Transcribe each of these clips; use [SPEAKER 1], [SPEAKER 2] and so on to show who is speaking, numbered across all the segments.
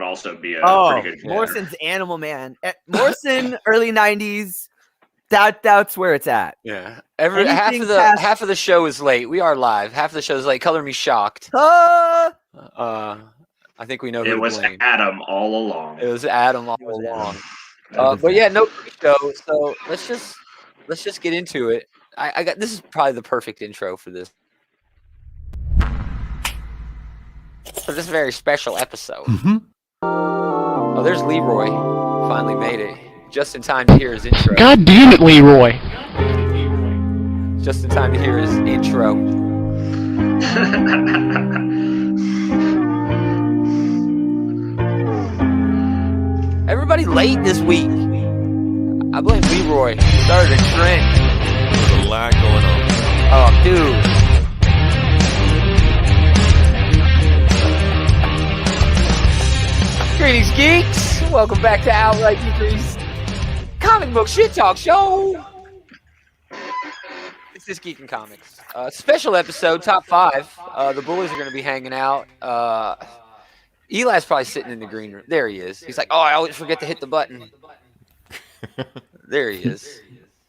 [SPEAKER 1] also be a pretty good contender.
[SPEAKER 2] Morrison's Animal Man. Morrison, early 90s. That's where it's at.
[SPEAKER 3] Yeah. Half of the show is late. We are live. Half of the show is late. Color me shocked. I think we know who
[SPEAKER 1] it was
[SPEAKER 3] blame.
[SPEAKER 1] Adam all along.
[SPEAKER 3] It was Adam all along. But yeah, no show. So let's just get into it. I got this is probably the perfect intro for this. For this very special episode.
[SPEAKER 4] Mm-hmm.
[SPEAKER 3] Oh, there's Leroy. Finally made it. Just in time to hear his intro.
[SPEAKER 4] God damn it, Leroy.
[SPEAKER 3] Just in time to hear his intro. Everybody late this week. I blame Leroy. He started a trend.
[SPEAKER 5] There's a lot going on.
[SPEAKER 3] Oh, dude. Greetings, geeks. Welcome back to Outright Geekery's Comic Book Shit Talk Show. It's this Geek and Comics. Special episode, top 5. The Bullies are going to be hanging out. Eli's probably sitting in the green room. There he is. He's like, oh, I always forget to hit the button. There he is.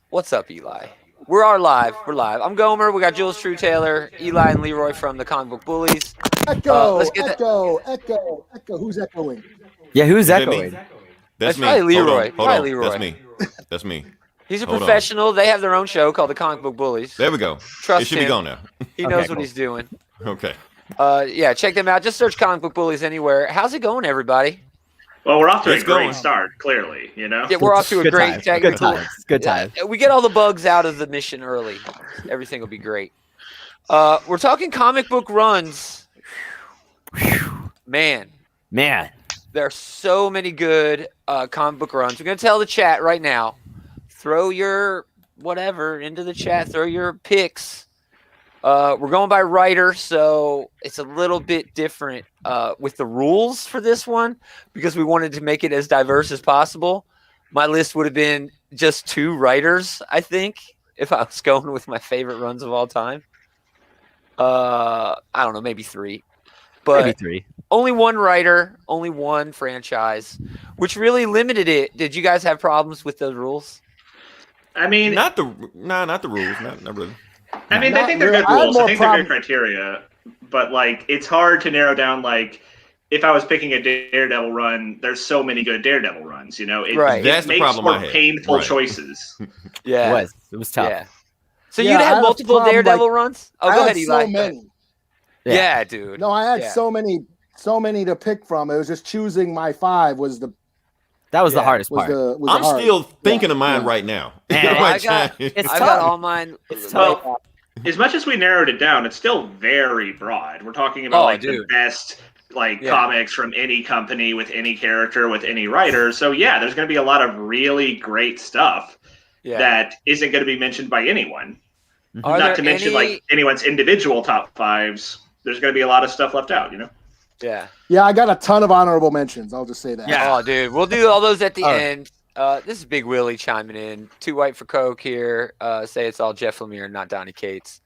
[SPEAKER 3] What's up, Eli? We're live. I'm Gomer. We got Jules True Taylor, Eli, and Leroy from the Comic Book Bullies.
[SPEAKER 6] Echo. Who's echoing?
[SPEAKER 2] Yeah, who's echoing?
[SPEAKER 5] That's me.
[SPEAKER 3] Probably Leroy.
[SPEAKER 5] Hold on.
[SPEAKER 3] Leroy.
[SPEAKER 5] That's me.
[SPEAKER 3] He's a professional. They have their own show called the Comic Book Bullies.
[SPEAKER 5] There we go.
[SPEAKER 3] Trust
[SPEAKER 5] it should
[SPEAKER 3] him.
[SPEAKER 5] be gone now.
[SPEAKER 3] He knows what he's doing.
[SPEAKER 5] Okay.
[SPEAKER 3] Yeah, check them out. Just search Comic Book Bullies anywhere. How's it going, everybody?
[SPEAKER 1] Well, we're off to
[SPEAKER 5] It's
[SPEAKER 1] a great
[SPEAKER 5] going.
[SPEAKER 1] start, clearly, you know?
[SPEAKER 3] Yeah, we're off to a great technical.
[SPEAKER 2] Good time.
[SPEAKER 3] We get all the bugs out of the mission early. Everything will be great. We're talking comic book runs. Man. There are so many good comic book runs. We're going to tell the chat right now. Throw your whatever into the chat. Throw your picks. We're going by writer, so it's a little bit different with the rules for this one because we wanted to make it as diverse as possible. My list would have been just 2 writers, I think, if I was going with my favorite runs of all time. I don't know, maybe 3. But
[SPEAKER 2] maybe 3.
[SPEAKER 3] Only one writer, only one franchise, which really limited it. Did you guys have problems with those rules?
[SPEAKER 1] I mean,
[SPEAKER 5] not the rules. Not really.
[SPEAKER 1] I mean, I think they're good rules. I think they're good criteria. But, like, it's hard to narrow down, like, if I was picking a Daredevil run, there's so many good Daredevil runs, you know? It
[SPEAKER 5] That's the
[SPEAKER 1] makes
[SPEAKER 5] problem
[SPEAKER 1] more
[SPEAKER 5] I had.
[SPEAKER 1] painful
[SPEAKER 5] Right.
[SPEAKER 1] choices.
[SPEAKER 3] Yeah.
[SPEAKER 2] It was tough.
[SPEAKER 3] Yeah. So you'd have multiple Daredevil runs? Oh, go ahead, Eli.
[SPEAKER 6] So many.
[SPEAKER 3] Yeah, dude.
[SPEAKER 6] No, I had so many to pick from. It was just choosing my 5 was the
[SPEAKER 2] hardest part.
[SPEAKER 5] I'm still thinking of mine right now.
[SPEAKER 3] I
[SPEAKER 2] It's
[SPEAKER 3] got
[SPEAKER 2] tough.
[SPEAKER 3] all mine.
[SPEAKER 1] Well, as much as we narrowed it down, it's still very broad. We're talking about the best comics from any company with any character with any writer. So yeah, there's going to be a lot of really great stuff that isn't going to be mentioned by anyone. Not to mention like anyone's individual top 5s. There's going to be a lot of stuff left out, you know?
[SPEAKER 3] Yeah.
[SPEAKER 6] Yeah, I got a ton of honorable mentions. I'll just say that.
[SPEAKER 3] Yeah. Oh, dude. We'll do all those at the end. This is Big Willie chiming in. 2 White for Coke here. Say it's all Jeff Lemire, not Donnie Cates.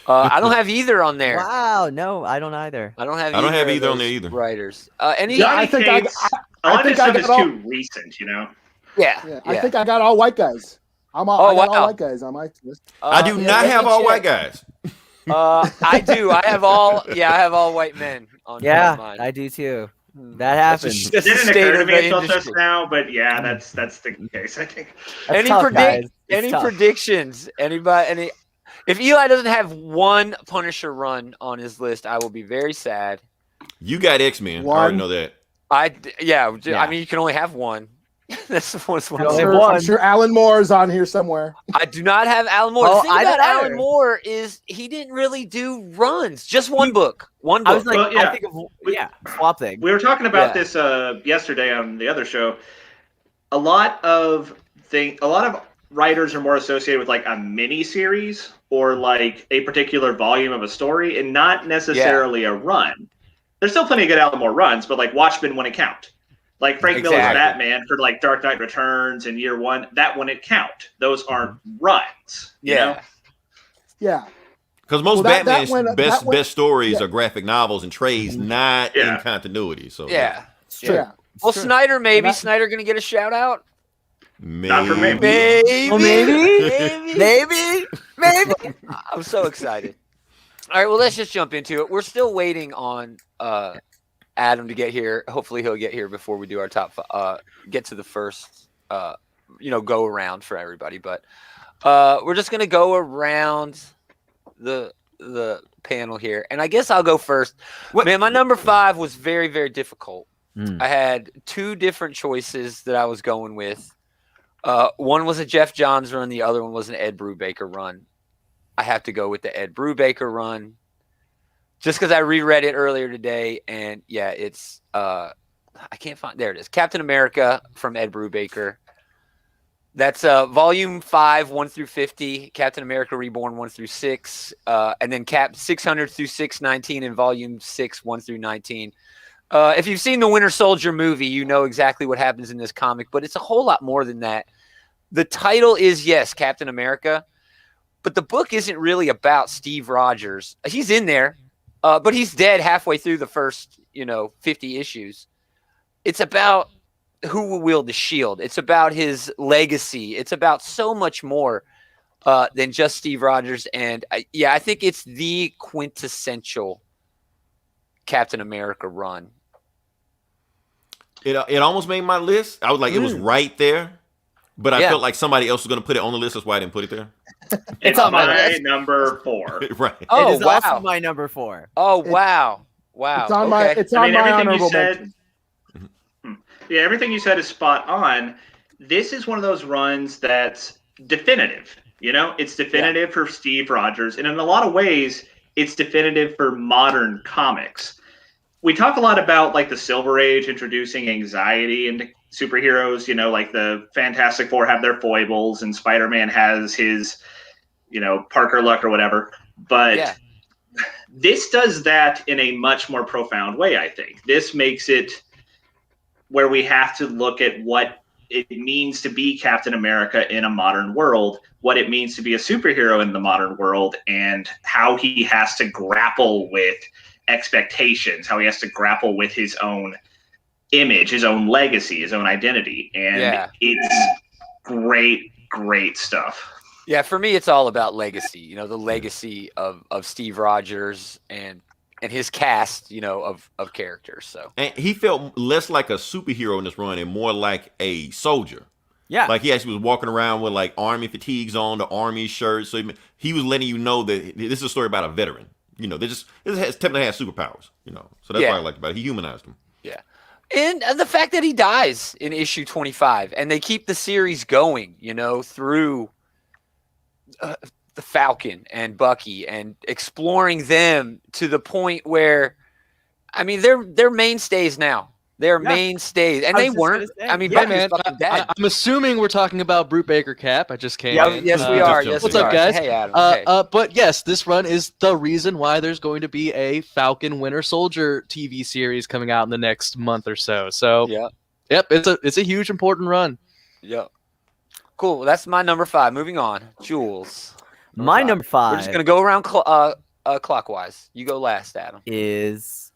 [SPEAKER 3] I don't have either on there.
[SPEAKER 2] Wow, no, I don't either.
[SPEAKER 3] I don't have
[SPEAKER 5] either on there either.
[SPEAKER 3] Writers.
[SPEAKER 1] Donnie Cates, a lot of his stuff is too recent, you know?
[SPEAKER 3] Yeah.
[SPEAKER 6] I think I got all white guys. I got all white guys on my list.
[SPEAKER 5] I do not have all white guys.
[SPEAKER 3] I do. I have all white men on mine.
[SPEAKER 2] I do too. That happens.
[SPEAKER 1] It didn't occur to me until just now, but yeah, that's the case, I think.
[SPEAKER 3] Any predictions? Anybody? If Eli doesn't have one Punisher run on his list, I will be very sad.
[SPEAKER 5] You got X-Men. I already know that.
[SPEAKER 3] I mean, you can only have one. That's one.
[SPEAKER 6] I'm sure Alan Moore is on here somewhere.
[SPEAKER 3] I do not have Alan Moore. The thing about Alan Moore is he didn't really do runs. Just one book. One book.
[SPEAKER 2] I was like, I think of Swamp Thing.
[SPEAKER 1] We were talking about this yesterday on the other show. A lot of writers are more associated with like a mini series or like a particular volume of a story, and not necessarily a run. There's still plenty of good Alan Moore runs, but like Watchmen wouldn't count. Like Frank Miller's Batman for like Dark Knight Returns and Year One, that wouldn't count. Those aren't runs. You know?
[SPEAKER 6] Yeah.
[SPEAKER 5] Because most Batman's best stories are graphic novels and trades, not in continuity. So
[SPEAKER 3] it's Yeah.
[SPEAKER 6] Yeah.
[SPEAKER 3] Well,
[SPEAKER 2] Sure.
[SPEAKER 3] Snyder, maybe
[SPEAKER 6] And that-
[SPEAKER 3] Snyder going to get a shout out.
[SPEAKER 1] Not for me.
[SPEAKER 3] Maybe.
[SPEAKER 2] Well, maybe.
[SPEAKER 3] Maybe.
[SPEAKER 2] Maybe.
[SPEAKER 3] I'm so excited. All right, well, let's just jump into it. We're still waiting on Adam to get here. Hopefully, he'll get here before we do our get to the first, go around for everybody. But we're just gonna go around the panel here, and I guess I'll go first. Man, my number 5 was very, very difficult. I had 2 different choices that I was going with. One was a Jeff Johns run. The other one was an Ed Brubaker run. I have to go with the Ed Brubaker run just because I reread it earlier today. And yeah, it's, I can't find, there it is. Captain America from Ed Brubaker. That's volume 5, 1 through 50, Captain America Reborn 1 through 6, and then Cap 600 through 619 in volume 6, 1 through 19. If you've seen the Winter Soldier movie, you know exactly what happens in this comic, but it's a whole lot more than that. The title is, yes, Captain America, but the book isn't really about Steve Rogers. He's in there, but he's dead halfway through the first, 50 issues. It's about who will wield the shield. It's about his legacy. It's about so much more than just Steve Rogers. And I think it's the quintessential Captain America run.
[SPEAKER 5] It almost made my list. I was like, it was right there, but I felt like somebody else was going to put it on the list. That's why I didn't put it there.
[SPEAKER 1] It's
[SPEAKER 2] on
[SPEAKER 1] my
[SPEAKER 2] my list.
[SPEAKER 1] number 4.
[SPEAKER 5] Right.
[SPEAKER 3] Oh,
[SPEAKER 2] it is
[SPEAKER 3] wow.
[SPEAKER 2] also my number 4.
[SPEAKER 3] Oh, wow. Wow.
[SPEAKER 6] It's on
[SPEAKER 3] okay.
[SPEAKER 6] my. It's on my
[SPEAKER 1] everything you
[SPEAKER 6] honorable
[SPEAKER 1] said.
[SPEAKER 6] mention.
[SPEAKER 1] Yeah, everything you said is spot on. This is one of those runs that's definitive. It's definitive for Steve Rogers, and in a lot of ways, it's definitive for modern comics. We talk a lot about like the Silver Age introducing anxiety into superheroes. Like the Fantastic Four have their foibles, and Spider-Man has his, Parker luck or whatever. But this does that in a much more profound way. I think this makes it where we have to look at what it means to be Captain America in a modern world, what it means to be a superhero in the modern world, and how he has to grapple with expectations, how he has to grapple with his own image, his own legacy, his own identity. And it's great stuff.
[SPEAKER 3] Yeah, for me, it's all about legacy, the legacy of Steve Rogers and his cast, of characters. So,
[SPEAKER 5] And he felt less like a superhero in this run and more like a soldier.
[SPEAKER 2] Yeah.
[SPEAKER 5] Like he actually was walking around with like army fatigues on, the army shirt. So he was letting you know that this is a story about a veteran. This technically has superpowers. So that's what I liked about it. He humanized him.
[SPEAKER 3] Yeah. And the fact that he dies in issue 25 and they keep the series going, through the Falcon and Bucky and exploring them to the point where, I mean, they're mainstays now. They're mainstays, and they weren't. I mean, Bucky was fucking dead.
[SPEAKER 4] I'm assuming we're talking about Brute Baker Cap. I just came in.
[SPEAKER 3] Yes, we are. Yes,
[SPEAKER 4] what's
[SPEAKER 3] we
[SPEAKER 4] up,
[SPEAKER 3] are.
[SPEAKER 4] guys?
[SPEAKER 3] Hey, Adam. Hey.
[SPEAKER 4] But yes, this run is the reason why there's going to be a Falcon Winter Soldier TV series coming out in the next month or so. So, yep, it's a huge important run.
[SPEAKER 3] Yep. Cool. Well, that's my number 5. Moving on, Jules.
[SPEAKER 2] My number 5.
[SPEAKER 3] We're just gonna go around clockwise. You go last, Adam.
[SPEAKER 2] Is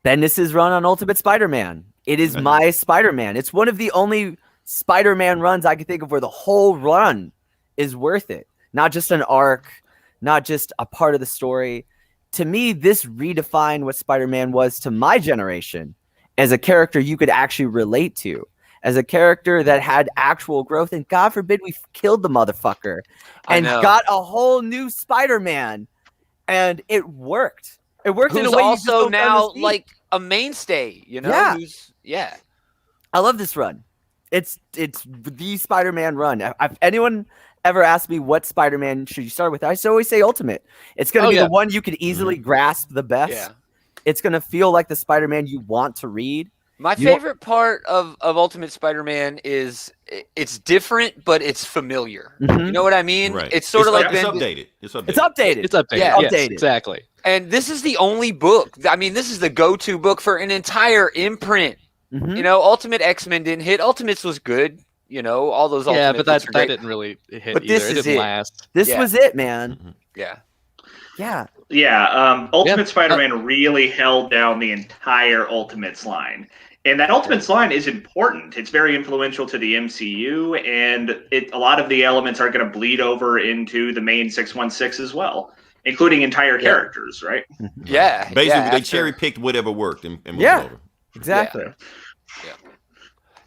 [SPEAKER 2] Bendis's run on Ultimate Spider-Man. It is my Spider-Man. It's one of the only Spider-Man runs I can think of where the whole run is worth it. Not just an arc, not just a part of the story. To me, this redefined what Spider-Man was to my generation as a character you could actually relate to, as a character that had actual growth. And God forbid we killed the motherfucker and got a whole new Spider-Man. And it worked. It worked in a way you just
[SPEAKER 3] also
[SPEAKER 2] don't
[SPEAKER 3] now
[SPEAKER 2] understand.
[SPEAKER 3] like a mainstay,
[SPEAKER 2] Yeah. I love this run. It's the Spider-Man run. If anyone ever asked me what Spider-Man should you start with, I always say Ultimate. It's going to be the one you could easily grasp the best.
[SPEAKER 3] Yeah.
[SPEAKER 2] It's going to feel like the Spider-Man you want to read.
[SPEAKER 3] My favorite part of Ultimate Spider-Man is it's different, but it's familiar. You know what I mean?
[SPEAKER 5] Right.
[SPEAKER 3] It's sort of like
[SPEAKER 5] it's updated. It's updated.
[SPEAKER 2] It's updated.
[SPEAKER 4] It's updated.
[SPEAKER 3] Yeah.
[SPEAKER 4] Yes,
[SPEAKER 2] Updated.
[SPEAKER 4] exactly.
[SPEAKER 3] And this is the only book. I mean, this is the go-to book for an entire imprint. Ultimate X-Men didn't hit. Ultimates was good. All those Ultimates.
[SPEAKER 4] Yeah, but that
[SPEAKER 3] great.
[SPEAKER 4] didn't really hit
[SPEAKER 3] But
[SPEAKER 4] either.
[SPEAKER 3] this
[SPEAKER 4] It
[SPEAKER 3] is
[SPEAKER 4] didn't
[SPEAKER 3] it.
[SPEAKER 4] last.
[SPEAKER 2] This was it, man.
[SPEAKER 3] Yeah.
[SPEAKER 2] Yeah.
[SPEAKER 1] Yeah, Ultimate Spider-Man really held down the entire Ultimates line. And that Ultimates line is important. It's very influential to the MCU, and a lot of the elements are going to bleed over into the main 616 as well, including entire characters, right?
[SPEAKER 3] Yeah.
[SPEAKER 5] Basically, they cherry-picked whatever worked and moved over.
[SPEAKER 2] Exactly.
[SPEAKER 3] Yeah.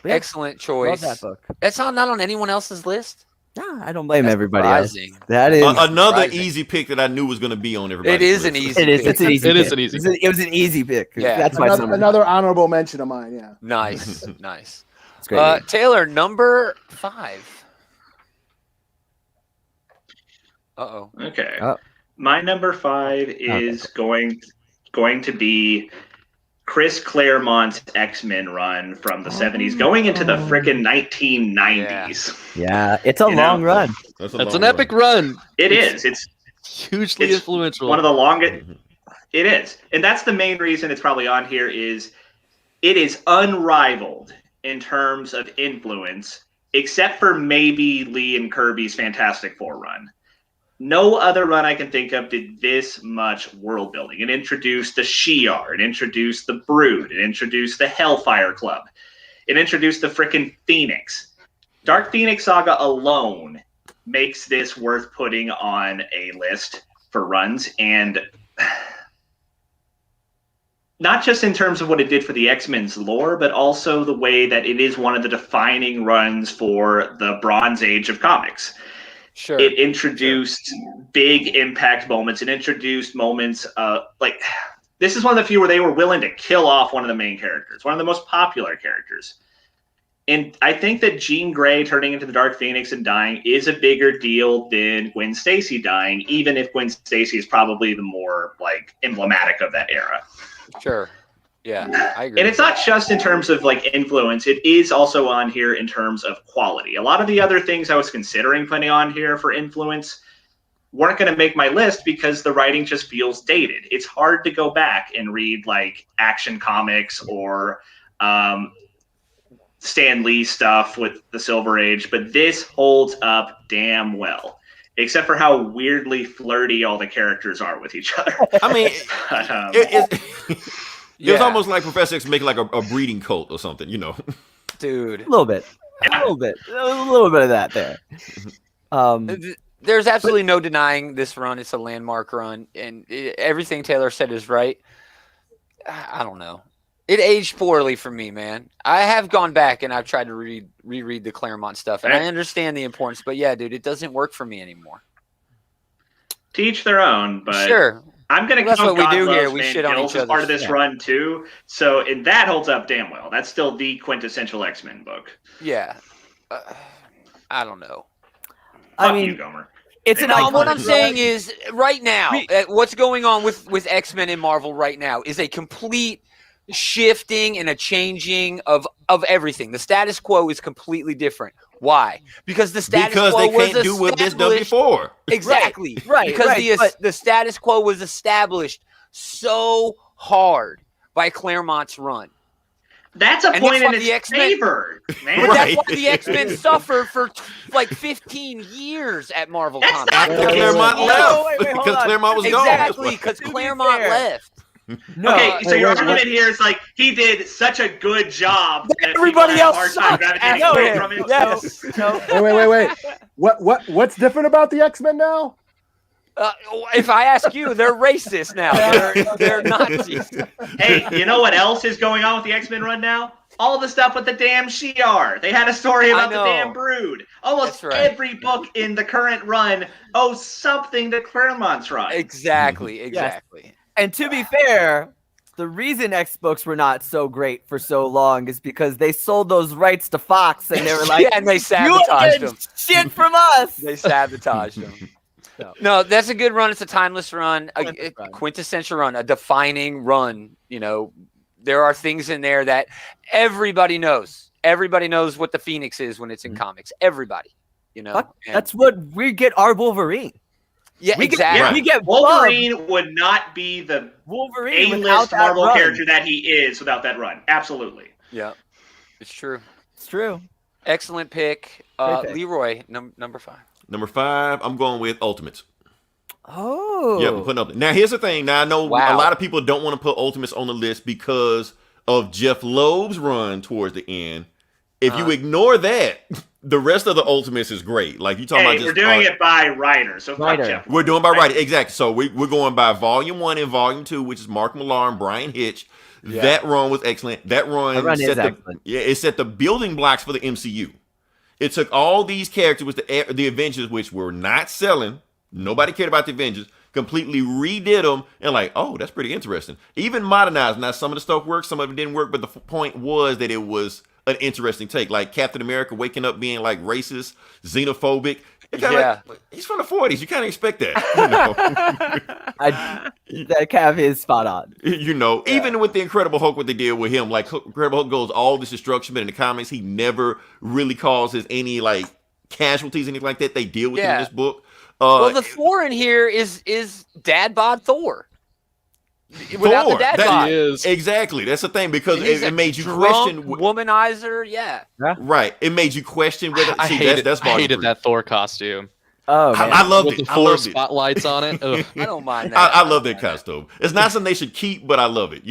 [SPEAKER 3] Excellent choice.
[SPEAKER 2] Love that book.
[SPEAKER 3] That's not on anyone else's list?
[SPEAKER 2] Yeah, I don't blame everybody
[SPEAKER 3] surprising.
[SPEAKER 2] else. That is
[SPEAKER 5] another
[SPEAKER 3] surprising.
[SPEAKER 5] easy pick that I knew was going to be on everybody.
[SPEAKER 3] It is an easy
[SPEAKER 2] It is.
[SPEAKER 3] pick.
[SPEAKER 2] It's an easy
[SPEAKER 4] It
[SPEAKER 2] pick.
[SPEAKER 4] is an easy
[SPEAKER 2] It was an easy pick.
[SPEAKER 3] Yeah.
[SPEAKER 2] That's why
[SPEAKER 6] Another honorable mention of mine. Yeah.
[SPEAKER 3] Nice. Nice.
[SPEAKER 2] It's great.
[SPEAKER 3] Taylor, number 5. Uh-oh.
[SPEAKER 1] Okay.
[SPEAKER 2] Oh.
[SPEAKER 1] My number 5 is going to be Chris Claremont's X-Men run from the 70s, going into the frickin' 1990s.
[SPEAKER 2] Yeah, it's a long run.
[SPEAKER 5] That's
[SPEAKER 4] an epic run.
[SPEAKER 1] It's
[SPEAKER 4] Hugely influential.
[SPEAKER 1] one of the longest. It is, and that's the main reason it's probably on here. Is it is unrivaled in terms of influence, except for maybe Lee and Kirby's Fantastic Four run. No other run I can think of did this much world building. It introduced the Shi'ar, it introduced the Brood, it introduced the Hellfire Club, it introduced the frickin' Phoenix. Dark Phoenix Saga alone makes this worth putting on a list for runs, and not just in terms of what it did for the X-Men's lore, but also the way that it is one of the defining runs for the Bronze Age of comics.
[SPEAKER 3] Sure.
[SPEAKER 1] It introduced big impact moments. It introduced moments like this is one of the few where they were willing to kill off one of the main characters, one of the most popular characters. And I think that Jean Grey turning into the Dark Phoenix and dying is a bigger deal than Gwen Stacy dying, even if Gwen Stacy is probably the more like emblematic of that era.
[SPEAKER 3] Sure. Yeah, I agree.
[SPEAKER 1] And it's not just in terms of like influence, it is also on here in terms of quality. A lot of the other things I was considering putting on here for influence weren't going to make my list because the writing just feels dated. It's hard to go back and read like Action Comics or Stan Lee stuff with the Silver Age, but this holds up damn well. Except for how weirdly flirty all the characters are with each other.
[SPEAKER 5] I mean,
[SPEAKER 1] but,
[SPEAKER 5] it was almost like Professor X making like a breeding cult or something, you know.
[SPEAKER 3] Dude.
[SPEAKER 2] A little bit of that there.
[SPEAKER 3] There's absolutely no denying this run. It's a landmark run, and everything Taylor said is right. I don't know. It aged poorly for me, man. I have gone back and I've tried to reread the Claremont stuff, and I understand the importance, but yeah, dude, it doesn't work for me anymore.
[SPEAKER 1] to each their own, but
[SPEAKER 3] Sure.
[SPEAKER 1] I'm going to
[SPEAKER 3] That's
[SPEAKER 1] count
[SPEAKER 3] what we
[SPEAKER 1] God
[SPEAKER 3] do
[SPEAKER 1] Loves
[SPEAKER 3] here. We
[SPEAKER 1] Man
[SPEAKER 3] shit on
[SPEAKER 1] Kills
[SPEAKER 3] each
[SPEAKER 1] as
[SPEAKER 3] other.
[SPEAKER 1] part of this
[SPEAKER 3] Yeah.
[SPEAKER 1] run too. So, and that holds up damn well. That's still the quintessential X-Men book.
[SPEAKER 3] Yeah. I don't know.
[SPEAKER 1] Fuck
[SPEAKER 2] I mean,
[SPEAKER 1] you, Gomer.
[SPEAKER 2] it's an
[SPEAKER 1] No,
[SPEAKER 3] No,
[SPEAKER 2] iconic
[SPEAKER 3] what I'm
[SPEAKER 2] run.
[SPEAKER 3] saying is, right now,
[SPEAKER 2] We-
[SPEAKER 3] what's going on with X-Men and Marvel right now is a complete shifting and a changing of everything. The status quo is completely different. Why? Because the status
[SPEAKER 5] Because
[SPEAKER 3] quo
[SPEAKER 5] they
[SPEAKER 3] was
[SPEAKER 5] can't do what this done
[SPEAKER 3] established-
[SPEAKER 5] before.
[SPEAKER 3] Exactly.
[SPEAKER 2] Right,
[SPEAKER 3] Because
[SPEAKER 2] right,
[SPEAKER 3] the status quo was established so hard by Claremont's run.
[SPEAKER 1] That's a
[SPEAKER 3] And
[SPEAKER 1] point
[SPEAKER 3] that's
[SPEAKER 1] in
[SPEAKER 3] why
[SPEAKER 1] its
[SPEAKER 3] the X-Men-
[SPEAKER 1] favor, man.
[SPEAKER 3] But
[SPEAKER 5] Right.
[SPEAKER 3] that's why the X-Men suffered for like 15 years at Marvel
[SPEAKER 1] That's
[SPEAKER 3] Comics.
[SPEAKER 1] not
[SPEAKER 5] After
[SPEAKER 6] Wait,
[SPEAKER 5] Claremont
[SPEAKER 6] wait,
[SPEAKER 5] left.
[SPEAKER 2] wait, hold
[SPEAKER 5] Because
[SPEAKER 2] on.
[SPEAKER 5] Claremont was
[SPEAKER 3] Exactly,
[SPEAKER 5] gone.
[SPEAKER 3] because
[SPEAKER 2] To be
[SPEAKER 3] Claremont
[SPEAKER 2] fair-
[SPEAKER 3] left.
[SPEAKER 2] No,
[SPEAKER 1] Okay, so
[SPEAKER 6] Hey,
[SPEAKER 1] your
[SPEAKER 6] wait,
[SPEAKER 1] argument
[SPEAKER 6] wait.
[SPEAKER 1] here is like he did such a good job that
[SPEAKER 2] everybody
[SPEAKER 1] people have
[SPEAKER 2] else
[SPEAKER 1] a hard time
[SPEAKER 2] sucked.
[SPEAKER 1] gravitating
[SPEAKER 2] No,
[SPEAKER 1] away
[SPEAKER 2] no,
[SPEAKER 1] from it.
[SPEAKER 2] yes, no.
[SPEAKER 6] Wait. What's different about the X-Men now?
[SPEAKER 3] If I ask you, they're racist now. They're Nazis.
[SPEAKER 1] Hey, you know what else is going on with the X-Men run now? All the stuff with the damn Shi'ar. They had a story about the
[SPEAKER 3] know.
[SPEAKER 1] damn Brood. Almost
[SPEAKER 3] That's right.
[SPEAKER 1] every book in the current run owes something to Claremont's run.
[SPEAKER 3] Exactly.
[SPEAKER 2] And to be fair, the reason X books were not so great for so long is because they sold those rights to Fox, and they were like,
[SPEAKER 3] Yeah, and they
[SPEAKER 2] "You
[SPEAKER 3] sabotaged
[SPEAKER 2] get
[SPEAKER 3] them.
[SPEAKER 2] shit from us."
[SPEAKER 3] They sabotaged them.
[SPEAKER 2] No.
[SPEAKER 3] No, that's a good run. It's a timeless run, a
[SPEAKER 2] Timeless run.
[SPEAKER 3] quintessential run, a defining run. You know, there are things in there that everybody knows. Everybody knows what the Phoenix is when it's in comics. Everybody, you know.
[SPEAKER 2] Fuck,
[SPEAKER 3] And-
[SPEAKER 2] that's what we get our Wolverine.
[SPEAKER 3] yeah,
[SPEAKER 2] We
[SPEAKER 3] exactly.
[SPEAKER 2] get, we get
[SPEAKER 1] Wolverine would not be the
[SPEAKER 2] Wolverine without
[SPEAKER 1] A-list
[SPEAKER 2] that
[SPEAKER 1] Marvel
[SPEAKER 2] run.
[SPEAKER 1] character that he is without that run. Absolutely.
[SPEAKER 3] Yeah, it's true.
[SPEAKER 2] It's true.
[SPEAKER 3] Excellent pick.
[SPEAKER 2] Great pick.
[SPEAKER 3] Leroy, number 5.
[SPEAKER 5] Number 5, I'm going with Ultimates.
[SPEAKER 2] Oh,
[SPEAKER 5] Yeah, I'm putting up. Now here's the thing. Now I know
[SPEAKER 3] Wow.
[SPEAKER 5] a lot of people don't want to put Ultimates on the list because of Jeff Loeb's run towards the end. If you ignore that, the rest of the Ultimates is great. Like you talking about,
[SPEAKER 1] we're doing it by writer, so fuck Jeff.
[SPEAKER 5] We're doing by writer, exactly. So we're going by Volume 1 and Volume 2, which is Mark Millar and Brian Hitch. Yeah. That run was excellent. That run is excellent. It set the building blocks for the MCU. It took all these characters with the Avengers, which were not selling. Nobody cared about the Avengers. Completely redid them and like, oh, that's pretty interesting. Even modernized. Now, some of the stuff worked, some of it didn't work, but the point was that it was an interesting take. Like Captain America waking up being like racist, xenophobic. Like, he's from the 40s. You kind of expect that.
[SPEAKER 2] That Cav is spot on.
[SPEAKER 5] Even with the Incredible Hulk, what they did with him, like Incredible Hulk goes all this destruction, but in the comics, he never really causes any like casualties, anything like that. They deal with him in this book.
[SPEAKER 3] Well, the Thor in here is dad bod Thor. Without the dad bod.
[SPEAKER 5] Exactly. That's the thing, because it made you
[SPEAKER 3] question womanizer.
[SPEAKER 5] Right. It made you question whether
[SPEAKER 4] I hated that Thor costume.
[SPEAKER 2] Oh, man.
[SPEAKER 5] I loved it.
[SPEAKER 4] The 4 spotlights on it.
[SPEAKER 3] I don't mind that.
[SPEAKER 5] I love that costume. It's not something they should keep, but I love it.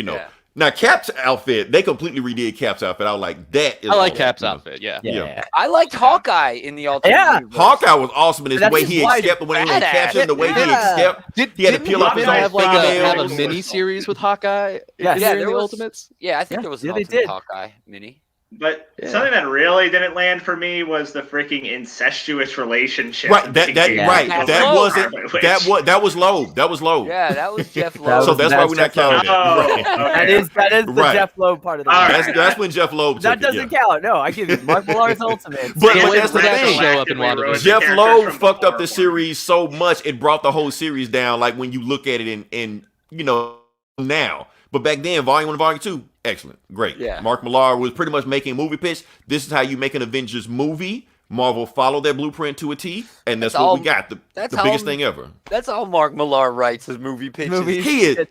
[SPEAKER 5] Now, Cap's outfit, they completely redid Cap's outfit. I was like, that is
[SPEAKER 4] I like Cap's outfit, yeah.
[SPEAKER 3] I liked Hawkeye in the alternate universe.
[SPEAKER 5] Hawkeye was awesome in the way he escaped when he captured him, the way he escaped. He had to peel off his own
[SPEAKER 4] have a mini series with Hawkeye in the Ultimates?
[SPEAKER 3] Yeah, I think there was an Ultimate Hawkeye mini.
[SPEAKER 1] But something that really didn't land for me was the freaking incestuous relationship.
[SPEAKER 5] Right, that was Loeb. That was Loeb.
[SPEAKER 3] Yeah, that was Jeff Loeb.
[SPEAKER 5] So that's why we're not counting
[SPEAKER 1] it.
[SPEAKER 2] That is the Jeff Loeb part of the movie.
[SPEAKER 5] That's when Jeff Loeb.
[SPEAKER 2] That doesn't count. No, I give you Mark Millar's Ultimate.
[SPEAKER 5] But that's the thing. Jeff Loeb fucked up the series so much it brought the whole series down. Like when you look at it in now. But back then, Volume 1 and Volume 2, excellent. Great.
[SPEAKER 3] Yeah.
[SPEAKER 5] Mark Millar was pretty much making a movie pitch. This is how you make an Avengers movie. Marvel followed that blueprint to a T, and that's what we got. The biggest thing ever.
[SPEAKER 3] That's all Mark Millar writes is movie pitches.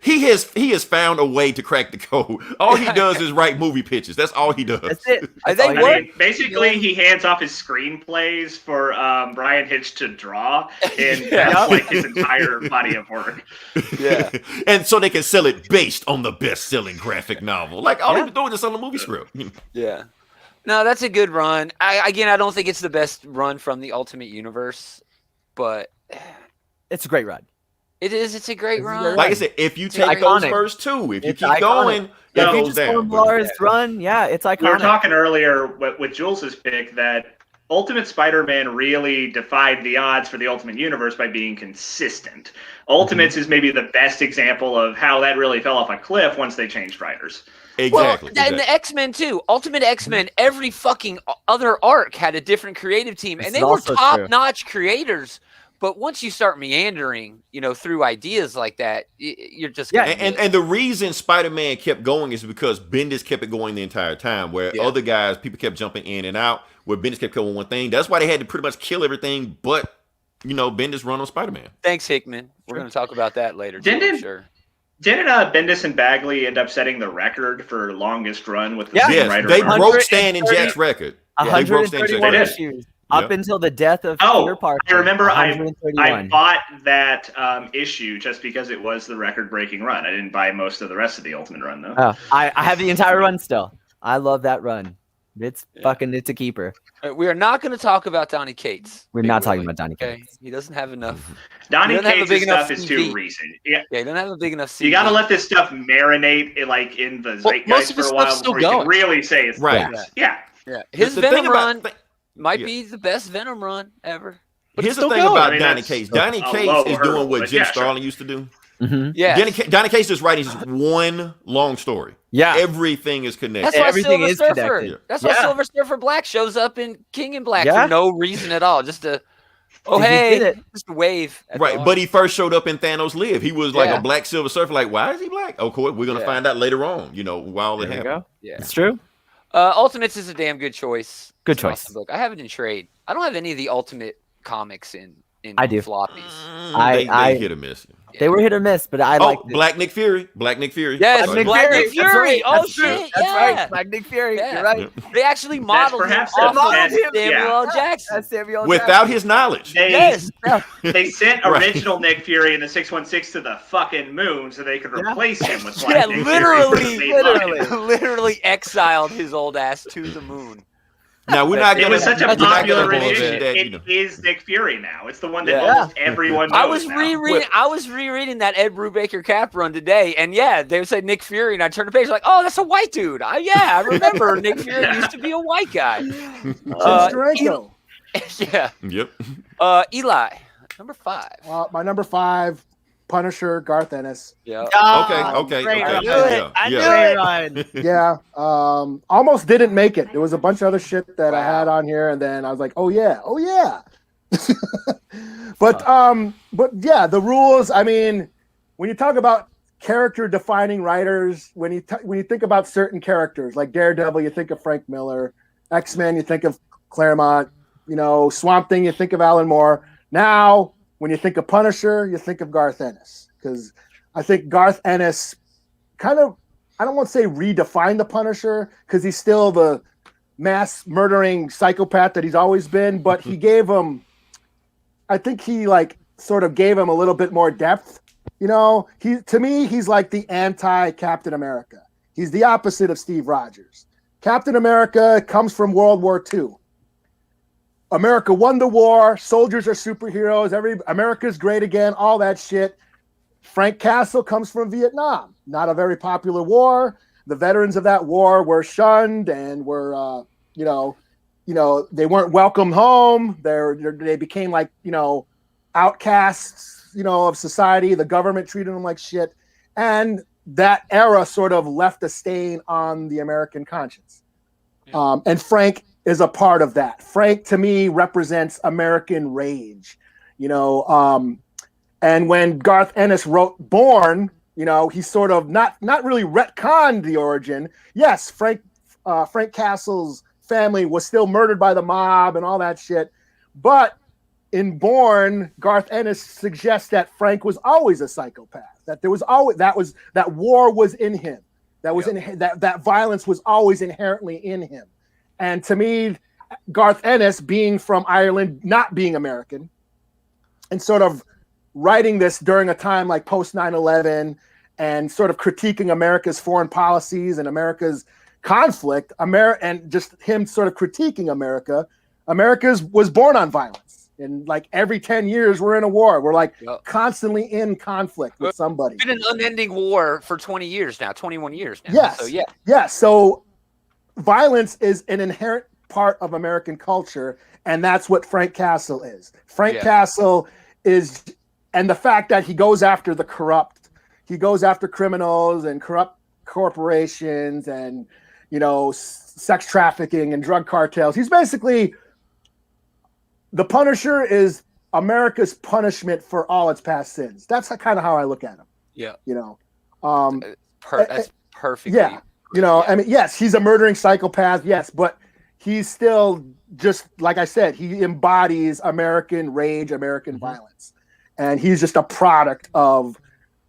[SPEAKER 5] He has found a way to crack the code. All he does is write movie pitches. That's all he does.
[SPEAKER 2] That's it.
[SPEAKER 1] Basically, he hands off his screenplays for Brian Hitch to draw, and that's like his entire body of work.
[SPEAKER 3] Yeah.
[SPEAKER 5] And so they can sell it based on the best-selling graphic novel. Like all they're doing is selling a movie script.
[SPEAKER 3] Yeah. No, that's a good run. I don't think it's the best run from the Ultimate Universe, but
[SPEAKER 2] it's a great run.
[SPEAKER 3] It is. It's a great run.
[SPEAKER 5] Like I said, if you take those first two, if you keep going, it goes down.
[SPEAKER 2] Millar's run, it's iconic.
[SPEAKER 1] We were talking earlier with Jules's pick that Ultimate Spider-Man really defied the odds for the Ultimate Universe by being consistent. Ultimates is maybe the best example of how that really fell off a cliff once they changed writers.
[SPEAKER 5] Exactly.
[SPEAKER 3] And the X-Men too. Ultimate X-Men, every fucking other arc had a different creative team. And they were top-notch creators. But once you start meandering, through ideas like that, you're just
[SPEAKER 5] and the reason Spider-Man kept going is because Bendis kept it going the entire time, where other guys, people kept jumping in and out, where Bendis kept going one thing. That's why they had to pretty much kill everything but, Bendis run on Spider-Man.
[SPEAKER 3] Thanks, Hickman. We're going to talk about that later.
[SPEAKER 1] Didn't Bendis and Bagley end up setting the record for longest run with the same writer?
[SPEAKER 5] They broke Stan and Jack's record.
[SPEAKER 2] 131 issues. Up until the death of Peter Parker.
[SPEAKER 1] I remember I bought that issue just because it was the record-breaking run. I didn't buy most of the rest of the Ultimate run, though.
[SPEAKER 2] Oh, I have the entire run still. I love that run. It's a keeper.
[SPEAKER 3] We are not going to talk about Donny Cates.
[SPEAKER 2] We're not talking about Donny Cates.
[SPEAKER 3] He doesn't have enough.
[SPEAKER 1] Donny Cates' stuff is too recent.
[SPEAKER 3] Yeah, he doesn't have a big enough CV.
[SPEAKER 1] You got to let this stuff marinate in the zeitgeist for a while before you can really say it's
[SPEAKER 5] right.
[SPEAKER 1] Yeah.
[SPEAKER 3] His Venom run might be the best Venom run ever.
[SPEAKER 5] But here's the thing about Donny Cates. Donny Cates is doing what Jim Starlin used to do.
[SPEAKER 2] Mm-hmm.
[SPEAKER 3] Yeah,
[SPEAKER 5] Donny Cates is writing just one long story.
[SPEAKER 2] Yeah,
[SPEAKER 5] everything is connected.
[SPEAKER 3] That's why
[SPEAKER 2] everything is connected.
[SPEAKER 3] That's why Silver Surfer Black shows up in King in Black for no reason at all, just to just a wave.
[SPEAKER 5] Right, but he first showed up in Thanos Live. He was like a Black Silver Surfer. Like, why is he black? Of course, we're gonna find out later on. While it happened.
[SPEAKER 2] Yeah, it's true.
[SPEAKER 3] Ultimates is a damn good choice.
[SPEAKER 2] Good choice.
[SPEAKER 3] Book. I have it in trade. I don't have any of the Ultimate comics in
[SPEAKER 2] I do.
[SPEAKER 3] floppies.
[SPEAKER 5] They hit or miss.
[SPEAKER 2] They were hit or miss, but I liked it.
[SPEAKER 5] Black Nick Fury. Black Nick Fury.
[SPEAKER 3] Yes,
[SPEAKER 2] Black
[SPEAKER 3] Black
[SPEAKER 2] Nick
[SPEAKER 3] Nick
[SPEAKER 2] Fury.
[SPEAKER 3] Fury.
[SPEAKER 2] That's right.
[SPEAKER 3] Oh shit!
[SPEAKER 2] That's
[SPEAKER 3] Yeah,
[SPEAKER 2] right. Black Nick Fury.
[SPEAKER 3] Yeah.
[SPEAKER 2] You're right.
[SPEAKER 3] They actually modeled him
[SPEAKER 1] perhaps
[SPEAKER 3] off
[SPEAKER 1] the
[SPEAKER 3] of
[SPEAKER 1] best-
[SPEAKER 3] Samuel L. Jackson.
[SPEAKER 2] That's Samuel L.
[SPEAKER 5] Without
[SPEAKER 2] Jackson.
[SPEAKER 5] his knowledge.
[SPEAKER 1] They sent
[SPEAKER 5] Right.
[SPEAKER 1] original Nick Fury in the 616 to the fucking moon so they could replace him with Black
[SPEAKER 3] Yeah,
[SPEAKER 1] Nick Fury.
[SPEAKER 3] literally exiled his old ass to the moon.
[SPEAKER 5] Now we're not
[SPEAKER 1] It
[SPEAKER 5] gonna.
[SPEAKER 1] was such a
[SPEAKER 5] we're not
[SPEAKER 1] popular
[SPEAKER 5] gonna bullshit
[SPEAKER 1] rendition.
[SPEAKER 5] that,
[SPEAKER 1] It is Nick Fury now. It's the one that
[SPEAKER 3] Yeah.
[SPEAKER 1] almost everyone knows.
[SPEAKER 3] I was rereading that Ed Brubaker Cap run today, and yeah, they would say Nick Fury, and I turned the page like, oh, that's a white dude. I remember Nick Fury used to be a white guy. Yeah.
[SPEAKER 5] Yep.
[SPEAKER 3] Eli, number 5.
[SPEAKER 6] My number 5, Punisher, Garth Ennis.
[SPEAKER 3] Yeah.
[SPEAKER 5] Okay.
[SPEAKER 2] I knew it.
[SPEAKER 6] Yeah. Almost didn't make it. There was a bunch of other shit that I had on here, and then I was like, oh yeah. but yeah, the rules. I mean, when you talk about character defining writers, when you think about certain characters like Daredevil, you think of Frank Miller. X-Men, you think of Claremont. Swamp Thing, you think of Alan Moore. Now, when you think of Punisher, you think of Garth Ennis, because I think Garth Ennis kind of, I don't want to say redefined the Punisher, because he's still the mass murdering psychopath that he's always been, but he gave him, I think he sort of gave him a little bit more depth. To me, he's like the anti-Captain America. He's the opposite of Steve Rogers. Captain America comes from World War II. America won the war. Soldiers are superheroes. America's great again. All that shit. Frank Castle comes from Vietnam. Not a very popular war. The veterans of that war were shunned and were, they weren't welcomed home. They became outcasts, of society. The government treated them like shit, and that era sort of left a stain on the American conscience. Yeah. And Frank is a part of that. Frank, to me, represents American rage, and when Garth Ennis wrote Born, he sort of not really retconned the origin. Yes, Frank Castle's family was still murdered by the mob and all that shit, but in Born, Garth Ennis suggests that Frank was always a psychopath. That there was always that war was in him. That was that violence was always inherently in him. And to me, Garth Ennis, being from Ireland, not being American, and sort of writing this during a time like post 9/11, and sort of critiquing America's foreign policies and America's conflict, and just him sort of critiquing America. America's was born on violence, and every 10 years we're in a war. We're constantly in conflict with somebody.
[SPEAKER 3] It's been an unending war for 20 years now, 21 years now.
[SPEAKER 6] Yes.
[SPEAKER 3] So
[SPEAKER 6] So violence is an inherent part of American culture, and that's what Frank Castle is. Frank Castle is, and the fact that he goes after the corrupt, he goes after criminals and corrupt corporations and, sex trafficking and drug cartels. He's basically, the Punisher is America's punishment for all its past sins. That's kind of how I look at him.
[SPEAKER 3] Yeah.
[SPEAKER 6] That's
[SPEAKER 3] perfect.
[SPEAKER 6] Yeah. I mean, yes, he's a murdering psychopath. Yes, but he's still, just like I said, he embodies American rage, American violence. And he's just a product of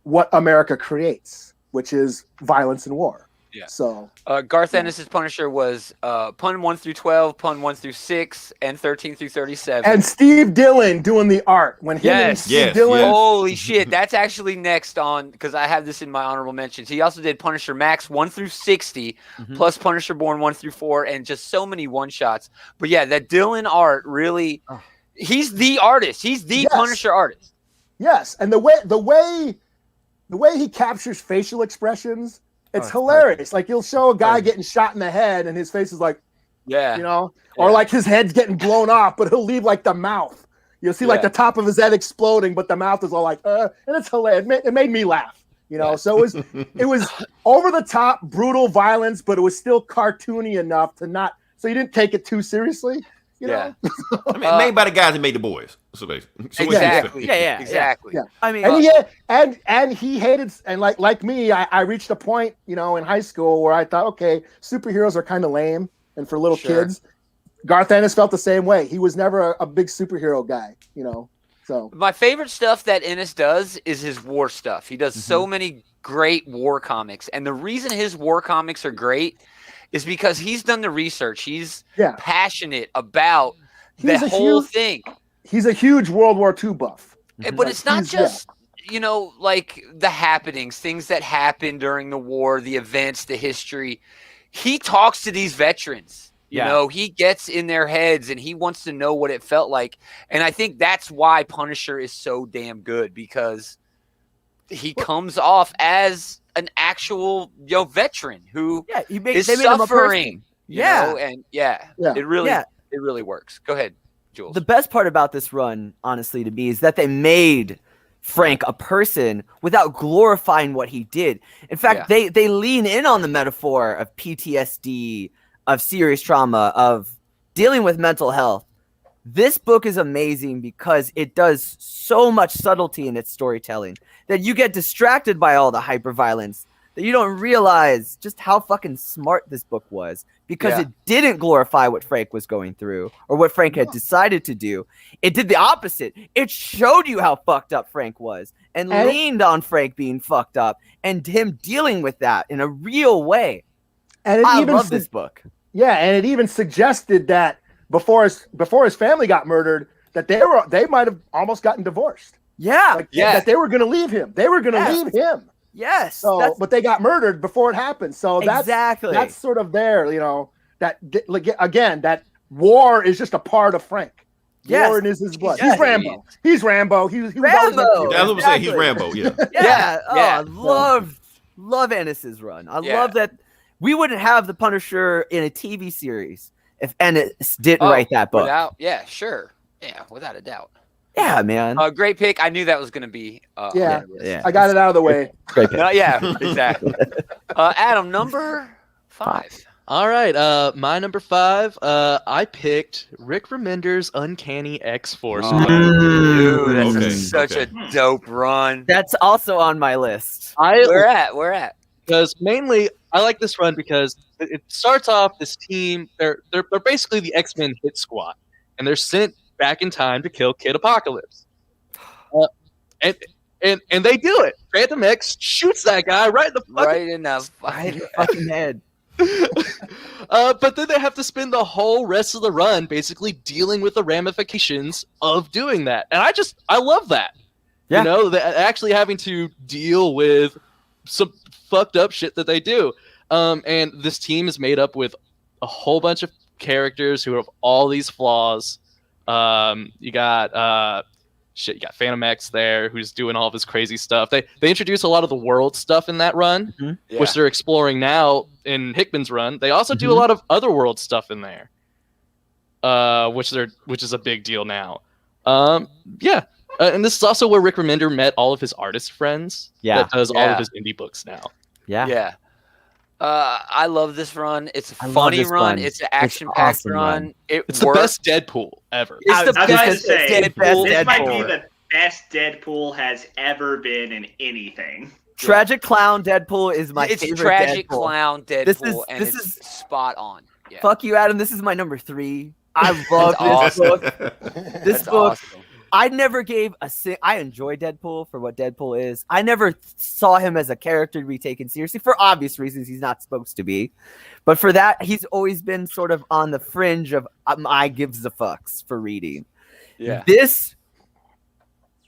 [SPEAKER 6] what America creates, which is violence and war. Yeah. So
[SPEAKER 3] Garth Ennis's Punisher was pun 1 through 12, pun 1 through 6, and 13 through 37.
[SPEAKER 6] And Steve Dillon doing the art when Steve Dillon.
[SPEAKER 3] Holy shit, that's actually next on, because I have this in my honorable mentions. He also did Punisher Max 1 through 60, plus Punisher Born 1 through 4, and just so many one shots. But yeah, that Dillon art really, he's the artist. He's the Punisher artist.
[SPEAKER 6] Yes, and the way he captures facial expressions. It's hilarious. Perfect. You'll show a guy getting shot in the head and his face is or his head's getting blown off, but he'll leave the mouth. You'll see the top of his head exploding, but the mouth is all and it's hilarious. It made me laugh, So it was over the top, brutal violence, but it was still cartoony enough to not, so you didn't take it too seriously. You know?
[SPEAKER 5] I mean, made by the guys that made The Boys.
[SPEAKER 3] Exactly.
[SPEAKER 6] Yeah.
[SPEAKER 2] I mean,
[SPEAKER 6] and he hated, and like me, I reached a point, in high school where I thought, okay, superheroes are kind of lame, and for little kids. Garth Ennis felt the same way. He was never a big superhero guy, So
[SPEAKER 3] my favorite stuff that Ennis does is his war stuff. He does so many great war comics, and the reason his war comics are great is because he's done the research. He's passionate about the whole thing.
[SPEAKER 6] He's a huge World War II buff.
[SPEAKER 3] But it's not just, like the happenings, things that happened during the war, the events, the history. He talks to these veterans. You know, he gets in their heads and he wants to know what it felt like. And I think that's why Punisher is so damn good, because he comes off as an actual veteran who is suffering. It really works. Go ahead, Jules.
[SPEAKER 2] The best part about this run, honestly, to me, is that they made Frank a person without glorifying what he did. In fact, they lean in on the metaphor of PTSD, of serious trauma, of dealing with mental health. This book is amazing because it does so much subtlety in its storytelling that you get distracted by all the hyperviolence, that you don't realize just how fucking smart this book was, because it didn't glorify what Frank was going through or what Frank had decided to do. It did the opposite. It showed you how fucked up Frank was and leaned on Frank being fucked up and him dealing with that in a real way.
[SPEAKER 6] And
[SPEAKER 2] I love this book.
[SPEAKER 6] Yeah, and it even suggested that before his family got murdered, that they might have almost gotten divorced.
[SPEAKER 2] Yeah,
[SPEAKER 6] that they were going to leave him. They were going to leave him.
[SPEAKER 2] Yes.
[SPEAKER 6] So, but they got murdered before it happened. So that's sort of there. That again, that war is just a part of Frank.
[SPEAKER 2] Yes.
[SPEAKER 6] War is his blood.
[SPEAKER 2] Yes.
[SPEAKER 6] He's Rambo. He's Rambo. He was
[SPEAKER 2] Rambo.
[SPEAKER 6] always
[SPEAKER 5] That's what I'm saying. He's Rambo. Yeah.
[SPEAKER 2] I love Ennis's run. I love that. We wouldn't have the Punisher in a TV series if Ennis didn't write that book.
[SPEAKER 3] Without a doubt.
[SPEAKER 2] Yeah, man.
[SPEAKER 3] Great pick. I knew that was going to be.
[SPEAKER 6] I got it out of the way.
[SPEAKER 2] Great pick.
[SPEAKER 3] Exactly. Adam, number 5.
[SPEAKER 4] All right, my number 5. I picked Rick Remender's Uncanny X-Force.
[SPEAKER 3] Dude, that's such a dope run.
[SPEAKER 2] That's also on my list.
[SPEAKER 3] Where at?
[SPEAKER 4] Because mainly, I like this run because it starts off this team. They're basically the X-Men hit squad, and they're sent back in time to kill Kid Apocalypse. And they do it. Phantom X shoots that guy right in the
[SPEAKER 2] fucking head.
[SPEAKER 4] But then they have to spend the whole rest of the run basically dealing with the ramifications of doing that, and I love that. Yeah. Actually having to deal with some fucked up shit that they do. And this team is made up with a whole bunch of characters who have all these flaws. You got Phantom X there, who's doing all this crazy stuff. They introduce a lot of the world stuff in that run, which they're exploring now in Hickman's run. They also do a lot of other world stuff in there, which is a big deal now. And this is also where Rick Remender met all of his artist friends. That does all of his indie books now.
[SPEAKER 3] I love this run. It's a funny run. It's an action-packed run.
[SPEAKER 4] It's the best Deadpool ever.
[SPEAKER 3] It's the best Deadpool.
[SPEAKER 1] This might be the best Deadpool has ever been in anything.
[SPEAKER 2] Tragic Clown Deadpool is my favorite.
[SPEAKER 3] It's Tragic Clown Deadpool, and it's spot on. Yeah.
[SPEAKER 2] Fuck you, Adam. This is my number 3. I love this book. This book. Awesome. I never gave I enjoy Deadpool for what Deadpool is. I never saw him as a character to be taken seriously for obvious reasons. He's not supposed to be. But for that, he's always been sort of on the fringe of I gives a fucks for reading.
[SPEAKER 3] Yeah.
[SPEAKER 2] This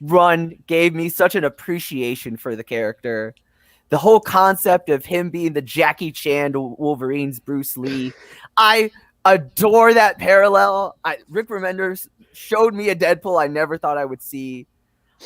[SPEAKER 2] run gave me such an appreciation for the character. The whole concept of him being the Jackie Chan to Wolverine's Bruce Lee. I adore that parallel. Rick Remender showed me a Deadpool I never thought I would see.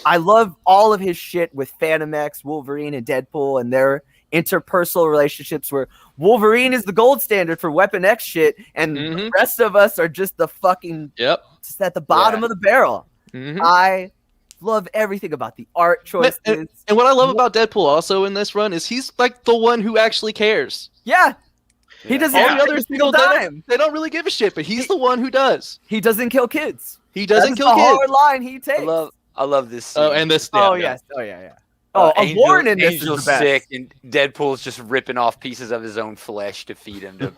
[SPEAKER 2] I love all of his shit with Phantom X, Wolverine, and Deadpool and their interpersonal relationships where Wolverine is the gold standard for Weapon X shit and the rest of us are just the fucking just at the bottom of the barrel. I love everything about the art choices.
[SPEAKER 4] And what I love about Deadpool also in this run is he's like the one who actually cares.
[SPEAKER 2] Yeah. He doesn't.
[SPEAKER 4] All the others they don't really give a shit, but he's the one who does.
[SPEAKER 2] He doesn't kill kids.
[SPEAKER 4] He doesn't kill kids.
[SPEAKER 2] Hard line he takes.
[SPEAKER 3] I love this scene.
[SPEAKER 4] Oh, and this.
[SPEAKER 2] Yes. Oh yeah. A Warren in this is the best.
[SPEAKER 3] Sick, and Deadpool's just ripping off pieces of his own flesh to feed him to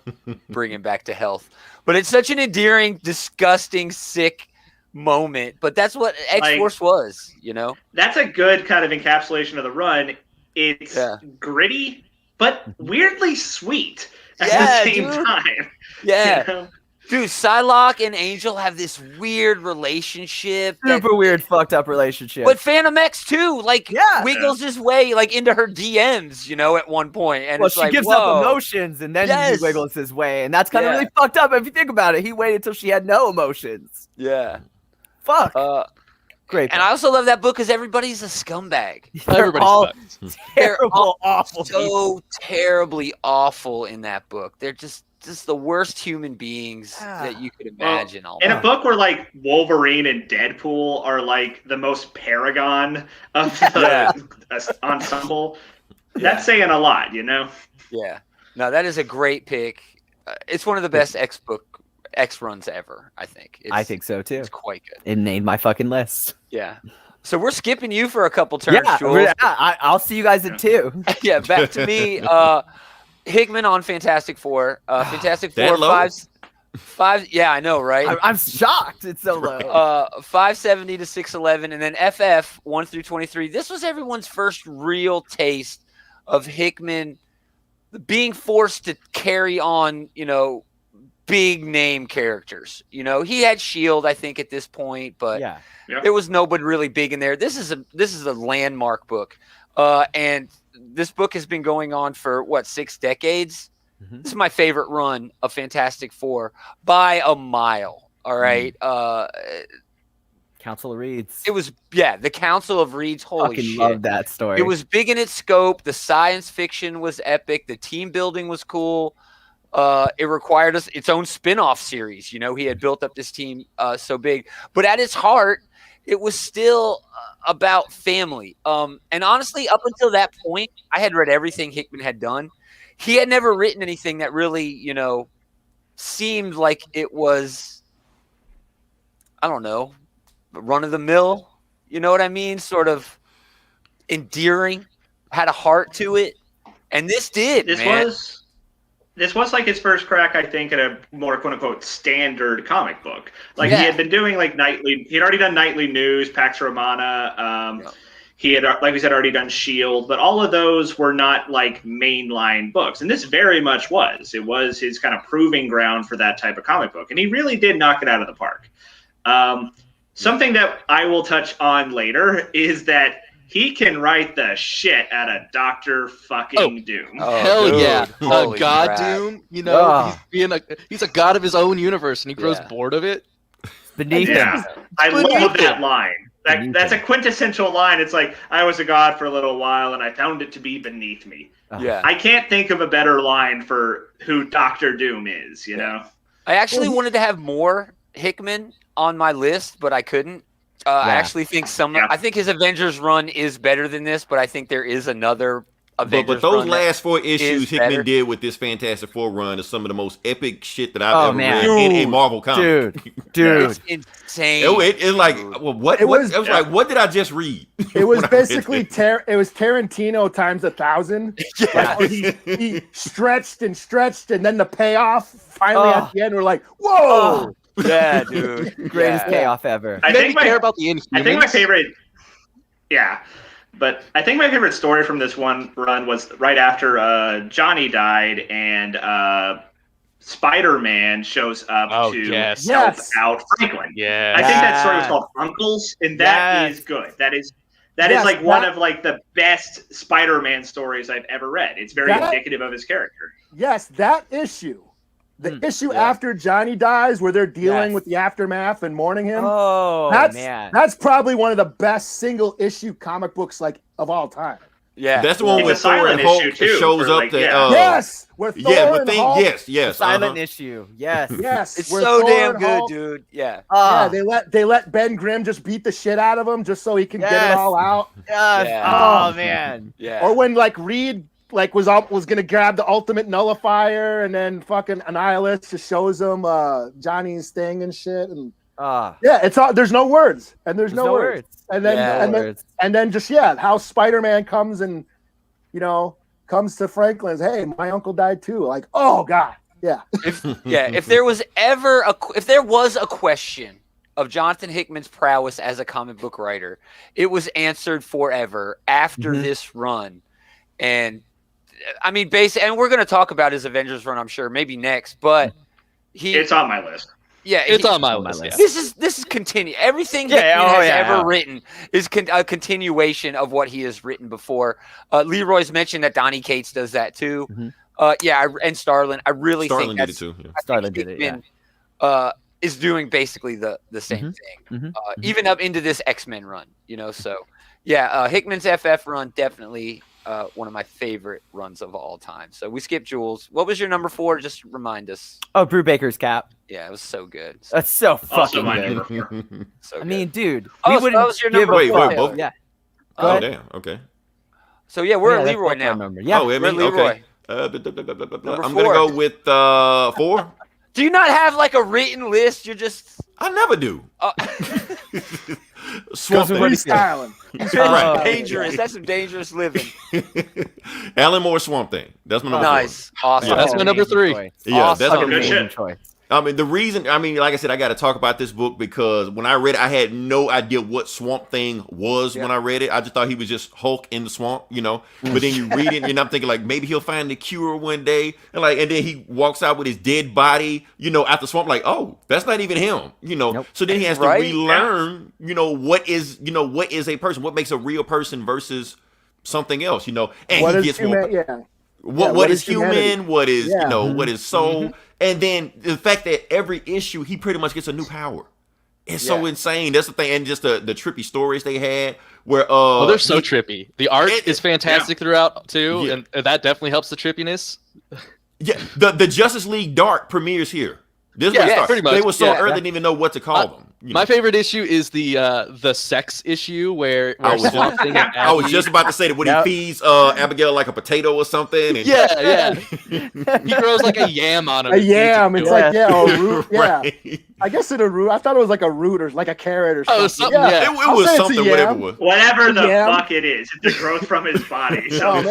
[SPEAKER 3] bring him back to health. But it's such an endearing, disgusting, sick moment, but that's what X-Force was, you know?
[SPEAKER 1] That's a good kind of encapsulation of the run. It's gritty, but weirdly sweet at the same time.
[SPEAKER 3] Yeah.
[SPEAKER 1] You know?
[SPEAKER 3] Dude, Psylocke and Angel have this weird relationship.
[SPEAKER 2] Super weird, fucked up relationship.
[SPEAKER 3] But Phantom X too, like wiggles his way like into her DMs, you know, at one point. And
[SPEAKER 2] well,
[SPEAKER 3] it's
[SPEAKER 2] she
[SPEAKER 3] like,
[SPEAKER 2] gives up emotions and then he wiggles his way. And that's kind of really fucked up if you think about it. He waited until she had no emotions.
[SPEAKER 3] Yeah.
[SPEAKER 2] Fuck.
[SPEAKER 3] Great. And I also love that book because everybody's a scumbag.
[SPEAKER 4] Everybody's all
[SPEAKER 2] terrible, awful.
[SPEAKER 3] So terribly awful in that book. They're just the worst human beings that you could imagine.
[SPEAKER 1] In a book where like Wolverine and Deadpool are like the most paragon of the ensemble, that's saying a lot, you know?
[SPEAKER 3] Yeah. No, that is a great pick. It's one of the best X runs ever, I think.
[SPEAKER 2] I think so too.
[SPEAKER 3] It's quite good.
[SPEAKER 2] It made my fucking list.
[SPEAKER 3] Yeah. So we're skipping you for a couple turns, Jules.
[SPEAKER 2] Yeah, I'll see you guys at 2.
[SPEAKER 3] Yeah, back to me. Hickman on Fantastic Four. Fantastic Four, five. Yeah, I know, right?
[SPEAKER 2] I'm shocked. It's so low.
[SPEAKER 3] 570 to 611, and then FF 1 through 23. This was everyone's first real taste of Hickman being forced to carry on, you know, big name characters. You know, he had Shield, I think, at this point, but there was nobody really big in there. This is a landmark book, and this book has been going on for 6 decades. Mm-hmm. This is my favorite run of Fantastic Four by a mile. All right.
[SPEAKER 2] Council of Reeds.
[SPEAKER 3] It was the Council of Reeds. Holy shit!
[SPEAKER 2] Love that story.
[SPEAKER 3] It was big in its scope. The science fiction was epic. The team building was cool. It required its own spin-off series. You know, he had built up this team so big, but at its heart, it was still about family. And honestly, up until that point, I had read everything Hickman had done. He had never written anything that really, you know, seemed like it was, I don't know, run-of-the-mill. You know what I mean? Sort of endearing, had a heart to it. And this did,
[SPEAKER 1] This was like his first crack, I think, at a more quote-unquote standard comic book. Like he had been doing like he'd already done nightly news, Pax Romana. He had, like we said, already done Shield, but all of those were not like mainline books. And this very much was. It was his kind of proving ground for that type of comic book. And he really did knock it out of the park. Something that I will touch on later is that he can write the shit out of Dr. fucking Doom.
[SPEAKER 4] Oh, hell yeah. A god Doom, you know, he's a god of his own universe and he grows bored of it.
[SPEAKER 2] Beneath him.
[SPEAKER 1] I love that line. That's a quintessential line. It's like, I was a god for a little while and I found it to be beneath me.
[SPEAKER 3] Yeah.
[SPEAKER 1] I can't think of a better line for who Dr. Doom is, you know?
[SPEAKER 3] I actually wanted to have more Hickman on my list, but I couldn't. I actually think I think his Avengers run is better than this, but I think there is another Avengers
[SPEAKER 5] but those
[SPEAKER 3] run
[SPEAKER 5] last 4 issues Hickman did with this Fantastic Four run is some of the most epic shit that I've ever read in a Marvel comic.
[SPEAKER 3] Dude. It's insane.
[SPEAKER 5] It's like, what did I just read?
[SPEAKER 6] It was basically it was Tarantino times 1,000.
[SPEAKER 3] Yeah.
[SPEAKER 6] Like, he stretched and stretched, and then the payoff finally at the end, we're like, whoa.
[SPEAKER 3] Yeah, dude.
[SPEAKER 2] Greatest payoff ever.
[SPEAKER 1] I think
[SPEAKER 4] care about the Inhumans.
[SPEAKER 1] I think my favorite, but I think my favorite story from this one run was right after Johnny died and Spider-Man shows up to help out Franklin.
[SPEAKER 4] Yeah,
[SPEAKER 1] I think that story was called Uncles, and that is good. That is like one of like the best Spider-Man stories I've ever read. It's very indicative of his character.
[SPEAKER 6] Yes, that issue. The issue after Johnny dies, where they're dealing with the aftermath and mourning him.
[SPEAKER 2] Oh, man.
[SPEAKER 6] That's probably one of the best single issue comic books like of all time.
[SPEAKER 3] Yeah.
[SPEAKER 5] That's the one where Thor and Hulk shows up.
[SPEAKER 6] Yes. Where Thor and Hulk.
[SPEAKER 5] Yes.
[SPEAKER 2] Silent issue. Yes.
[SPEAKER 6] Yes.
[SPEAKER 3] It's so damn good, dude. Yeah.
[SPEAKER 6] They let Ben Grimm just beat the shit out of him just so he can get it all out.
[SPEAKER 2] Yes.
[SPEAKER 3] Yeah.
[SPEAKER 2] Oh, man.
[SPEAKER 3] Yeah.
[SPEAKER 6] Or when like Reed was gonna grab the ultimate nullifier and then fucking Annihilus just shows him Johnny's thing and shit and it's all there's no words and there's no words and then just how Spider-Man comes and comes to Franklin and says, hey, my uncle died too, like, oh god.
[SPEAKER 3] If there was a question of Jonathan Hickman's prowess as a comic book writer, it was answered forever after this run. And I mean, basically, and we're going to talk about his Avengers run, I'm sure, maybe next, but
[SPEAKER 1] it's on my list.
[SPEAKER 3] Yeah,
[SPEAKER 4] it's on my list. Yeah.
[SPEAKER 3] This is continue. Everything Hickman has ever written is a continuation of what he has written before. Leroy's mentioned that Donny Cates does that too. And Starlin. I really think
[SPEAKER 5] did it too. Yeah.
[SPEAKER 2] Starlin did it. Yeah.
[SPEAKER 3] Is doing basically the same thing, even up into this X-Men run. So Hickman's FF run definitely one of my favorite runs of all time. So we skipped Jules. What was your number 4? Just remind us.
[SPEAKER 2] Oh, Brubaker's Cap.
[SPEAKER 3] Yeah, it was so good.
[SPEAKER 2] That's so fucking
[SPEAKER 1] good.
[SPEAKER 3] So
[SPEAKER 2] I mean, dude,
[SPEAKER 3] we wouldn't
[SPEAKER 2] that was
[SPEAKER 3] your number
[SPEAKER 5] wait, both?
[SPEAKER 2] Yeah.
[SPEAKER 5] Oh, damn. Okay.
[SPEAKER 3] So we're at Leroy now.
[SPEAKER 2] Yeah,
[SPEAKER 5] we're
[SPEAKER 3] Leroy.
[SPEAKER 5] Okay. I'm gonna go with 4.
[SPEAKER 3] Do you not have like a written list? You're just.
[SPEAKER 5] I never do. Swamp Thing.
[SPEAKER 6] Freestyling.
[SPEAKER 3] Dangerous. That's some dangerous living.
[SPEAKER 5] Alan Moore Swamp Thing. That's my number 4.
[SPEAKER 3] Nice. Awesome.
[SPEAKER 4] Yeah, that's my number 3.
[SPEAKER 5] Yeah,
[SPEAKER 3] awesome.
[SPEAKER 5] that's
[SPEAKER 1] good shit.
[SPEAKER 2] choice.
[SPEAKER 5] I mean, like I said, I got to talk about this book because when I read it, I had no idea what Swamp Thing was when I read it. I just thought he was just Hulk in the swamp, But then you read it, and I'm thinking, like, maybe he'll find the cure one day. And then he walks out with his dead body, out the swamp, like, oh, that's not even him,
[SPEAKER 2] Nope.
[SPEAKER 5] So then he has to relearn, what is a person, what makes a real person versus something else, and
[SPEAKER 6] What
[SPEAKER 5] he
[SPEAKER 6] is
[SPEAKER 5] gets
[SPEAKER 6] human,
[SPEAKER 5] more. What is human? What is what is soul? And then the fact that every issue he pretty much gets a new power. It's so insane. That's the thing, and just the trippy stories they had where
[SPEAKER 4] they're so trippy. The art is fantastic throughout too, and that definitely helps the trippiness.
[SPEAKER 5] Yeah, the Justice League Dark premieres here. This
[SPEAKER 4] pretty much.
[SPEAKER 5] They were so early, they didn't even know what to call them.
[SPEAKER 4] My favorite issue is the sex issue where Swamp Thing and
[SPEAKER 5] I was just about to say that when he feeds Abigail like a potato or something. And
[SPEAKER 4] he grows like a yam on him.
[SPEAKER 6] A yam. It's like a root. Yeah.
[SPEAKER 5] Right.
[SPEAKER 6] I guess it's a root. I thought it was like a root or like a carrot or something.
[SPEAKER 4] Oh, something. Yeah.
[SPEAKER 5] It was something. Whatever it was.
[SPEAKER 1] Whatever the fuck it is, it's a growth from his body. So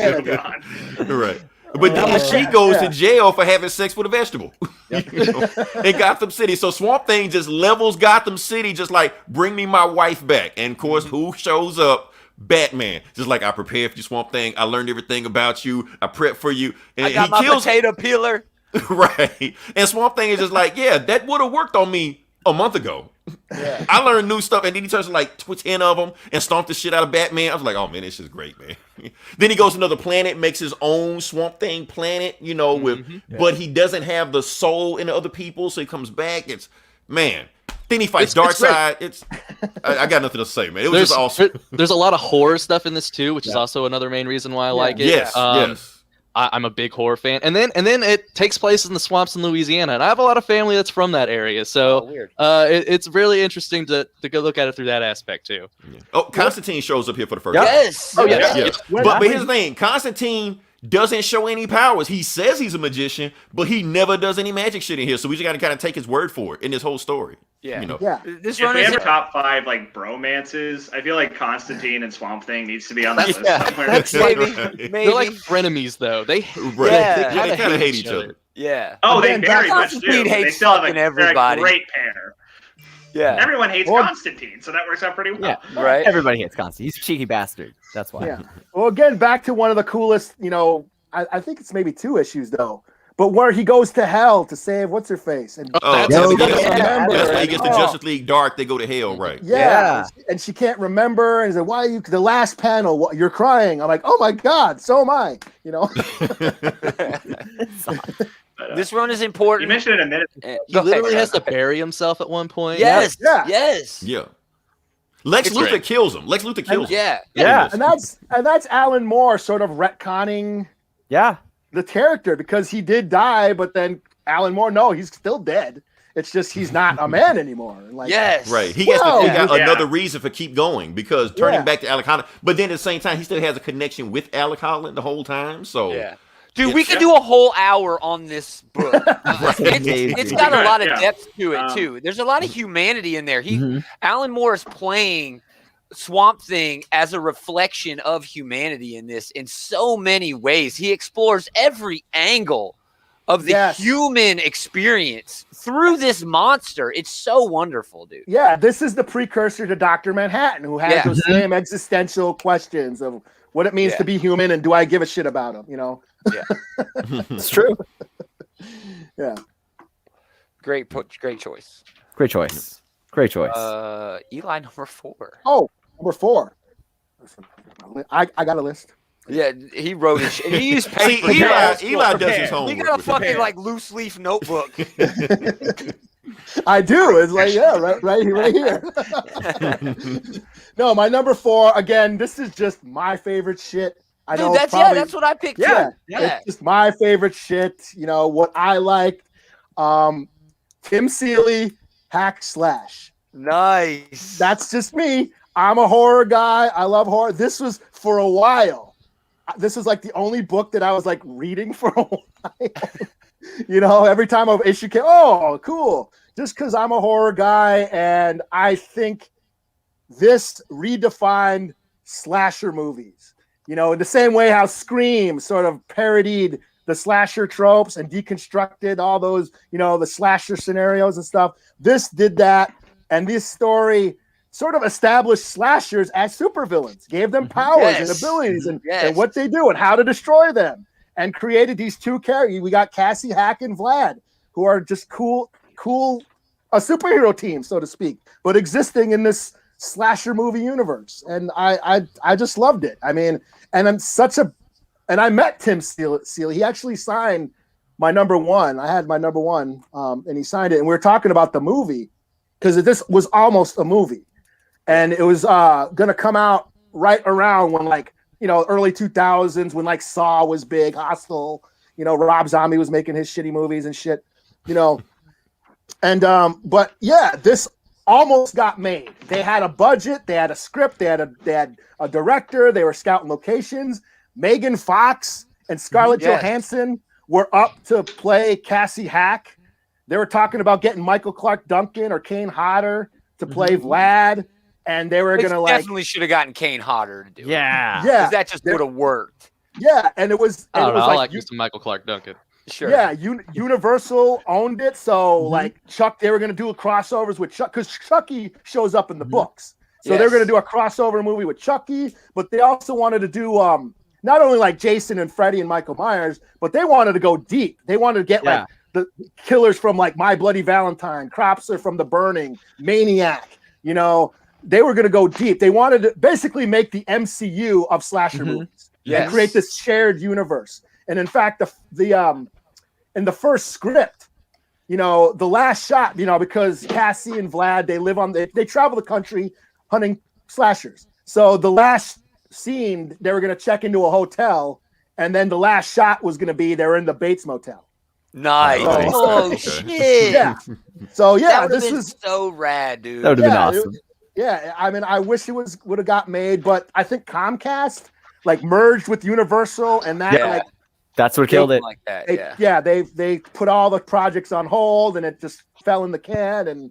[SPEAKER 5] Right. But then she goes to jail for having sex with a vegetable in Gotham City. So Swamp Thing just levels Gotham City, just like, bring me my wife back. And of course, who shows up? Batman. Just like, I prepared for you, Swamp Thing. I learned everything about you. I prepped for you. And
[SPEAKER 3] I got my potato peeler.
[SPEAKER 5] Right. And Swamp Thing is just like, yeah, that would have worked on me a month ago. Yeah. I learned new stuff, and then he turns to like 10 of them and stomped the shit out of Batman. I was like, oh man, this is great, man. Then he goes to another planet, makes his own Swamp Thing planet, but he doesn't have the soul in the other people, so he comes back. It's man. Then he fights Darkseid. I got nothing to say, man. It was just awesome.
[SPEAKER 4] There's a lot of horror stuff in this too, which is also another main reason why I like it.
[SPEAKER 5] Yes.
[SPEAKER 4] I'm a big horror fan, and then it takes place in the swamps in Louisiana, and I have a lot of family that's from that area, so it's really interesting to go look at it through that aspect too.
[SPEAKER 5] Yeah. Oh, Constantine shows up here for the first
[SPEAKER 3] time. Yes.
[SPEAKER 4] Oh yeah.
[SPEAKER 5] Yes. But here's the thing: Constantine doesn't show any powers. He says he's a magician, but he never does any magic shit in here. So we just got to kind of take his word for it in this whole story.
[SPEAKER 3] Yeah.
[SPEAKER 1] This if we have top 5 like bromances, I feel like Constantine and Swamp Thing needs to be on that list somewhere.
[SPEAKER 3] Maybe.
[SPEAKER 4] They're like frenemies, though. They
[SPEAKER 5] kind of hate each other.
[SPEAKER 3] Yeah.
[SPEAKER 1] Oh, they very much do.
[SPEAKER 3] Constantine hates
[SPEAKER 1] they still have
[SPEAKER 3] everybody.
[SPEAKER 1] They're a great pair. Yeah. Everyone hates Constantine, so that works out pretty well.
[SPEAKER 2] Yeah, right. Everybody hates Constantine. He's a cheeky bastard. That's why.
[SPEAKER 6] Yeah. Well, again, back to one of the coolest, I think it's maybe 2 issues though. But where he goes to hell to save what's her face, and
[SPEAKER 5] that's why he gets the Justice League Dark. They go to hell, right?
[SPEAKER 6] Yeah. And she can't remember, and he's like, "Why are you?" The last panel, you're crying. I'm like, "Oh my god, so am I."
[SPEAKER 3] This run is important.
[SPEAKER 1] You mentioned it a minute.
[SPEAKER 4] He literally has to bury himself at one point.
[SPEAKER 3] Yes. Yes.
[SPEAKER 5] Yeah. Lex Luthor kills him.
[SPEAKER 3] Yeah.
[SPEAKER 6] And that's Alan Moore sort of retconning.
[SPEAKER 2] Yeah.
[SPEAKER 6] The character, because he did die, but then Alan Moore, no, he's still dead. It's just he's not a man anymore. Like,
[SPEAKER 5] right. He gets to figure out another reason for keep going, because turning back to Alec Holland, but then at the same time, he still has a connection with Alec Holland the whole time. So,
[SPEAKER 3] dude, we could do a whole hour on this book. It's got a lot of depth to it too. There's a lot of humanity in there. Alan Moore is playing Swamp Thing as a reflection of humanity in this in so many ways. He explores every angle of the human experience through this monster. It's so wonderful, dude.
[SPEAKER 6] Yeah, this is the precursor to Dr. Manhattan, who has those same existential questions of what it means to be human and do I give a shit about him, you know?
[SPEAKER 3] Yeah.
[SPEAKER 2] It's true.
[SPEAKER 6] Yeah.
[SPEAKER 3] Great choice.
[SPEAKER 2] Great choice. Great choice.
[SPEAKER 3] Eli, number 4.
[SPEAKER 6] Oh, number 4. I got a list.
[SPEAKER 3] Yeah, he wrote it. He used paper.
[SPEAKER 5] Eli does his homework.
[SPEAKER 3] He got a fucking like loose leaf notebook.
[SPEAKER 6] I do. It's like, right here. No, my number 4, again, this is just my favorite shit. I know
[SPEAKER 3] that's what I picked.
[SPEAKER 6] Yeah. It's just my favorite shit. You know, what I liked. Tim Seeley, Hack Slash.
[SPEAKER 3] Nice.
[SPEAKER 6] That's just me. I'm a horror guy. I love horror. This was for a while. This was like the only book that I was like reading for a while. You know, every time an issue came, oh, cool. Just because I'm a horror guy, and I think this redefined slasher movies. You know, in the same way how Scream sort of parodied the slasher tropes and deconstructed all those, you know, the slasher scenarios and stuff. This did that, and this story sort of established slashers as supervillains, gave them powers and abilities and what they do and how to destroy them, and created these two characters. We got Cassie, Hack, and Vlad, who are just cool, a superhero team, so to speak, but existing in this slasher movie universe. And I just loved it. I mean, and I met Tim Seeley. He actually signed my number 1. I had my number 1, and he signed it. And we were talking about the movie because this was almost a movie. And it was going to come out right around when, like, you know, early 2000s, when like Saw was big, Hostel, you know, Rob Zombie was making his shitty movies and shit, you know. And but yeah, this almost got made. They had a budget, they had a script, they had a director, they were scouting locations. Megan Fox and Scarlett Johansson were up to play Cassie Hack. They were talking about getting Michael Clark Duncan or Kane Hodder to play Vlad. And they were gonna
[SPEAKER 3] definitely should have gotten Kane Hodder to do it.
[SPEAKER 2] Yeah,
[SPEAKER 3] because that just would have worked.
[SPEAKER 6] Yeah, and it was.
[SPEAKER 4] I like some Michael Clark Duncan.
[SPEAKER 3] Sure.
[SPEAKER 6] Yeah, Universal owned it, so like Chuck, they were gonna do a crossovers with Chuck because Chucky shows up in the books, so they were gonna do a crossover movie with Chucky, but they also wanted to do not only like Jason and Freddy and Michael Myers, but they wanted to go deep. They wanted to get like the killers from like My Bloody Valentine, Cropser from The Burning, Maniac, you know. They were going to go deep. They wanted to basically make the MCU of slasher movies and create this shared universe. And in fact, the in the first script, you know, the last shot, you know, because Cassie and Vlad, they travel the country hunting slashers. So the last scene, they were going to check into a hotel, and then the last shot was going to be they're in the Bates Motel.
[SPEAKER 3] Nice. Oh shit.
[SPEAKER 6] Yeah. So yeah,
[SPEAKER 3] this is so rad, dude.
[SPEAKER 2] That would have been awesome.
[SPEAKER 6] Yeah, I mean, I wish it would have got made, but I think Comcast like merged with Universal, and that
[SPEAKER 2] that's what killed it.
[SPEAKER 3] Like that,
[SPEAKER 6] they put all the projects on hold, and it just fell in the can, and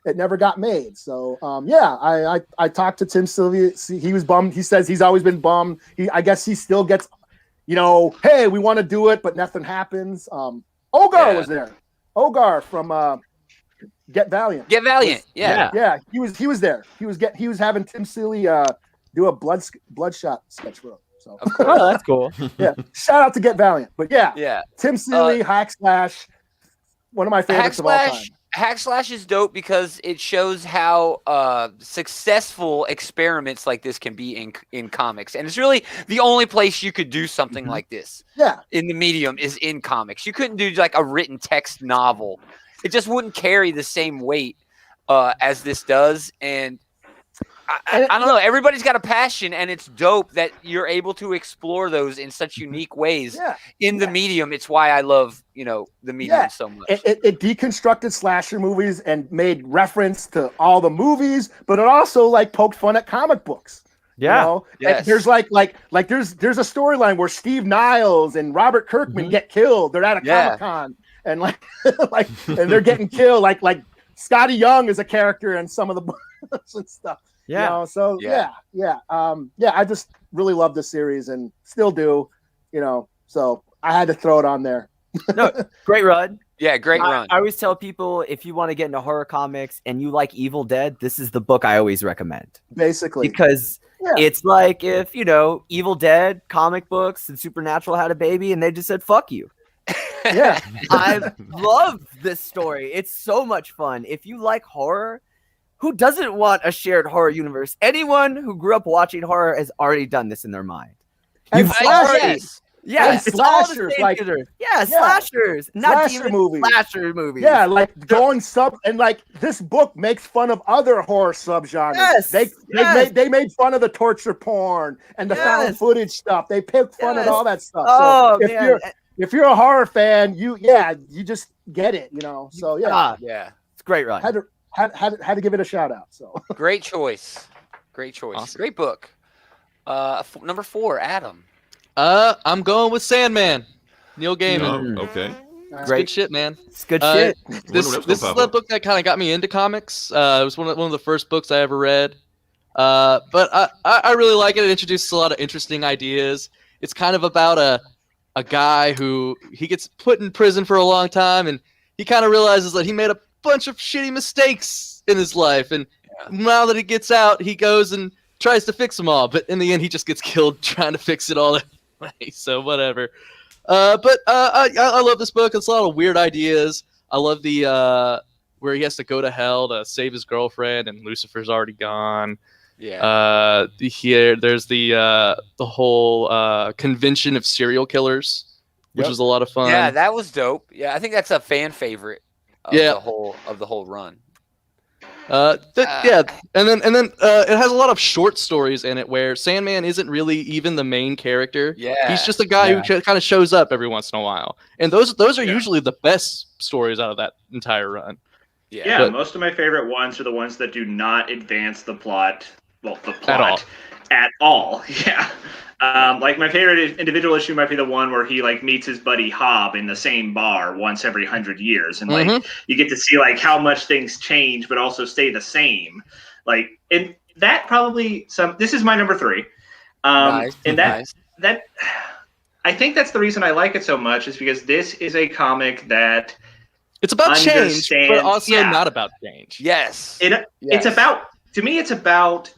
[SPEAKER 6] it never got made. So I talked to Tim Seeley. He was bummed. He says he's always been bummed. I guess he still gets, you know, hey, we want to do it, but nothing happens. Ogar was there. Ogar from Get Valiant. Yeah. He was there. He was having Tim Seeley do a Bloodshot sketch for him. So
[SPEAKER 2] oh, that's cool.
[SPEAKER 6] Yeah. Shout out to Get Valiant. But yeah. Tim Seeley, Hack Slash, one of my favorites of all time.
[SPEAKER 3] Hack Slash is dope because it shows how successful experiments like this can be in comics. And it's really the only place you could do something like this.
[SPEAKER 6] Yeah.
[SPEAKER 3] In the medium is in comics. You couldn't do like a written text novel. It just wouldn't carry the same weight as this does. And I don't know. Everybody's got a passion, and it's dope that you're able to explore those in such unique ways in the medium. It's why I love, you know, the medium so much.
[SPEAKER 6] It deconstructed slasher movies and made reference to all the movies, but it also like poked fun at comic books.
[SPEAKER 2] Yeah.
[SPEAKER 6] You know? Yes. There's like there's a storyline where Steve Niles and Robert Kirkman get killed. They're at a Comic-Con. And and they're getting killed. Like Scotty Young is a character in some of the books and stuff. Yeah. You know? So I just really love this series and still do. You know, so I had to throw it on there.
[SPEAKER 2] No, great run.
[SPEAKER 3] Yeah, great run.
[SPEAKER 2] I always tell people, if you want to get into horror comics and you like Evil Dead, this is the book I always recommend.
[SPEAKER 6] Basically.
[SPEAKER 2] Because it's like if, Evil Dead, comic books, and Supernatural had a baby and they just said, fuck you.
[SPEAKER 6] Yeah.
[SPEAKER 2] I love this story. It's so much fun. If you like horror, who doesn't want a shared horror universe? Anyone who grew up watching horror has already done this in their mind.
[SPEAKER 6] And slashers.
[SPEAKER 2] Yes, it's all the same theaters. Slashers, not
[SPEAKER 6] slasher movies.
[SPEAKER 2] Slasher movies.
[SPEAKER 6] Yeah, like going and like this book makes fun of other horror subgenres.
[SPEAKER 2] Yes,
[SPEAKER 6] they made fun of the torture porn and the found footage stuff. They picked fun of all that stuff.
[SPEAKER 2] Oh,
[SPEAKER 6] so
[SPEAKER 2] man.
[SPEAKER 6] if you're a horror fan, you just get it, So
[SPEAKER 3] yeah,
[SPEAKER 2] it's a great run.
[SPEAKER 6] Had to give it a shout out. So
[SPEAKER 3] great choice. Awesome. Great book. Number 4, Adam.
[SPEAKER 4] I'm going with Sandman, Neil Gaiman.
[SPEAKER 5] Okay.
[SPEAKER 4] It's good shit, man.
[SPEAKER 2] It's good shit.
[SPEAKER 4] This is the book that kind of got me into comics. It was one of the first books I ever read. But I really like it. It introduces a lot of interesting ideas. It's kind of about a guy who he gets put in prison for a long time, and he kind of realizes that he made a bunch of shitty mistakes in his life, and now that he gets out, he goes and tries to fix them all. But in the end, he just gets killed trying to fix it all. So whatever. But I love this book. It's a lot of weird ideas. I love the where he has to go to hell to save his girlfriend, and Lucifer's already gone.
[SPEAKER 3] Yeah.
[SPEAKER 4] Here there's the whole convention of serial killers, which was a lot of fun.
[SPEAKER 3] Yeah, that was dope. Yeah, I think that's a fan favorite of the whole run.
[SPEAKER 4] And then it has a lot of short stories in it where Sandman isn't really even the main character.
[SPEAKER 3] Yeah,
[SPEAKER 4] he's just a guy who kind of shows up every once in a while, and those are usually the best stories out of that entire run.
[SPEAKER 1] Yeah, most of my favorite ones are the ones that do not advance the plot. Well, the plot at all. Yeah. Like my favorite individual issue might be the one where he like meets his buddy Hob in the same bar once every 100 years, and like you get to see like how much things change but also stay the same. Like, and that probably this is my number 3. And that I think that's the reason I like it so much, is because this is a comic that
[SPEAKER 4] it's about change, but also not about change.
[SPEAKER 3] Yes.
[SPEAKER 1] It's about, to me, it's about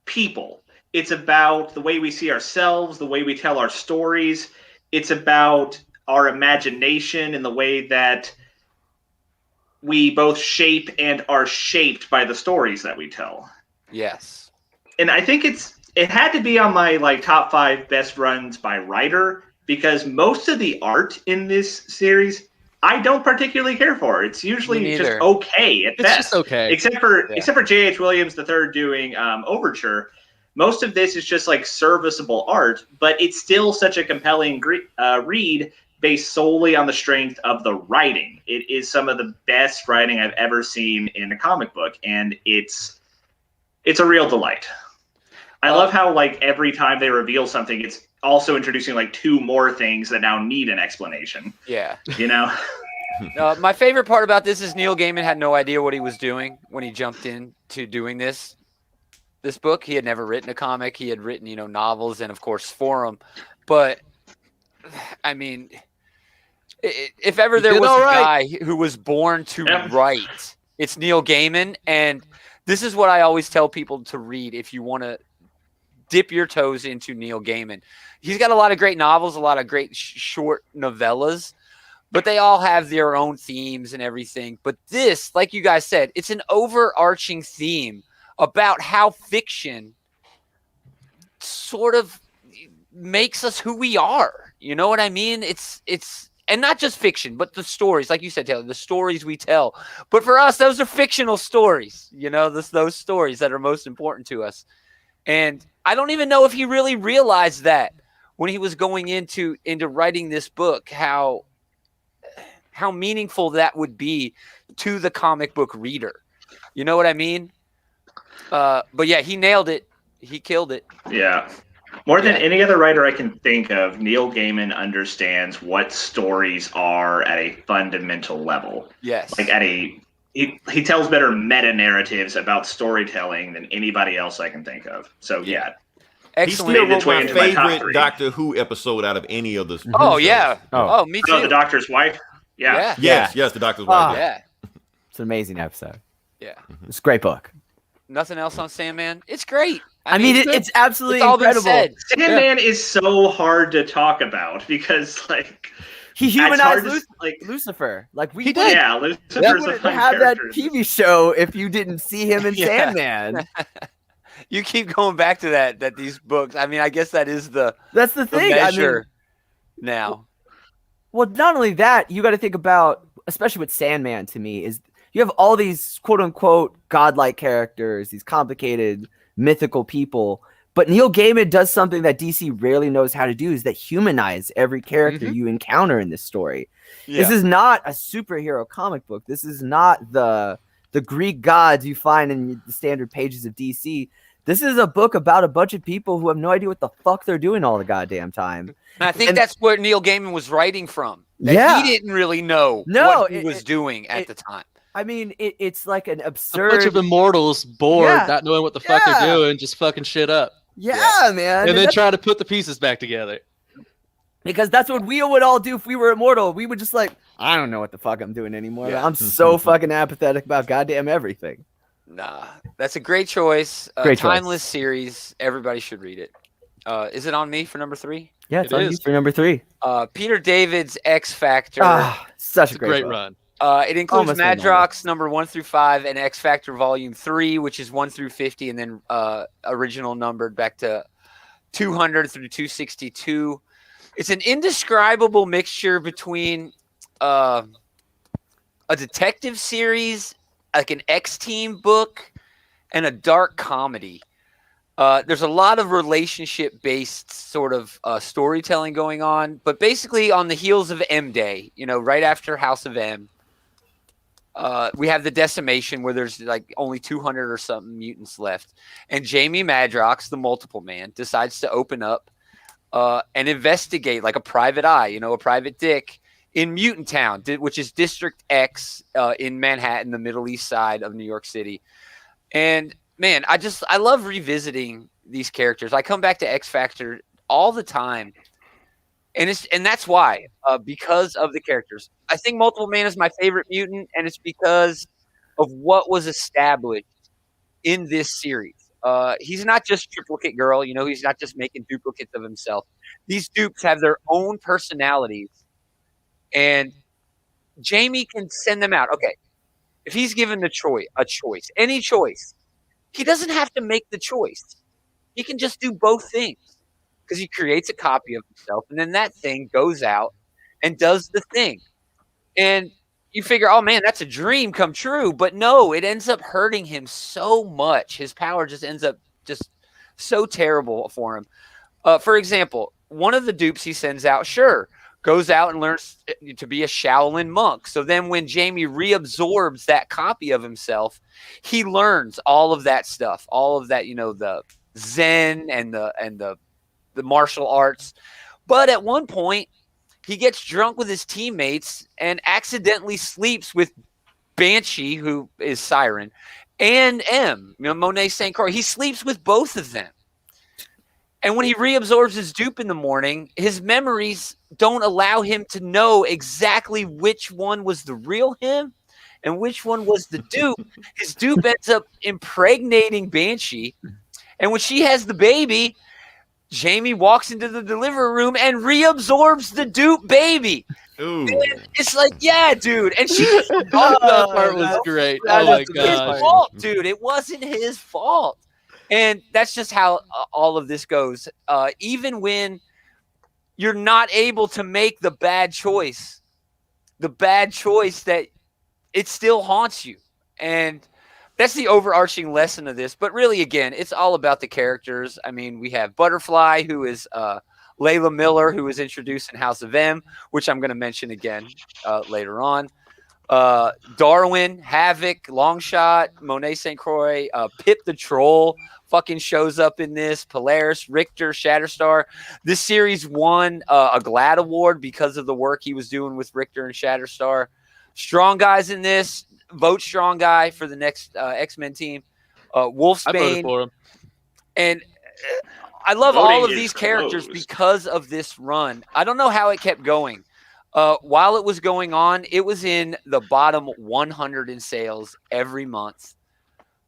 [SPEAKER 1] people. It's about the way we see ourselves, the way we tell our stories. It's about our imagination and the way that we both shape and are shaped by the stories that we tell.
[SPEAKER 3] Yes.
[SPEAKER 1] And I think it had to be on my like top 5 best runs by writer, because most of the art in this series I don't particularly care for. It's usually just okay at best.
[SPEAKER 4] It's just okay.
[SPEAKER 1] Except for J.H. Williams III doing Overture. Most of this is just like serviceable art, but it's still such a compelling read based solely on the strength of the writing. It is some of the best writing I've ever seen in a comic book, and it's a real delight. I love how like every time they reveal something, it's also introducing like 2 more things that now need an explanation.
[SPEAKER 3] Yeah.
[SPEAKER 1] My
[SPEAKER 3] favorite part about this is Neil Gaiman had no idea what he was doing when he jumped into doing this book. He had never written a comic. He had written, novels and of course Forum. But I mean, if ever there was a guy who was born to write, it's Neil Gaiman. And this is what I always tell people to read if you want to dip your toes into Neil Gaiman. He's got a lot of great novels, a lot of great short novellas, but they all have their own themes and everything. But this, like you guys said, it's an overarching theme about how fiction sort of makes us who we are. You know what I mean? It's and not just fiction, but the stories, like you said, Taylor, the stories we tell. But for us, those are fictional stories, those stories that are most important to us. And I don't even know if he really realized that when he was going into writing this book, how meaningful that would be to the comic book reader. You know what I mean? But yeah, he nailed it. He killed it.
[SPEAKER 1] Yeah. More than any other writer I can think of, Neil Gaiman understands what stories are at a fundamental level.
[SPEAKER 3] Yes.
[SPEAKER 1] Like he tells better meta narratives about storytelling than anybody else I can think of. So yeah.
[SPEAKER 5] He still wrote my favorite Doctor Who episode out of any of the.
[SPEAKER 3] Oh yeah. Oh, me too.
[SPEAKER 1] Oh, the Doctor's wife. Yeah.
[SPEAKER 5] Yes, the Doctor's wife.
[SPEAKER 3] Yeah.
[SPEAKER 2] It's an amazing episode.
[SPEAKER 3] Yeah.
[SPEAKER 2] It's a great book.
[SPEAKER 3] Nothing else on Sandman. It's great.
[SPEAKER 2] I mean, it's absolutely
[SPEAKER 3] all
[SPEAKER 2] incredible.
[SPEAKER 3] been said.
[SPEAKER 1] Sandman is so hard to talk about because, like,
[SPEAKER 2] he humanized Lucifer. Like
[SPEAKER 4] he did.
[SPEAKER 1] Yeah, Lucifer's a fun
[SPEAKER 2] have
[SPEAKER 1] character.
[SPEAKER 2] that TV show if you didn't see him in Sandman.
[SPEAKER 3] You keep going back to that these books. I mean, I guess that's the
[SPEAKER 2] thing.
[SPEAKER 3] Measure now.
[SPEAKER 2] Well, not only that, you got to think about, especially with Sandman. To me, is you have all these quote unquote godlike characters, these complicated mythical people. But Neil Gaiman does something that DC rarely knows how to do: is that humanize every character you encounter in this story. Yeah. This is not a superhero comic book. This is not the Greek gods you find in the standard pages of DC. This is a book about a bunch of people who have no idea what the fuck they're doing all the goddamn time.
[SPEAKER 3] And I think that's where Neil Gaiman was writing from. He didn't really know what he was doing at the time.
[SPEAKER 2] I mean, it's like an absurd...
[SPEAKER 4] A bunch of immortals bored, not knowing what the fuck they're doing, just fucking shit up.
[SPEAKER 2] Yeah, man.
[SPEAKER 4] And then try to put the pieces back together.
[SPEAKER 2] Because that's what we would all do if we were immortal. We would just like, I don't know what the fuck I'm doing anymore. Yeah. I'm so fucking apathetic about goddamn everything.
[SPEAKER 3] Nah, that's a great choice. Timeless series. Everybody should read it. Is it on me for number 3?
[SPEAKER 2] Yeah, it's on you for number 3.
[SPEAKER 3] Peter David's X Factor.
[SPEAKER 2] Such a great
[SPEAKER 4] run.
[SPEAKER 3] It includes Madrox number 1 through 5 and X Factor Volume 3, which is 1 through 50, and then original numbered back to 200 through 262. It's an indescribable mixture between a detective series, like an X-Team book, and a dark comedy. There's a lot of relationship-based sort of storytelling going on, but basically on the heels of M Day, right after House of M, we have the decimation where there's like only 200 or something mutants left. And Jamie Madrox, the multiple man, decides to open up and investigate like a private eye, a private dick in Mutant Town, which is District X in Manhattan, the Middle East side of New York City. And man, I love revisiting these characters. I come back to X Factor all the time. And that's why, because of the characters. I think Multiple Man is my favorite mutant, and it's because of what was established in this series. He's not just Triplicate Girl, he's not just making duplicates of himself. These dupes have their own personalities, and Jamie can send them out. Okay, if he's given a choice, any choice, he doesn't have to make the choice. He can just do both things. Because he creates a copy of himself, and then that thing goes out and does the thing. And you figure, oh, man, that's a dream come true. But no, it ends up hurting him so much. His power just ends up just so terrible for him. For example, one of the dupes he sends out, goes out and learns to be a Shaolin monk. So then when Jamie reabsorbs that copy of himself, he learns all of that stuff, all of that, the Zen and the martial arts. But at one point, he gets drunk with his teammates and accidentally sleeps with Banshee, who is Siren, and M, Monet St. Croix. He sleeps with both of them. And when he reabsorbs his dupe in the morning, his memories don't allow him to know exactly which one was the real him and which one was the dupe. His dupe ends up impregnating Banshee. And when she has the baby, Jamie walks into the delivery room and reabsorbs the dupe baby.
[SPEAKER 5] Ooh.
[SPEAKER 3] It's like, yeah, dude. And she
[SPEAKER 4] that part was great. Oh my god,
[SPEAKER 3] his fault, dude. It wasn't his fault. And that's just how all of this goes. Even when you're not able to make the bad choice that it still haunts you. And that's the overarching lesson of this. But really, again, it's all about the characters. I mean, we have Butterfly, who is Layla Miller, who was introduced in House of M, which I'm going to mention again later on. Darwin, Havoc, Longshot, Monet St. Croix, Pip the Troll fucking shows up in this. Polaris, Richter, Shatterstar. This series won a GLAAD award because of the work he was doing with Richter and Shatterstar. Strong guys in this. Vote Strong Guy for the next X-Men team. Wolfsbane.
[SPEAKER 4] I voted for him.
[SPEAKER 3] And I love
[SPEAKER 1] Voting
[SPEAKER 3] all of
[SPEAKER 1] is
[SPEAKER 3] these characters
[SPEAKER 1] closed.
[SPEAKER 3] because of this run. I don't know how it kept going. While it was going on, it was in the bottom 100 in sales every month.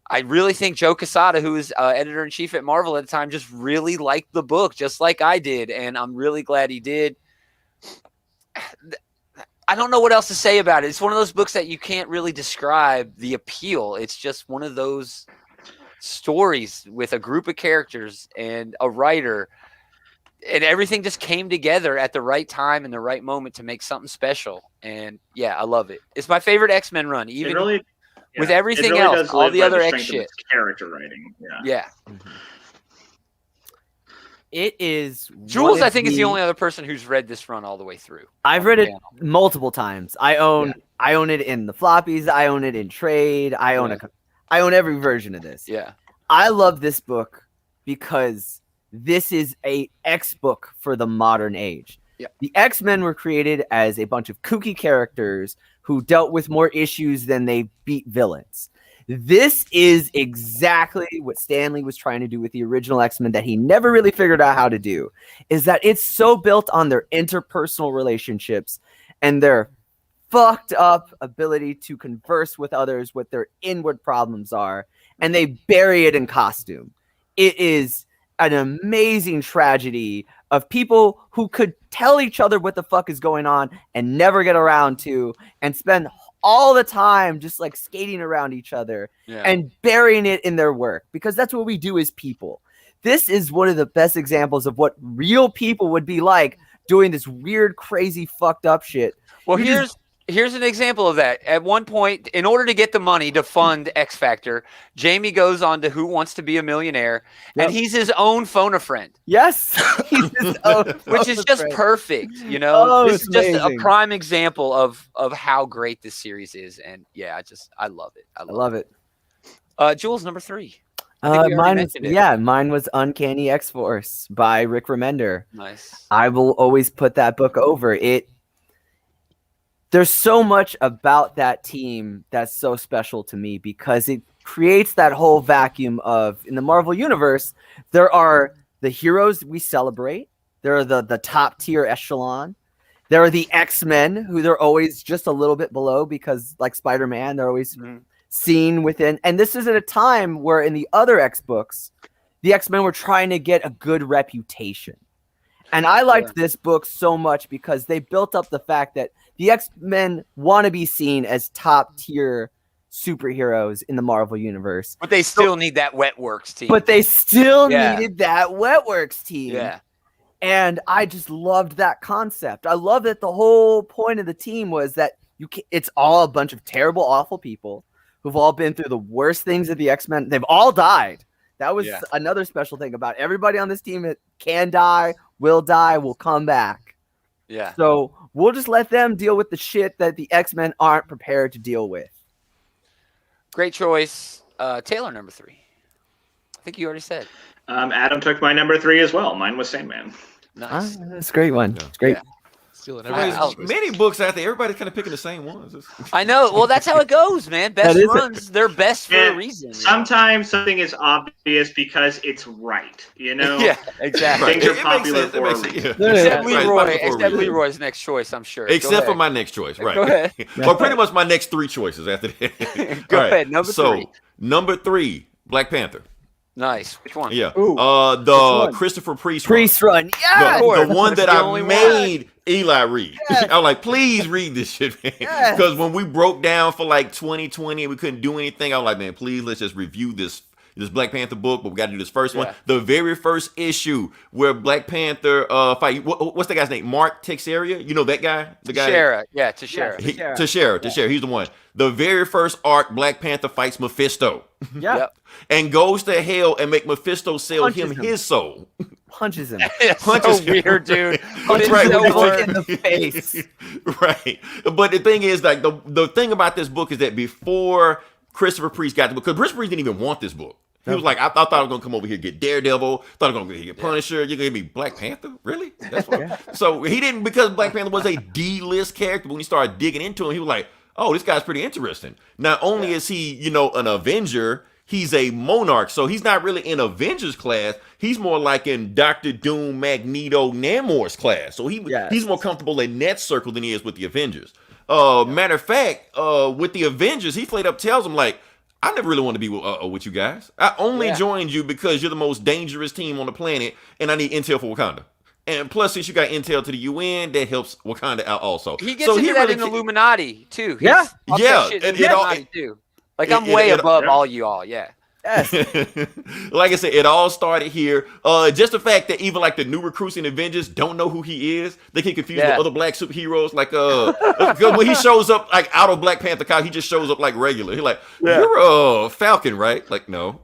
[SPEAKER 3] I really think Joe Quesada, who was editor-in-chief at Marvel at the time, just really liked the book, just like I did, and I'm really glad he did. I don't know what else to say about it. It's one of those books that you can't really describe the appeal. It's just one of those stories with a group of characters and a writer, and everything just came together at the right time and the right moment to make something special. And yeah, I love it. It's my favorite X-Men run, even with everything
[SPEAKER 1] really
[SPEAKER 3] else, all the other X
[SPEAKER 1] strength of
[SPEAKER 3] shit.
[SPEAKER 1] its character writing.
[SPEAKER 3] Yeah.
[SPEAKER 2] It is.
[SPEAKER 3] Jules, I think, is the only other person who's read this run all the way through.
[SPEAKER 2] I've read it multiple times. I own it in the floppies. I own it in trade. I own every version of this.
[SPEAKER 3] Yeah.
[SPEAKER 2] I love this book because this is a X book for the modern age.
[SPEAKER 3] Yeah.
[SPEAKER 2] The X-Men were created as a bunch of kooky characters who dealt with more issues than they beat villains. This is exactly what Stan Lee was trying to do with the original X-Men that he never really figured out how to do, is that it's so built on their interpersonal relationships and their fucked up ability to converse with others, what their inward problems are, and they bury it in costume. It is an amazing tragedy of people who could tell each other what the fuck is going on and never get around to, and spend all the time just like skating around each other and burying it in their work, because that's what we do as people. This is one of the best examples of what real people would be like doing this weird, crazy, fucked up shit.
[SPEAKER 3] Well, here's an example of that. At one point, in order to get the money to fund X Factor, Jamie goes on to Who Wants to Be a Millionaire, and he's his own phone-a-friend.
[SPEAKER 2] Yes. He's his own
[SPEAKER 3] which is just perfect, you know?
[SPEAKER 2] Oh,
[SPEAKER 3] this is just
[SPEAKER 2] amazing.
[SPEAKER 3] a prime example of how great this series is. And yeah, I love it. I
[SPEAKER 2] love it.
[SPEAKER 3] Jules, number 3.
[SPEAKER 2] Mine was Uncanny X-Force by Rick Remender.
[SPEAKER 3] Nice.
[SPEAKER 2] I will always put that book over it. There's so much about that team that's so special to me because it creates that whole vacuum of, in the Marvel universe, there are the heroes we celebrate. There are the top tier echelon. There are the X-Men, who they're always just a little bit below because, like Spider-Man, they're always seen within. And this is at a time where in the other X books, the X-Men were trying to get a good reputation. And I liked this book so much because they built up the fact that the X-Men want to be seen as top tier superheroes in the Marvel universe.
[SPEAKER 3] But they still need that Wetworks team.
[SPEAKER 2] But they still needed that Wetworks team.
[SPEAKER 3] Yeah.
[SPEAKER 2] And I just loved that concept. I love that the whole point of the team was that it's all a bunch of terrible, awful people who've all been through the worst things of the X-Men. They've all died. That was another special thing about everybody on this team that can die, will come back.
[SPEAKER 3] Yeah.
[SPEAKER 2] So we'll just let them deal with the shit that the X-Men aren't prepared to deal with.
[SPEAKER 3] Great choice. Taylor, number 3. I think you already said.
[SPEAKER 1] Adam took my number 3 as well. Mine was Sandman.
[SPEAKER 3] Nice.
[SPEAKER 2] That's a great one. It's great.
[SPEAKER 5] Many books out there. Everybody's kind of picking the same ones.
[SPEAKER 3] I know. Well, that's how it goes, man. Best runs, they're best for a reason.
[SPEAKER 1] Sometimes something is obvious because it's right. You know?
[SPEAKER 3] Yeah, exactly.
[SPEAKER 1] Things are popular for a reason.
[SPEAKER 3] Except Leroy's next choice, I'm sure.
[SPEAKER 5] Except for my next choice, right?
[SPEAKER 3] Go ahead.
[SPEAKER 5] Well, pretty much my next 3 choices after that.
[SPEAKER 3] Go ahead. Number 3.
[SPEAKER 5] Number 3, Black Panther.
[SPEAKER 3] Nice. Which one?
[SPEAKER 5] Yeah.
[SPEAKER 6] Ooh,
[SPEAKER 5] the Christopher Priest
[SPEAKER 2] run. Yeah.
[SPEAKER 5] The one that I made Eli read. Yes. I was like, please read this shit, man. Because when we broke down for like 2020 and we couldn't do anything, I was like, man, please let's just review this Black Panther book, but we got to do this first one. The very first issue where Black Panther fight. What's the guy's name? Mark Teixeira. You know that guy? The guy.
[SPEAKER 3] Teixeira. Yeah, Teixeira.
[SPEAKER 5] Teixeira. He's the one. The very first arc, Black Panther fights Mephisto.
[SPEAKER 2] Yep.
[SPEAKER 5] And goes to hell and make Mephisto sell him his soul.
[SPEAKER 2] Punches him.
[SPEAKER 3] Punches so weird, dude.
[SPEAKER 5] That's right.
[SPEAKER 2] In the face.
[SPEAKER 5] Right. But the thing is, like, the thing about this book is that before Christopher Priest got the book, because Christopher Priest didn't even want this book. He was like, I thought I was going to come over here and get Daredevil. Thought I was going to get Punisher. You're going to give me Black Panther? Really? That's what. So he didn't, because Black Panther was a D-list character. When he started digging into him, he was like, oh, this guy's pretty interesting. Not only is he, an Avenger, He's a monarch, so he's not really in Avengers class. He's more like in Doctor Doom, Magneto, Namor's class. So he's more comfortable in that circle than he is with the Avengers. Matter of fact, with the Avengers, he flat up tells them like, I never really want to be with you guys. I only joined you because you're the most dangerous team on the planet, and I need intel for Wakanda. And plus, since you got intel to the UN, that helps Wakanda out also.
[SPEAKER 3] He gets into that in Illuminati too.
[SPEAKER 2] Yeah.
[SPEAKER 3] Illuminati too. Like I'm way above all you all. Yeah.
[SPEAKER 2] Yes.
[SPEAKER 5] Like I said, it all started here. Just the fact that even like the new recruits in Avengers don't know who he is. They get confused with other black superheroes. Like when he shows up like out of Black Panther costume, he just shows up like regular. He's like, "You're Falcon, right?" Like, no.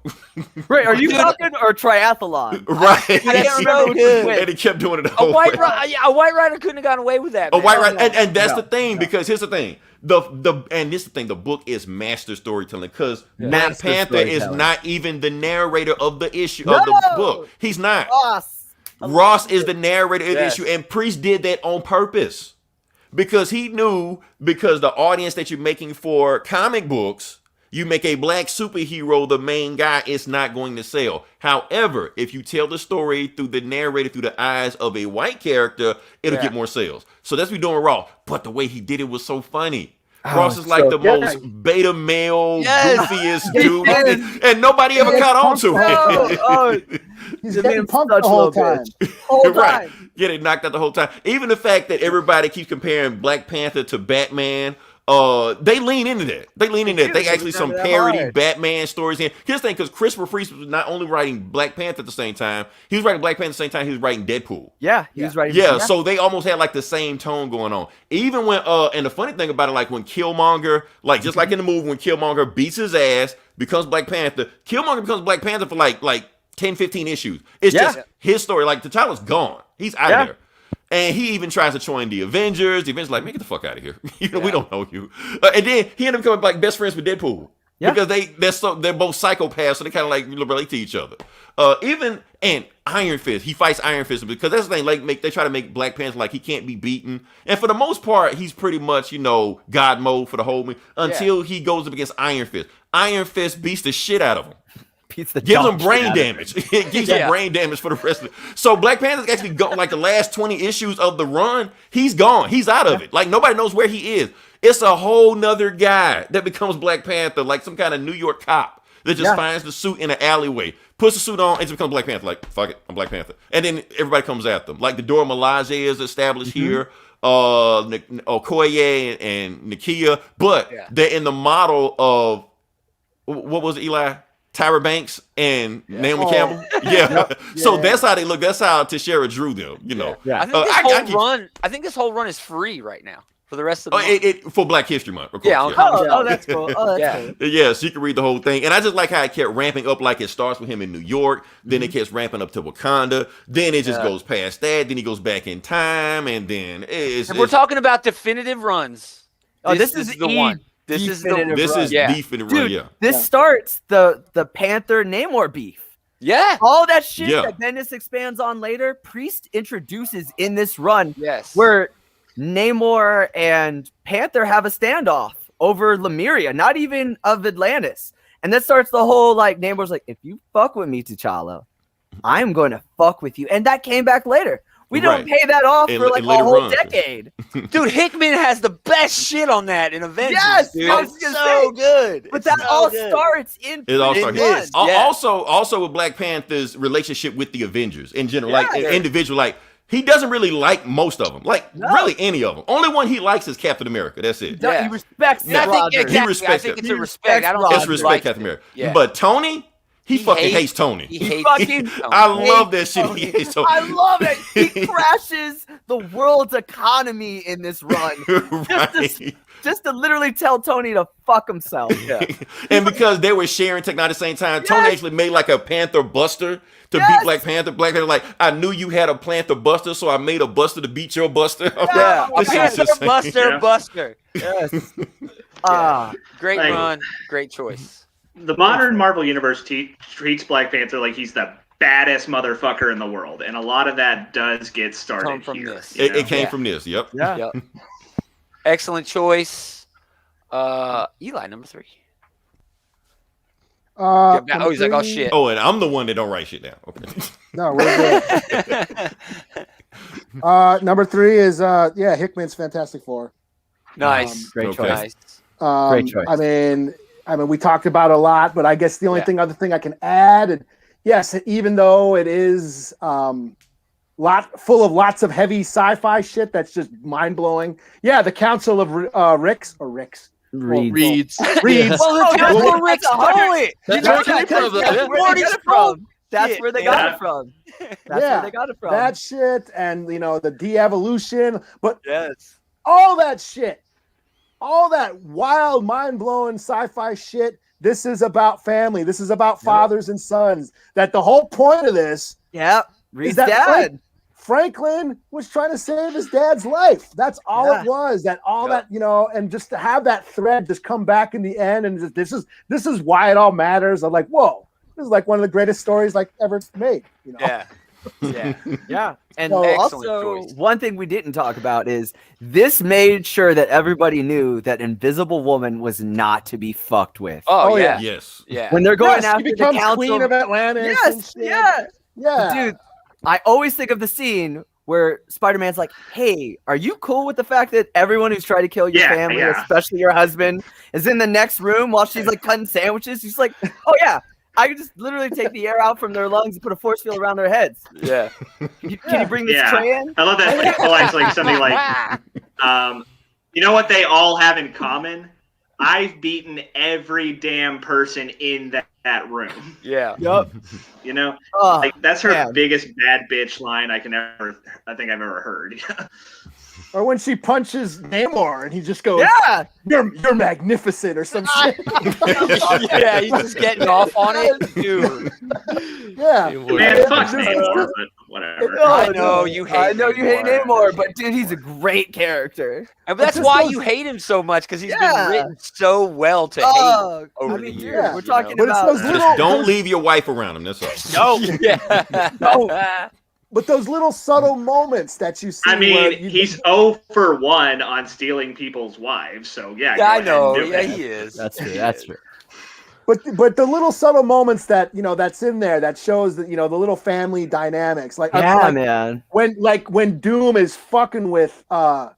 [SPEAKER 2] Right? Are you Falcon or triathlon?
[SPEAKER 5] Right.
[SPEAKER 2] I can't remember which.
[SPEAKER 5] And he kept doing it the
[SPEAKER 3] A
[SPEAKER 5] whole
[SPEAKER 3] white
[SPEAKER 5] way.
[SPEAKER 3] rider couldn't have gotten away with that.
[SPEAKER 5] A
[SPEAKER 3] Man.
[SPEAKER 5] white rider, and that's the thing because here's the thing. And this is the thing, the book is master storytelling because Black Panther is not even the narrator of the issue of the book. He's not. Ross is the narrator of the issue, and Priest did that on purpose because he knew because the audience that you're making for comic books, you make a black superhero the main guy, it's not going to sell. However, if you tell the story through the narrator through the eyes of a white character, it'll get more sales. So that's what we're doing Raw. But the way he did it was so funny. Ross is like the most beta male, goofiest dude, and nobody ever caught on to it.
[SPEAKER 6] He's getting punked the whole time.
[SPEAKER 5] Right. Getting knocked out the whole time. Even the fact that everybody keeps comparing Black Panther to Batman. They lean into that. They actually some parody Batman stories in. Here's the thing, because Christopher Priest was not only writing Black Panther at the same time, he was writing Black Panther at the same time he was writing Deadpool.
[SPEAKER 2] Yeah, he was writing.
[SPEAKER 5] Yeah, so they almost had like the same tone going on. Even when and the funny thing about it, like when Killmonger, like just like in the movie, when Killmonger beats his ass, becomes Black Panther, Killmonger becomes Black Panther for like 10, 15 issues. It's just his story. Like T'Challa's gone. He's out of there. And he even tries to join the Avengers. The Avengers like, man, get the fuck out of here. We don't know you. And then he ended up becoming like best friends with Deadpool because they're both psychopaths, so they kind of like relate to each other. And Iron Fist, he fights Iron Fist because that's the thing. Like they try to make Black Panther like he can't be beaten, and for the most part, he's pretty much God mode for the whole movie until he goes up against Iron Fist. Iron Fist beats the shit out of him. Gives him brain damage. It gives him brain damage for the rest of it. So Black Panther's actually gone like the last 20 issues of the run. He's gone. He's out of it. Like nobody knows where he is. It's a whole nother guy that becomes Black Panther, like some kind of New York cop that just finds the suit in an alleyway, puts the suit on, and just becomes Black Panther. Like, fuck it, I'm Black Panther. And then everybody comes after him. Like the Dora Milaje is established here. Okoye and Nakia. But they're in the model of what was it, Eli? Tyra Banks and Naomi Campbell. So that's how they look. That's how Teixeira drew them,
[SPEAKER 3] I think this whole run is free right now for the rest of the month.
[SPEAKER 5] For Black History Month, of course.
[SPEAKER 2] That's cool.
[SPEAKER 5] Yeah, so you can read the whole thing. And I just like how it kept ramping up. Like it starts with him in New York, then it keeps ramping up to Wakanda, then it just goes past that, then he goes back in time, and then
[SPEAKER 3] we're talking about definitive runs.
[SPEAKER 2] This is the one. This is
[SPEAKER 5] definitive run.
[SPEAKER 2] Dude, this starts the Panther Namor beef.
[SPEAKER 3] Yeah.
[SPEAKER 2] All that shit that Bendis expands on later, Priest introduces in this run.
[SPEAKER 3] Yes.
[SPEAKER 2] Where Namor and Panther have a standoff over Lemuria, not even of Atlantis. And that starts the whole like Namor's like, if you fuck with me, T'Challa, I'm going to fuck with you. And that came back later. We don't pay that off for like a whole decade.
[SPEAKER 3] Dude, Hickman has the best shit on that in Avengers.
[SPEAKER 2] Yes,
[SPEAKER 3] dude. It's so good.
[SPEAKER 2] But that all starts in
[SPEAKER 5] this. Also with Black Panther's relationship with the Avengers in general, like individual, like he doesn't really like most of them, like really any of them. Only one he likes is Captain America. That's it.
[SPEAKER 2] He respects
[SPEAKER 5] He respects.
[SPEAKER 3] I think it's a respect. I don't.
[SPEAKER 5] It's respect Captain America. But Tony. He fucking hates Tony. I love that shit. He hates Tony.
[SPEAKER 2] I love it. He crashes the world's economy in this run. Just to literally tell Tony to fuck himself.
[SPEAKER 5] And because they were sharing technology at the same time, Tony actually made like a Panther Buster to beat Black Panther. Black Panther like, I knew you had a Panther Buster, so I made a Buster to beat your Buster.
[SPEAKER 3] Panther Buster.
[SPEAKER 2] Yes.
[SPEAKER 3] Great run. Great choice.
[SPEAKER 1] The modern Marvel Universe treats Black Panther like he's the baddest motherfucker in the world, and a lot of that does get started
[SPEAKER 3] from
[SPEAKER 1] here.
[SPEAKER 3] this.
[SPEAKER 5] It came from this. Yep.
[SPEAKER 3] Excellent choice. Eli, number 3. He's like, oh shit.
[SPEAKER 5] Oh, and I'm the one that don't write shit down. Okay.
[SPEAKER 6] No, we're good. Number 3 is Hickman's Fantastic Four.
[SPEAKER 3] Nice.
[SPEAKER 2] Great
[SPEAKER 3] choice.
[SPEAKER 2] Nice. Great choice.
[SPEAKER 6] I mean, we talked about a lot, but I guess the only other thing I can add, and yes, even though it is full of lots of heavy sci-fi shit that's just mind blowing. Yeah, the Council of Reeds.
[SPEAKER 2] Reeds.
[SPEAKER 3] Well, the Council of Reeds, holy!
[SPEAKER 2] That's where they got it from. That's where they got it from.
[SPEAKER 6] That shit, and the de-evolution, but
[SPEAKER 3] yes,
[SPEAKER 6] all that shit, all that wild, mind-blowing sci-fi shit. This is about family. This is about fathers and sons. That the whole point of this,
[SPEAKER 2] Reed's dad.
[SPEAKER 6] Franklin was trying to save his dad's life. That's all it was. That and just to have that thread just come back in the end, and this is why it all matters. I'm like, whoa, this is like one of the greatest stories like ever made.
[SPEAKER 2] Yeah. And also, one thing we didn't talk about is this made sure that everybody knew that Invisible Woman was not to be fucked with.
[SPEAKER 3] Oh yeah.
[SPEAKER 5] Yes.
[SPEAKER 3] Yeah.
[SPEAKER 2] When they're going after
[SPEAKER 6] she
[SPEAKER 2] the council,
[SPEAKER 6] Queen of Atlantis.
[SPEAKER 2] Yes.
[SPEAKER 6] Yeah.
[SPEAKER 2] Dude, I always think of the scene where Spider-Man's like, hey, are you cool with the fact that everyone who's tried to kill your family, especially your husband, is in the next room while she's like cutting sandwiches? She's like, oh yeah, I could just literally take the air out from their lungs and put a force field around their heads.
[SPEAKER 3] Yeah.
[SPEAKER 2] Can you bring this tray in?
[SPEAKER 1] I love that. Like, it's like something like, you know what they all have in common? I've beaten every damn person in that room.
[SPEAKER 3] Yeah.
[SPEAKER 2] Yep.
[SPEAKER 1] Like that's her biggest bad bitch line I think I've ever heard.
[SPEAKER 6] Or when she punches Namor and he just goes, you're magnificent or some shit.
[SPEAKER 3] Yeah, he's just getting off on it, dude.
[SPEAKER 6] Yeah.
[SPEAKER 1] Man, fuck Namor, but whatever.
[SPEAKER 3] I know you hate
[SPEAKER 2] Namor, but dude, he's a great character.
[SPEAKER 3] And that's why you hate him so much, because he's been written so well to hate over the years.
[SPEAKER 2] We're talking about
[SPEAKER 5] just don't leave your wife around him. That's all.
[SPEAKER 3] No.
[SPEAKER 6] But those little subtle moments that you see.
[SPEAKER 1] I mean, he's 0 for 1 on stealing people's wives. So
[SPEAKER 3] I know. Yeah, he is.
[SPEAKER 2] That's true. That's true.
[SPEAKER 6] But the little subtle moments that that's in there that shows that the little family dynamics.
[SPEAKER 2] Man.
[SPEAKER 6] When Doom is fucking with I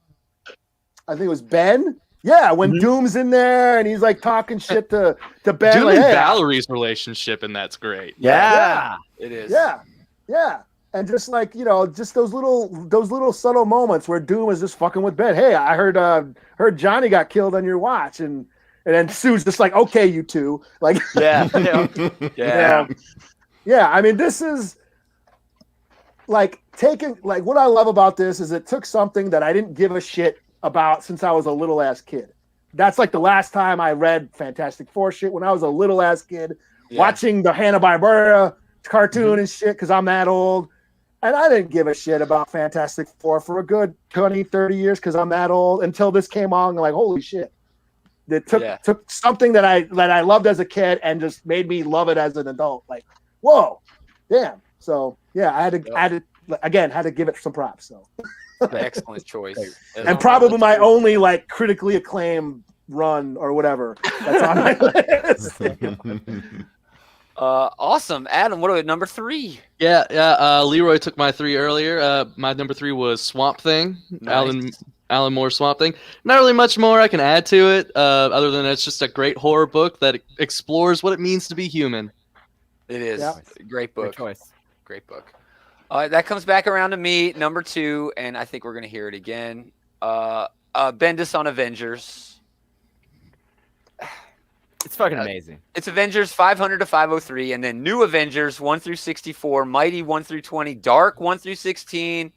[SPEAKER 6] think it was Ben. Yeah, when Doom's in there and he's like talking shit to Ben.
[SPEAKER 4] Doom
[SPEAKER 6] like,
[SPEAKER 4] and Valerie's relationship, and that's great.
[SPEAKER 2] Yeah.
[SPEAKER 3] It is.
[SPEAKER 6] Yeah. And just like, just those little subtle moments where Doom is just fucking with Ben. Hey, I heard Johnny got killed on your watch, and then Sue's just like, okay, you two. Like
[SPEAKER 3] Yeah.
[SPEAKER 6] I mean, this is like taking what I love about this is it took something that I didn't give a shit about since I was a little ass kid. That's like the last time I read Fantastic Four shit when I was a little ass kid, watching the Hanna-Barbera cartoon and shit because I'm that old. And I didn't give a shit about Fantastic Four for a good 20, 30 years because I'm that old until this came on. And like, holy shit. It took something that I loved as a kid and just made me love it as an adult. Like, whoa, damn. So I had to give it some props. So
[SPEAKER 3] excellent choice.
[SPEAKER 6] And probably my only critically acclaimed run or whatever that's on my list.
[SPEAKER 3] Awesome. Adam, what about number 3?
[SPEAKER 4] Leroy took my 3 earlier. My number 3 was Swamp Thing.
[SPEAKER 3] Nice.
[SPEAKER 4] Alan Moore Swamp Thing. Not really much more I can add to it, other than it's just a great horror book that explores what it means to be human.
[SPEAKER 3] It is.
[SPEAKER 6] Yeah.
[SPEAKER 3] Great book.
[SPEAKER 2] Great
[SPEAKER 3] book. That comes back around to me, number 2, and I think we're going to hear it again. Bendis on Avengers.
[SPEAKER 2] It's fucking amazing.
[SPEAKER 3] It's Avengers 500 to 503, and then New Avengers 1 through 64, Mighty 1 through 20, Dark 1 through 16,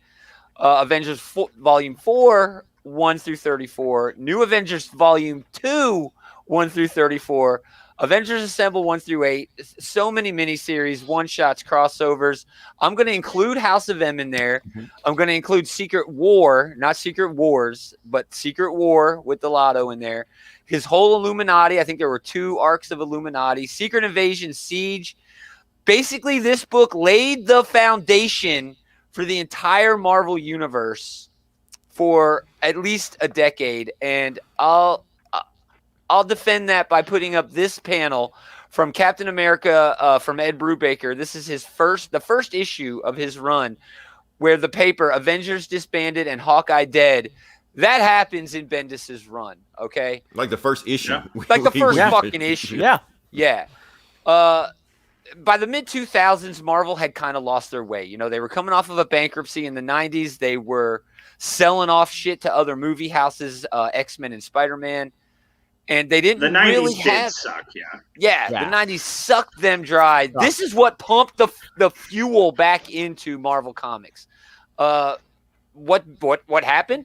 [SPEAKER 3] Avengers Volume 4 1 through 34, New Avengers Volume 2 1 through 34, Avengers Assemble 1 through 8. So many miniseries, one-shots, crossovers. I'm going to include House of M in there. I'm going to include Secret War, not Secret Wars, but Secret War with the Lotto in there. His whole Illuminati. I think there were 2 arcs of Illuminati. Secret Invasion, Siege. Basically, this book laid the foundation for the entire Marvel universe for at least a decade. And I'll defend that by putting up this panel from Captain America from Ed Brubaker. This is the first issue of his run, where the paper Avengers disbanded and Hawkeye dead. That happens in Bendis's run, okay?
[SPEAKER 5] Like the first issue.
[SPEAKER 1] Yeah.
[SPEAKER 3] Like the first fucking issue.
[SPEAKER 2] Yeah.
[SPEAKER 3] Yeah. By the mid-2000s, Marvel had kind of lost their way. You know, they were coming off of a bankruptcy in the 90s. They were selling off shit to other movie houses, X-Men and Spider-Man. And they didn't really have...
[SPEAKER 1] suck, yeah.
[SPEAKER 3] Yeah, the 90s sucked them dry. This is what pumped the fuel back into Marvel Comics. What happened?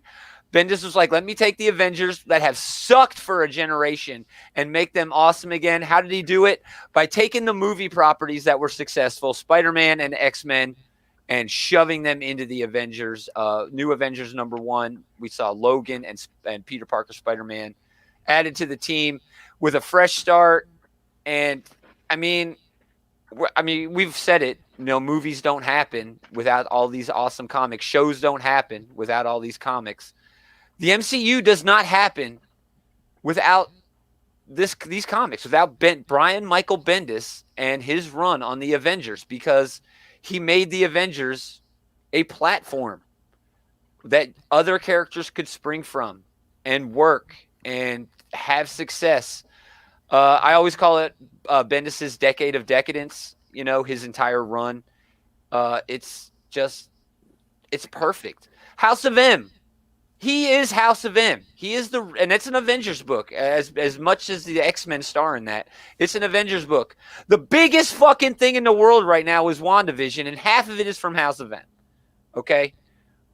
[SPEAKER 3] Bendis was like, let me take the Avengers that have sucked for a generation and make them awesome again. How did he do it? By taking the movie properties that were successful, Spider-Man and X-Men, and shoving them into the Avengers. New Avengers -- 1. We saw Logan and Peter Parker Spider-Man added to the team with a fresh start. And I mean, we've said it. You know, movies don't happen without all these awesome comics. Shows don't happen without all these comics. The MCU does not happen without these comics, without Brian Michael Bendis and his run on the Avengers, because he made the Avengers a platform that other characters could spring from and work and have success. I always call it Bendis's decade of decadence, you know, his entire run. It's perfect. House of M. He is House of M. He is and it's an Avengers book as much as the X-Men star in that. It's an Avengers book. The biggest fucking thing in the world right now is WandaVision, and half of it is from House of M. Okay?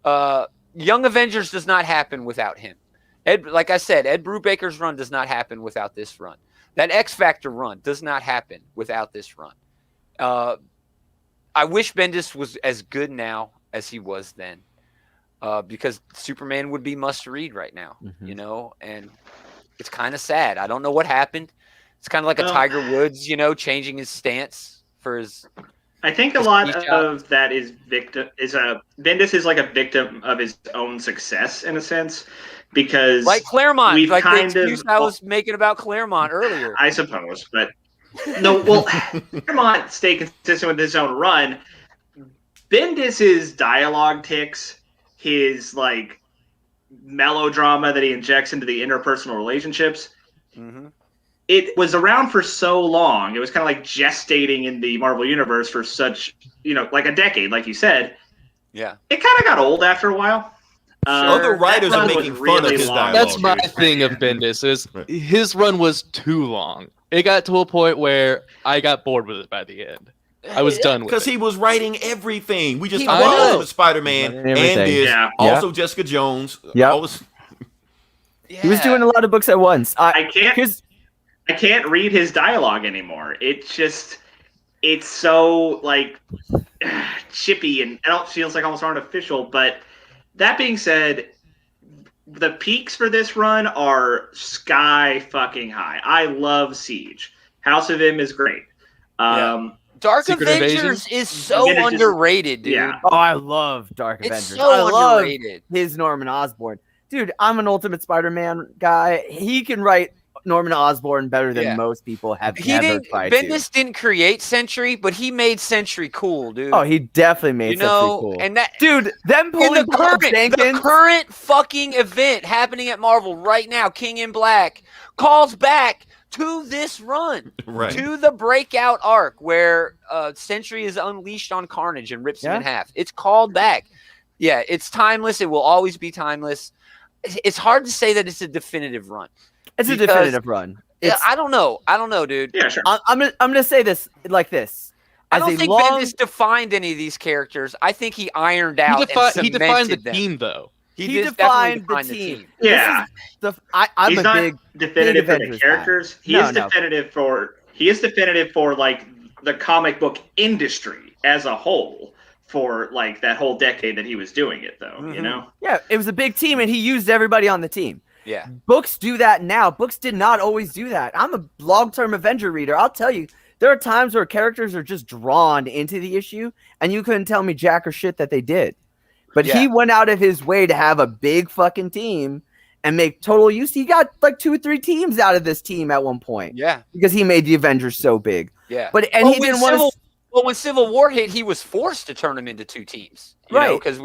[SPEAKER 3] Young Avengers does not happen without him. Like I said, Ed Brubaker's run does not happen without this run. That X Factor run does not happen without this run. I wish Bendis was as good now as he was then. Because Superman would be must read right now, you know, and it's kind of sad. I don't know what happened. It's kind of like a Tiger Woods, you know, changing his stance for his.
[SPEAKER 1] I think a lot of that is Bendis is like a victim of his own success in a sense, because
[SPEAKER 3] like Claremont, like the
[SPEAKER 1] excuse
[SPEAKER 3] I was making about Claremont earlier,
[SPEAKER 1] I suppose, but no, well, Claremont stayed consistent with his own run. Bendis's dialogue ticks, his like melodrama that he injects into the interpersonal relationships, it was around for so long. It was kind of like gestating in the Marvel universe for such, you know, like a decade, like you said.
[SPEAKER 3] Yeah,
[SPEAKER 1] it kind of got old after a while.
[SPEAKER 5] Other writers are making fun of his dialogue.
[SPEAKER 4] That's my thing of Bendis is his run was too long. It got to a point where I got bored with it by the end. I was done with it.
[SPEAKER 5] Because he was writing everything. We just talked about Spider-Man and this. Also Jessica Jones.
[SPEAKER 2] Yeah. He was doing a lot of books at once.
[SPEAKER 1] I can't read his dialogue anymore. It's so like chippy and it feels like almost artificial. But that being said, the peaks for this run are sky fucking high. I love Siege. House of M is great.
[SPEAKER 3] Dark Secret Avengers is so underrated, dude.
[SPEAKER 1] Yeah.
[SPEAKER 2] Oh, I love Dark Avengers.
[SPEAKER 3] It's so underrated.
[SPEAKER 2] His Norman Osborn. Dude, I'm an Ultimate Spider-Man guy. He can write Norman Osborn better than most people have ever tried to.
[SPEAKER 3] Bendis didn't create Sentry, but he made Sentry cool, dude.
[SPEAKER 2] Oh, he definitely made Sentry cool.
[SPEAKER 3] And that,
[SPEAKER 2] dude, them pulling
[SPEAKER 3] the current fucking event happening at Marvel right now, King in Black, calls back to this run, to the breakout arc where Sentry is unleashed on Carnage and rips him in half. It's called back. Yeah, it's timeless. It will always be timeless. It's hard to say that it's a definitive run.
[SPEAKER 2] It's a definitive run.
[SPEAKER 3] I don't know, dude.
[SPEAKER 1] Yeah, sure.
[SPEAKER 2] I'm gonna say this like this.
[SPEAKER 3] I don't think Bendis defined any of these characters. I think he ironed out
[SPEAKER 4] he defined the team, though.
[SPEAKER 2] He defined the team.
[SPEAKER 1] Yeah,
[SPEAKER 2] I'm
[SPEAKER 1] a
[SPEAKER 2] not
[SPEAKER 1] big definitive for the characters. He is definitive for like the comic book industry as a whole for like that whole decade that he was doing it, though. You know?
[SPEAKER 2] Yeah, it was a big team, and he used everybody on the team.
[SPEAKER 3] Yeah,
[SPEAKER 2] books do that now. Books did not always do that. I'm a long-term Avenger reader. I'll tell you, there are times where characters are just drawn into the issue, and you couldn't tell me jack or shit that they did. But he went out of his way to have a big fucking team and make total use. He got like 2 or 3 teams out of this team at one point.
[SPEAKER 3] Yeah,
[SPEAKER 2] because he made the Avengers so big.
[SPEAKER 3] yeah.
[SPEAKER 2] But he didn't want to.
[SPEAKER 3] Well, when Civil War hit, he was forced to turn them into 2 teams,
[SPEAKER 2] right?
[SPEAKER 3] Because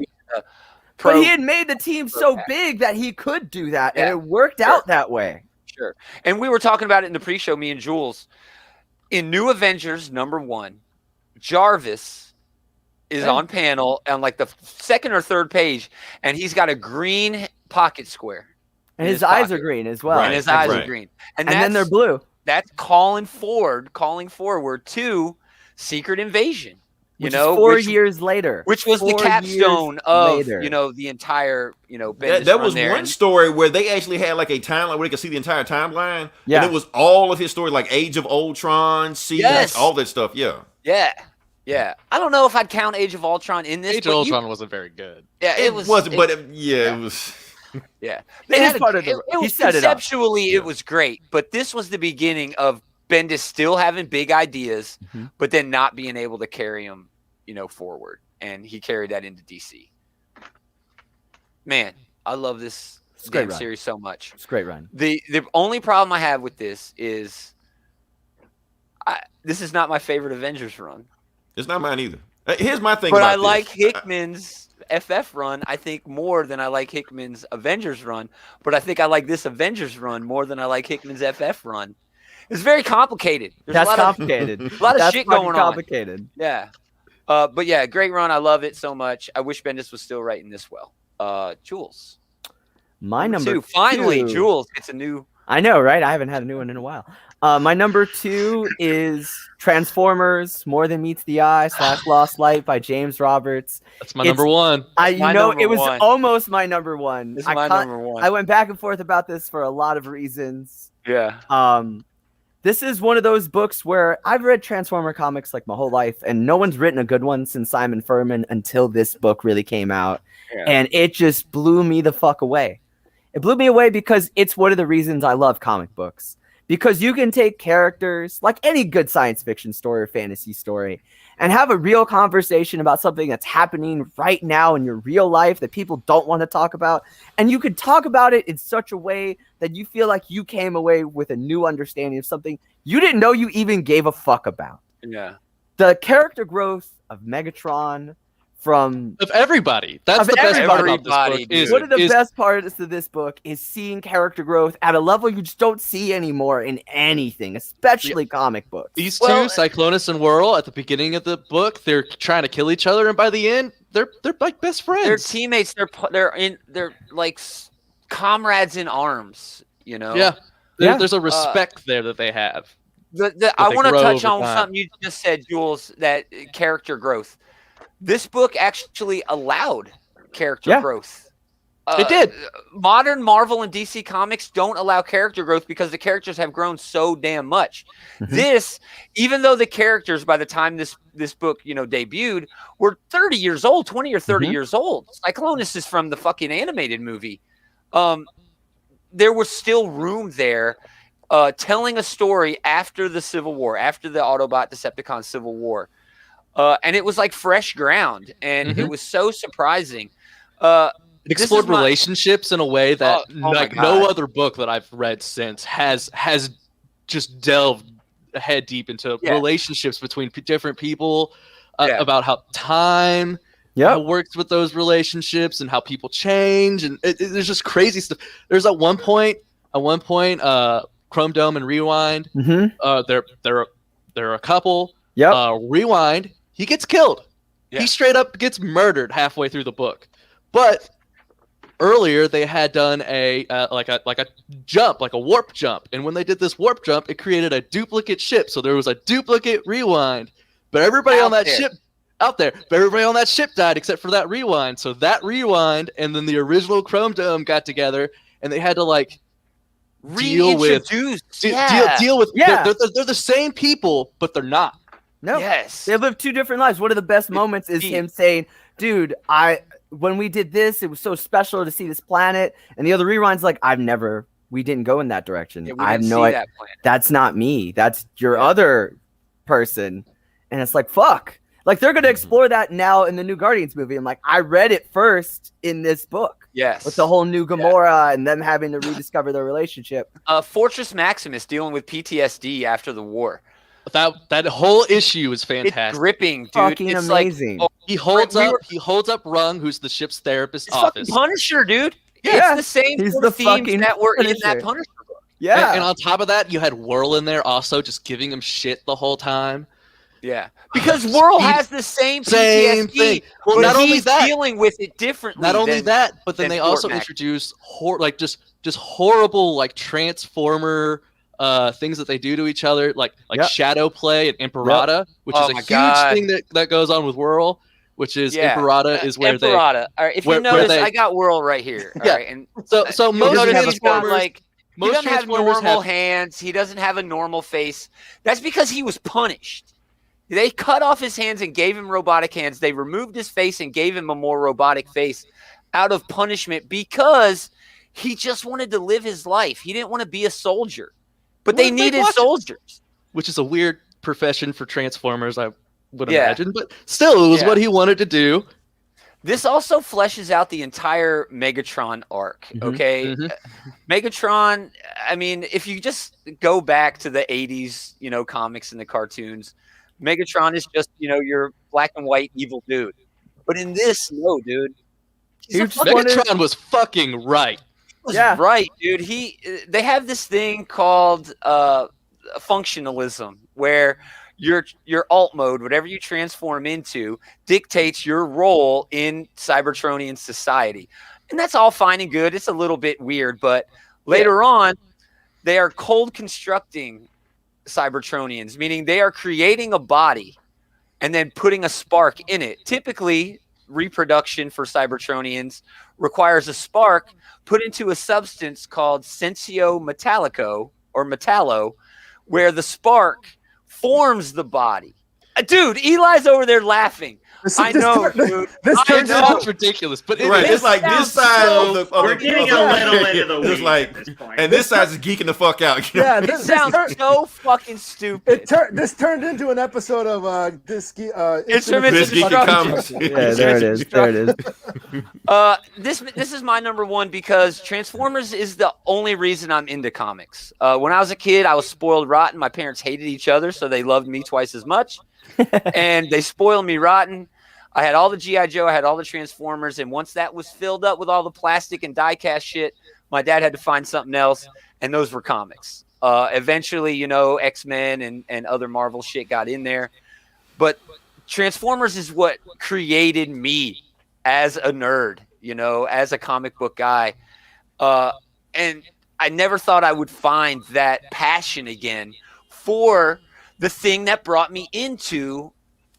[SPEAKER 2] but he had made the team so big that he could do that, and it worked out that way.
[SPEAKER 3] Sure. And we were talking about it in the pre-show, me and Jules. In New Avengers #1, Jarvis is on panel on like the 2nd or 3rd page, and he's got a green pocket square.
[SPEAKER 2] And his eyes are green as well.
[SPEAKER 3] Right, and his eyes are green.
[SPEAKER 2] And then they're blue.
[SPEAKER 3] That's calling forward to Secret Invasion.
[SPEAKER 2] Which is 4 years later.
[SPEAKER 3] Which was the capstone of, the entire,
[SPEAKER 5] that was one story where they actually had like a timeline where they could see the entire timeline.
[SPEAKER 2] Yeah.
[SPEAKER 5] And it was all of his story, like Age of Ultron, all that stuff. Yeah.
[SPEAKER 3] Yeah. Yeah. I don't know if I'd count Age of Ultron in this.
[SPEAKER 4] Age of Ultron wasn't very good.
[SPEAKER 3] Yeah, it wasn't,
[SPEAKER 5] but it was.
[SPEAKER 3] Yeah.
[SPEAKER 2] Conceptually,
[SPEAKER 3] it was great, but this was the beginning of Bendis still having big ideas, but then not being able to carry them, forward. And he carried that into DC. Man, I love this damn series so much.
[SPEAKER 2] It's a great run.
[SPEAKER 3] The only problem I have with this is this is not my favorite Avengers run.
[SPEAKER 5] It's not mine either. Here's my thing.
[SPEAKER 3] But I like Hickman's FF run, I think, more than I like Hickman's Avengers run. But I think I like this Avengers run more than I like Hickman's FF run. It's very complicated.
[SPEAKER 2] That's complicated.
[SPEAKER 3] A lot of shit going on.
[SPEAKER 2] Complicated.
[SPEAKER 3] Yeah. But yeah, great run. I love it so much. I wish Bendis was still writing this well. Jules.
[SPEAKER 2] My number
[SPEAKER 3] 2. Finally, Jules gets a new.
[SPEAKER 2] I know, right? I haven't had a new one in a while. My number 2 is Transformers: More Than Meets the Eye / Lost Light by James Roberts.
[SPEAKER 4] That's my number 1.
[SPEAKER 2] It was almost my number 1.
[SPEAKER 3] It's my number 1.
[SPEAKER 2] I went back and forth about this for a lot of reasons.
[SPEAKER 3] Yeah.
[SPEAKER 2] This is one of those books where I've read Transformer comics like my whole life, and no one's written a good one since Simon Furman until this book really came out. Yeah. And it just blew me the fuck away. It blew me away because it's one of the reasons I love comic books. Because you can take characters, like any good science fiction story or fantasy story, and have a real conversation about something that's happening right now in your real life that people don't want to talk about. And you could talk about it in such a way that you feel like you came away with a new understanding of something you didn't know you even gave a fuck about.
[SPEAKER 3] Yeah.
[SPEAKER 2] The character growth of Megatron of
[SPEAKER 4] everybody. That's the best part about this book.
[SPEAKER 2] One of the best parts of this book is seeing character growth at a level you just don't see anymore in anything, especially comic books.
[SPEAKER 4] These two, Cyclonus and Whirl, at the beginning of the book, they're trying to kill each other, and by the end, they're like best friends.
[SPEAKER 3] They're teammates. They're like comrades in arms.
[SPEAKER 4] Yeah. There's a respect there that they have.
[SPEAKER 3] I want to touch on something you just said, Jules. That character growth. This book actually allowed character growth.
[SPEAKER 4] It did.
[SPEAKER 3] Modern Marvel and DC comics don't allow character growth because the characters have grown so damn much. This, even though the characters by the time this book debuted were 30 years old, 20 or 30 years old. Cyclonus is from the fucking animated movie. There was still room there, telling a story after the Civil War, after the Autobot Decepticon Civil War. And it was like fresh ground, and it was so surprising.
[SPEAKER 4] It explored relationships in a way that no other book that I've read since has just delved head deep into relationships between different people, about how time works with those relationships and how people change, and there's just crazy stuff. There's at one point, Chrome Dome and Rewind, they're a couple. Rewind. He gets killed. Yeah. He straight up gets murdered halfway through the book. But earlier they had done a jump, like a warp jump, and when they did this warp jump, it created a duplicate ship. So there was a duplicate Rewind, but everybody on that ship died except for that Rewind. So that Rewind and then the original Chrome Dome got together, and they had to deal with. They're the same people, but they're not.
[SPEAKER 2] No, they live 2 different lives. One of the best moments is him saying, "Dude, when we did this, it was so special to see this planet." And the other Rewind's like, we didn't go in that direction. I have no idea. That's not me. That's your other person." And it's like, fuck. Like, they're going to explore that now in the new Guardians movie. I'm like, I read it first in this book.
[SPEAKER 3] Yes.
[SPEAKER 2] With the whole new Gamora and them having to rediscover their relationship.
[SPEAKER 3] Fortress Maximus dealing with PTSD after the war.
[SPEAKER 4] That whole issue is fantastic.
[SPEAKER 3] It's gripping, dude.
[SPEAKER 2] Fucking
[SPEAKER 3] it's
[SPEAKER 2] amazing.
[SPEAKER 3] Like,
[SPEAKER 4] he holds up Rung, who's the ship's therapist
[SPEAKER 3] it's
[SPEAKER 4] office.
[SPEAKER 3] Fucking Punisher, dude.
[SPEAKER 2] Yeah.
[SPEAKER 3] It's the same
[SPEAKER 2] He's
[SPEAKER 3] sort
[SPEAKER 2] the
[SPEAKER 3] of themes
[SPEAKER 2] fucking
[SPEAKER 3] that were in
[SPEAKER 2] Punisher.
[SPEAKER 3] that Punisher book.
[SPEAKER 2] Yeah.
[SPEAKER 4] And on top of that, you had Whirl in there also just giving him shit the whole time.
[SPEAKER 3] Yeah. Because Whirl has the same PTSD,
[SPEAKER 4] thing. Well,
[SPEAKER 3] but
[SPEAKER 4] not only
[SPEAKER 3] he's
[SPEAKER 4] that,
[SPEAKER 3] dealing with it differently.
[SPEAKER 4] not only that, but then they also
[SPEAKER 3] Mac.
[SPEAKER 4] introduce just horrible like Transformer things that they do to each other, like shadow play and Imperator, which is a huge thing that goes on with Whirl, which is Imperator is where
[SPEAKER 3] Imperator. All right, if you notice, I got Whirl right here. All right, and
[SPEAKER 4] so most
[SPEAKER 3] notice he's got
[SPEAKER 4] Transformers,
[SPEAKER 3] he doesn't have normal hands. He doesn't have a normal face. That's because he was punished. They cut off his hands and gave him robotic hands. They removed his face and gave him a more robotic face out of punishment because he just wanted to live his life. He didn't want to be a soldier. But they needed soldiers.
[SPEAKER 4] Which is a weird profession for Transformers, I would imagine. But still, it was what he wanted to do.
[SPEAKER 3] This also fleshes out the entire Megatron arc, okay? Mm-hmm. Megatron, I mean, if you just go back to the 80s, comics and the cartoons, Megatron is just, your black and white evil dude. But in this, no, dude.
[SPEAKER 4] Megatron was fucking right.
[SPEAKER 3] Right, dude. They have this thing called functionalism, where your alt mode, whatever you transform into, dictates your role in Cybertronian society. And that's all fine and good. It's a little bit weird, but later on, they are cold constructing Cybertronians, meaning they are creating a body and then putting a spark in it. Typically, reproduction for Cybertronians requires a spark put into a substance called sensio metallico or metallo, where the spark forms the body. Dude, Eli's over there laughing. I know, dude.
[SPEAKER 4] This turns out ridiculous, but
[SPEAKER 5] it's like this side of the.
[SPEAKER 1] We're getting a little into the weeds
[SPEAKER 5] at this point. And this side's geeking the fuck out.
[SPEAKER 3] Yeah, this sounds so fucking stupid.
[SPEAKER 6] This turned into an episode of
[SPEAKER 3] Instruments of Destruction.
[SPEAKER 2] Yeah, there it is. There it is.
[SPEAKER 3] This is my number one because Transformers is the only reason I'm into comics. When I was a kid, I was spoiled rotten. My parents hated each other, so they loved me twice as much. And they spoiled me rotten. I had all the G.I. Joe, I had all the Transformers, and once that was filled up with all the plastic and die-cast shit, my dad had to find something else, and those were comics. Eventually, X-Men and other Marvel shit got in there. But Transformers is what created me as a nerd, as a comic book guy. And I never thought I would find that passion again for the thing that brought me into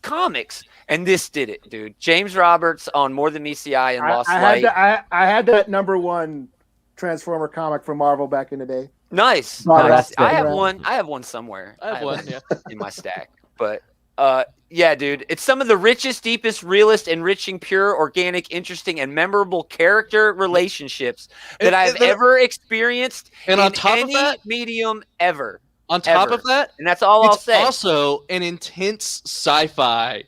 [SPEAKER 3] comics. And this did it, dude. James Roberts on More Than Meets the Eye and Lost Light.
[SPEAKER 6] I had that number one Transformer comic from Marvel back in the day.
[SPEAKER 3] Nice.
[SPEAKER 2] Nice.
[SPEAKER 3] I have one somewhere.
[SPEAKER 4] I have one
[SPEAKER 3] in my stack. But yeah, dude, it's some of the richest, deepest, realest, enriching, pure, organic, interesting, and memorable character relationships that I've ever experienced in any medium ever.
[SPEAKER 4] On top of that,
[SPEAKER 3] and that's all I'll say.
[SPEAKER 4] It's also an intense sci-fi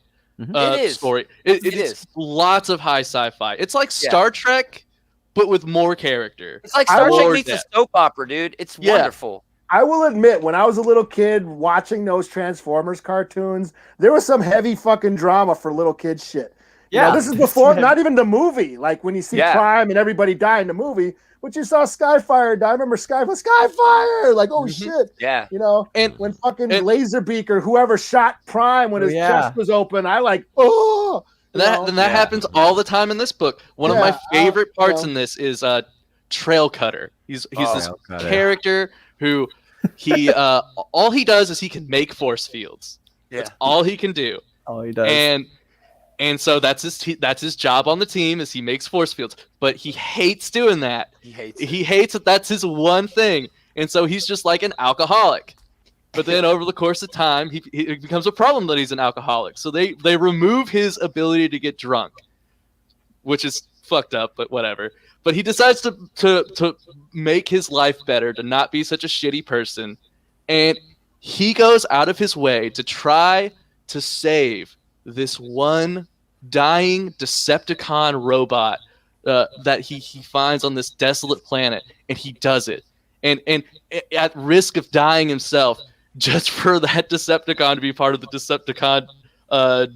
[SPEAKER 4] story. It is lots of high sci-fi. It's like Star Trek, but with more character.
[SPEAKER 3] It's like Star Trek meets a soap opera, dude. It's wonderful.
[SPEAKER 6] I will admit, when I was a little kid watching those Transformers cartoons, there was some heavy fucking drama for little kids shit. Yeah, this is before, not even the movie. Like when you see Prime and everybody die in the movie, but you saw Skyfire die. I remember Skyfire, like, oh shit.
[SPEAKER 3] Yeah.
[SPEAKER 6] And when fucking Laserbeak or whoever shot Prime when his chest was open, I like, oh.
[SPEAKER 4] That happens all the time in this book. One of my favorite parts in this is Trail Cutter. He's this character who all he does is he can make force fields. Yeah. That's all he can do.
[SPEAKER 2] All he does.
[SPEAKER 4] And so that's his job on the team is he makes force fields, but he hates doing that. He hates it. That's his one thing. And so he's just like an alcoholic. But then over the course of time, it becomes a problem that he's an alcoholic. So they remove his ability to get drunk, which is fucked up, but whatever. But he decides to make his life better, to not be such a shitty person. And he goes out of his way to try to save this one dying Decepticon robot that he finds on this desolate planet, and he does it, and at risk of dying himself, just for that Decepticon to be part of the Decepticon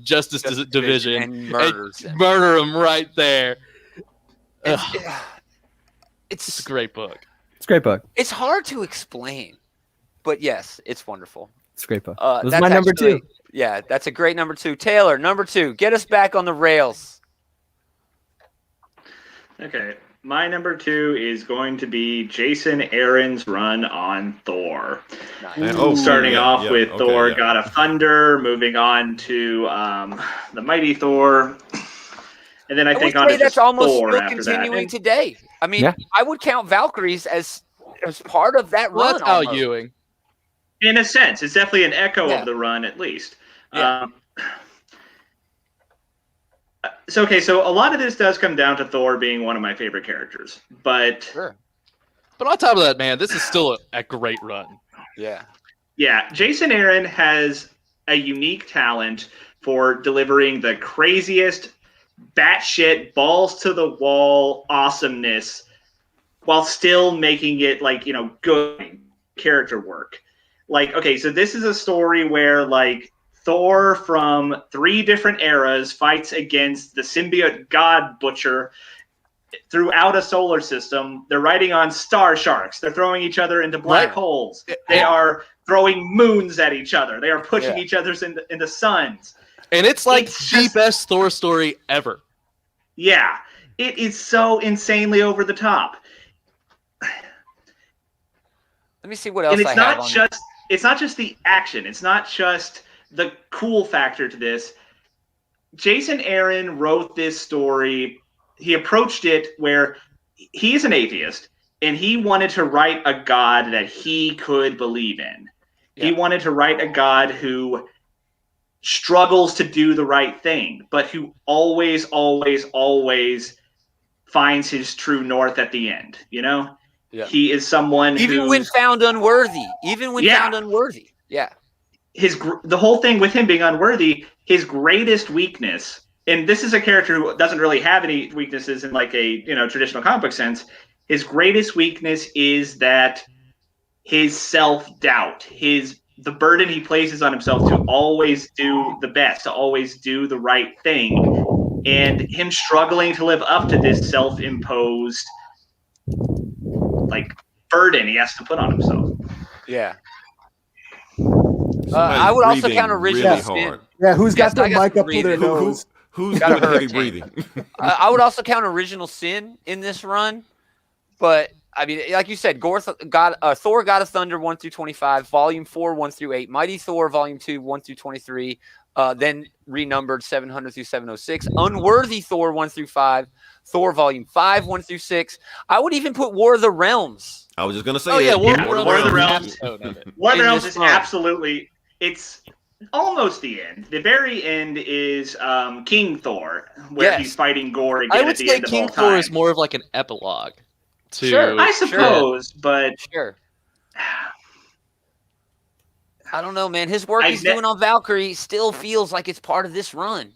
[SPEAKER 4] Justice Division
[SPEAKER 3] and murders him.
[SPEAKER 4] murder him right there.
[SPEAKER 3] It's
[SPEAKER 4] a great book.
[SPEAKER 2] It's a great book.
[SPEAKER 3] It's hard to explain, but yes, it's wonderful.
[SPEAKER 2] It's a great book.
[SPEAKER 3] This
[SPEAKER 2] is my number 2.
[SPEAKER 3] Yeah, that's a great number 2. Taylor, number 2. Get us back on the rails.
[SPEAKER 1] Okay. My number 2 is going to be Jason Aaron's run on Thor.
[SPEAKER 3] Nice.
[SPEAKER 1] Starting off with Thor, God of Thunder, moving on to the Mighty Thor, and then I think on to
[SPEAKER 3] that's almost
[SPEAKER 1] Thor
[SPEAKER 3] still
[SPEAKER 1] after
[SPEAKER 3] continuing
[SPEAKER 1] that.
[SPEAKER 3] today. I mean, I would count Valkyries as part of that run.
[SPEAKER 4] That's Al Ewing.
[SPEAKER 1] In a sense, it's definitely an echo of the run, at least.
[SPEAKER 3] Yeah.
[SPEAKER 1] So a lot of this does come down to Thor being one of my favorite characters, but
[SPEAKER 3] Sure.
[SPEAKER 4] But on top of that, man, this is still a great run.
[SPEAKER 3] Yeah.
[SPEAKER 1] Yeah, Jason Aaron has a unique talent for delivering the craziest, batshit, balls to the wall awesomeness while still making it good character work. So this is a story where Thor from 3 different eras fights against the symbiote god butcher throughout a solar system. They're riding on star sharks. They're throwing each other into black holes. They are throwing moons at each other. They are pushing each other into suns.
[SPEAKER 4] And it's the best Thor story ever.
[SPEAKER 1] Yeah. It is so insanely over the top.
[SPEAKER 3] Let me see what else
[SPEAKER 1] and
[SPEAKER 3] I have on it.
[SPEAKER 1] It's not just the action. It's not just the cool factor to this. Jason Aaron wrote this story. He approached it where he's an atheist, and he wanted to write a god that he could believe in. Yeah. He wanted to write a god who struggles to do the right thing, but who always, always, always finds his true north at the end, Yeah. He is someone
[SPEAKER 3] even when found unworthy. Yeah.
[SPEAKER 1] The whole thing with him being unworthy, his greatest weakness, and this is a character who doesn't really have any weaknesses in a traditional comic book sense. His greatest weakness is that his self-doubt, the burden he places on himself to always do the best, to always do the right thing, and him struggling to live up to this self-imposed burden he has to put on himself.
[SPEAKER 3] Yeah. I would also count original
[SPEAKER 5] really
[SPEAKER 3] sin.
[SPEAKER 5] hard.
[SPEAKER 6] Yeah, who's got their mic up to their nose?
[SPEAKER 5] Who's got heavy breathing?
[SPEAKER 3] I would also count original sin in this run, but I mean, like you said, Thor, God of Thunder 1 through 25, Volume 4 1 through 8, Mighty Thor Volume 2 1 through 23, then renumbered 700 through 706, Unworthy Thor 1 through 5, Thor Volume 5 1 through 6. I would even put War of the Realms.
[SPEAKER 5] I was just gonna say,
[SPEAKER 1] War of the Realms. War of the Realms is absolutely. It's almost the end. The very end is King Thor, where he's fighting Gore again at the end of all time.
[SPEAKER 4] I would say King Thor is more of an epilogue.
[SPEAKER 1] Sure, I suppose, but
[SPEAKER 3] sure. I don't know, man. His work he's doing on Valkyrie still feels like it's part of this run.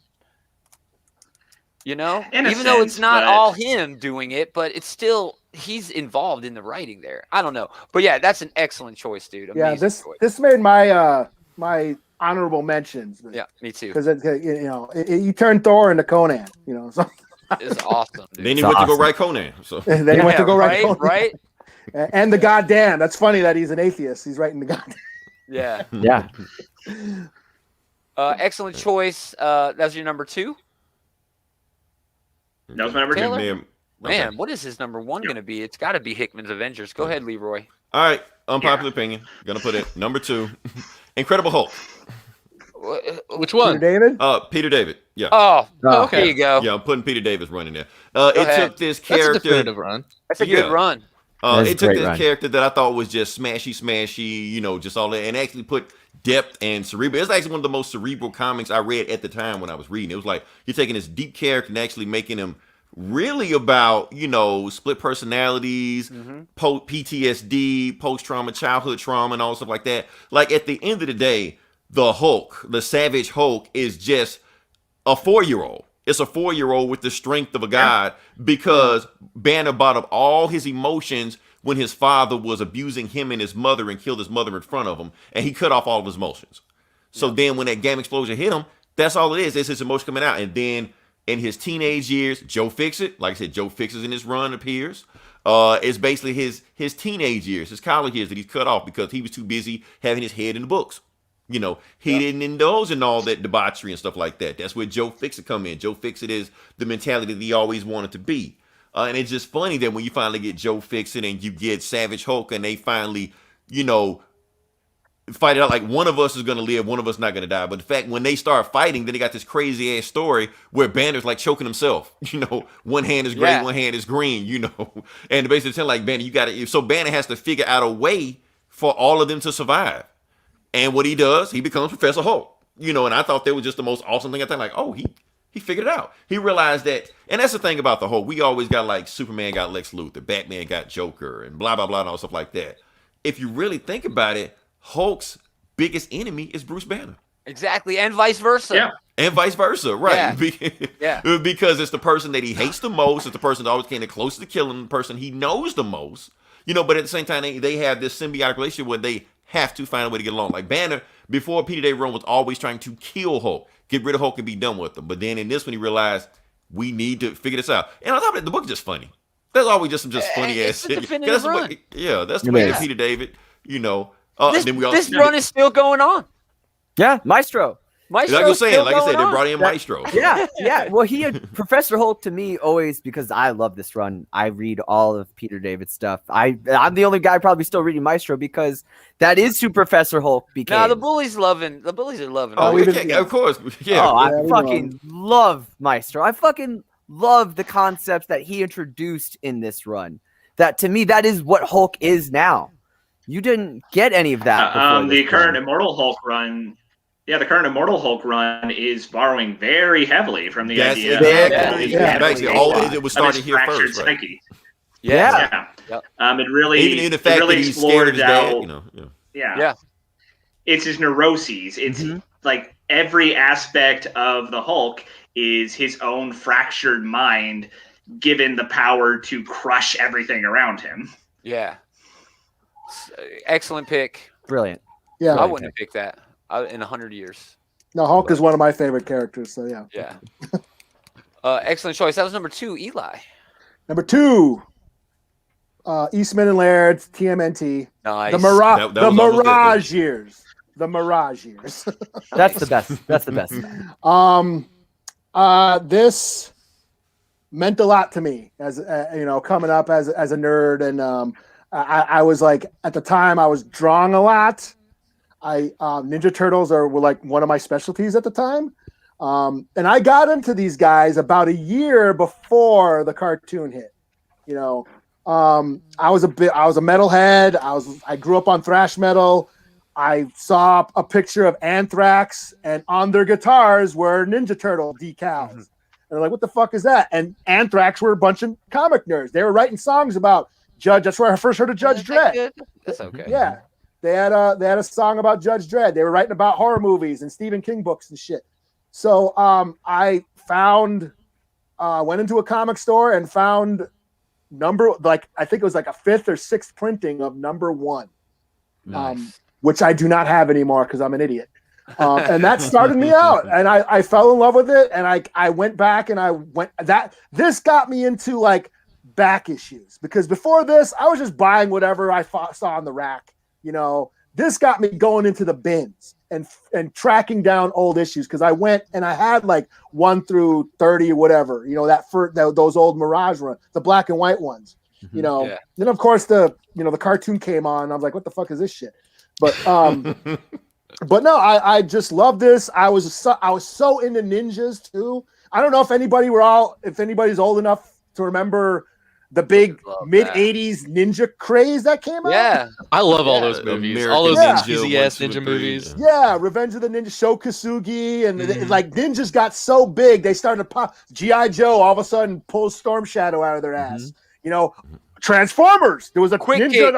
[SPEAKER 3] Even though it's not all him doing it, but it's still he's involved in the writing there. I don't know, but yeah, that's an excellent choice, dude. Amazing choice.
[SPEAKER 6] This made my my honorable mentions.
[SPEAKER 3] Yeah, me too.
[SPEAKER 6] Because you turn Thor into Conan. So.
[SPEAKER 3] It's awesome. Dude.
[SPEAKER 5] Then he went to go write Conan. So
[SPEAKER 6] then he went to go write Conan.
[SPEAKER 3] Right.
[SPEAKER 6] And the goddamn. That's funny that he's an atheist. He's writing the goddamn.
[SPEAKER 3] Yeah.
[SPEAKER 2] Yeah.
[SPEAKER 3] Excellent choice. That's your number 2.
[SPEAKER 1] That was my number 2.
[SPEAKER 3] Man, what is his number 1 going to be? It's got to be Hickman's Avengers. Go ahead, Leroy.
[SPEAKER 5] All right. Unpopular opinion. Gonna put it number 2. Incredible Hulk.
[SPEAKER 4] Which one?
[SPEAKER 6] Peter David?
[SPEAKER 5] Peter David. Yeah.
[SPEAKER 3] Oh, okay. There you go.
[SPEAKER 5] Yeah, I'm putting Peter David's run in there. It took this character.
[SPEAKER 4] That's a definitive run.
[SPEAKER 3] That's a good run.
[SPEAKER 5] It took this character that I thought was just smashy, just all that, and actually put depth and cerebral. It's actually one of the most cerebral comics I read at the time when I was reading. It was like you're taking this deep character and actually making him really about, split personalities, PTSD, post-trauma, childhood trauma, and all stuff like that. Like, at the end of the day, the Hulk, the Savage Hulk, is just a 4-year-old. It's a 4-year-old with the strength of a god because Banner brought up all his emotions when his father was abusing him and his mother and killed his mother in front of him, and he cut off all of his emotions. So then when that gamma explosion hit him, that's all it is. It's his emotion coming out. And then in his teenage years, Joe Fixit, like I said, Joe Fixit in his run appears. It's basically his teenage years, his college years that he's cut off because he was too busy having his head in the books. You know, he didn't indulge in all that debauchery and stuff like that. That's where Joe Fixit come in. Joe Fixit is the mentality that he always wanted to be. And it's just funny that when you finally get Joe Fixit and you get Savage Hulk and they finally, you know, fight it out like one of us is going to live, one of us not going to die. But the fact when they start fighting, then they got this crazy ass story where Banner's like choking himself. You know, one hand is gray, one hand is green, you know. And basically telling like, Banner, you got to, so Banner has to figure out a way for all of them to survive. And what he does, he becomes Professor Hulk. You know, and I thought that was just the most awesome thing. I think like, oh, he figured it out. He realized that, and that's the thing about the Hulk. We always got like Superman got Lex Luthor, Batman got Joker, and blah, blah, blah, and all stuff like that. If you really think about it, Hulk's biggest enemy is Bruce Banner.
[SPEAKER 3] Exactly, and vice versa.
[SPEAKER 1] Yeah.
[SPEAKER 5] And vice versa, right?
[SPEAKER 3] Yeah.
[SPEAKER 5] Because it's the person that he hates the most. It's the person that always came the closest to killing him, the person he knows the most. You know, but at the same time, they have this symbiotic relationship where they have to find a way to get along. Like Banner, before Peter Day run, was always trying to kill Hulk, get rid of Hulk and be done with him. But then in this one, he realized we need to figure this out. And on top of it, the book is just funny. There's always just some funny ass shit. That's
[SPEAKER 3] run.
[SPEAKER 5] That's the way that Peter David, you know.
[SPEAKER 3] This run is still going on.
[SPEAKER 2] Yeah, Maestro.
[SPEAKER 5] Like I said, they brought in Maestro. So.
[SPEAKER 2] Yeah. Well, Professor Hulk to me always, because I love this run. I read all of Peter David's stuff. I'm the only guy probably still reading Maestro because that is who Professor Hulk became.
[SPEAKER 3] Nah, the bullies are loving.
[SPEAKER 5] Oh, of course. Yeah.
[SPEAKER 2] Oh, I fucking love Maestro. I fucking love the concepts that he introduced in this run. That to me, that is what Hulk is now. You didn't get any of that.
[SPEAKER 1] The current Immortal Hulk run. Yeah, the current Immortal Hulk run is borrowing very heavily from the idea.
[SPEAKER 5] It was started here first. Right?
[SPEAKER 2] Yeah.
[SPEAKER 1] It really,
[SPEAKER 5] even in the fact that he's scared of his dad. You know.
[SPEAKER 1] Yeah. It's his neuroses. It's like every aspect of the Hulk is his own fractured mind, given the power to crush everything around him.
[SPEAKER 3] Yeah. Excellent pick.
[SPEAKER 2] Brilliant.
[SPEAKER 6] Yeah,
[SPEAKER 3] I wouldn't have picked that in 100 years.
[SPEAKER 6] No, Hulk is one of my favorite characters. So yeah.
[SPEAKER 3] Yeah. Excellent choice. That was number 2, Eli.
[SPEAKER 6] Number 2, Eastman and Laird, TMNT.
[SPEAKER 3] Nice.
[SPEAKER 6] The Mirage years. The Mirage years.
[SPEAKER 2] That's the best. That's the best.
[SPEAKER 6] This meant a lot to me as coming up as a nerd, and I was like, at the time I was drawing a lot. Ninja Turtles were like one of my specialties at the time. And I got into these guys about a year before the cartoon hit. You know, I was a metalhead. I grew up on thrash metal. I saw a picture of Anthrax, and on their guitars were Ninja Turtle decals. And they're like, what the fuck is that? And Anthrax were a bunch of comic nerds. They were writing songs about Judge. That's where I first heard of Judge Dredd.
[SPEAKER 3] That's okay.
[SPEAKER 6] Yeah. They had a song about Judge Dredd. They were writing about horror movies and Stephen King books and shit. So I went into a comic store and found I think it was like a 5th or 6th printing of number 1.
[SPEAKER 3] Nice.
[SPEAKER 6] Which I do not have anymore because I'm an idiot. And that started me out, and I fell in love with it. And I went back and this got me into like back issues, because before this I was just buying whatever I saw on the rack. You know, this got me going into the bins and tracking down old issues, because I went and I had like 1 through 30 or whatever. You know, those old Mirage runs, the black and white ones. You know, then of course the cartoon came on. And I was like, what the fuck is this shit? But but no, I just love this. I was so into ninjas too. I don't know if anybody's old enough to remember the big mid-'80s ninja craze that came out.
[SPEAKER 3] Yeah.
[SPEAKER 4] I love all those movies. All those cheesy-ass ninja movies.
[SPEAKER 6] Yeah, Revenge of the Ninja, Sho Kosugi, and like ninjas got so big, they started to pop. G.I. Joe all of a sudden pulls Storm Shadow out of their ass. You know, Transformers. There was a quick ninja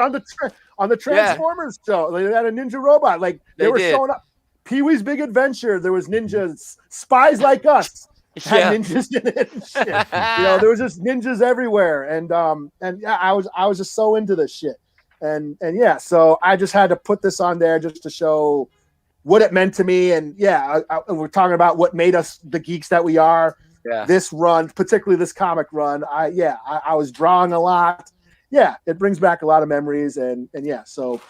[SPEAKER 6] on the Transformers show. They had a ninja robot. Like they were showing up. Pee-wee's Big Adventure. There was ninjas. Spies Like Us. had ninjas in it. And shit. There was just ninjas everywhere, and yeah, I was just so into this shit, and yeah, so I just had to put this on there just to show what it meant to me, and yeah, we're talking about what made us the geeks that we are.
[SPEAKER 3] Yeah.
[SPEAKER 6] This run, particularly this comic run, I was drawing a lot. Yeah, it brings back a lot of memories, and yeah, so.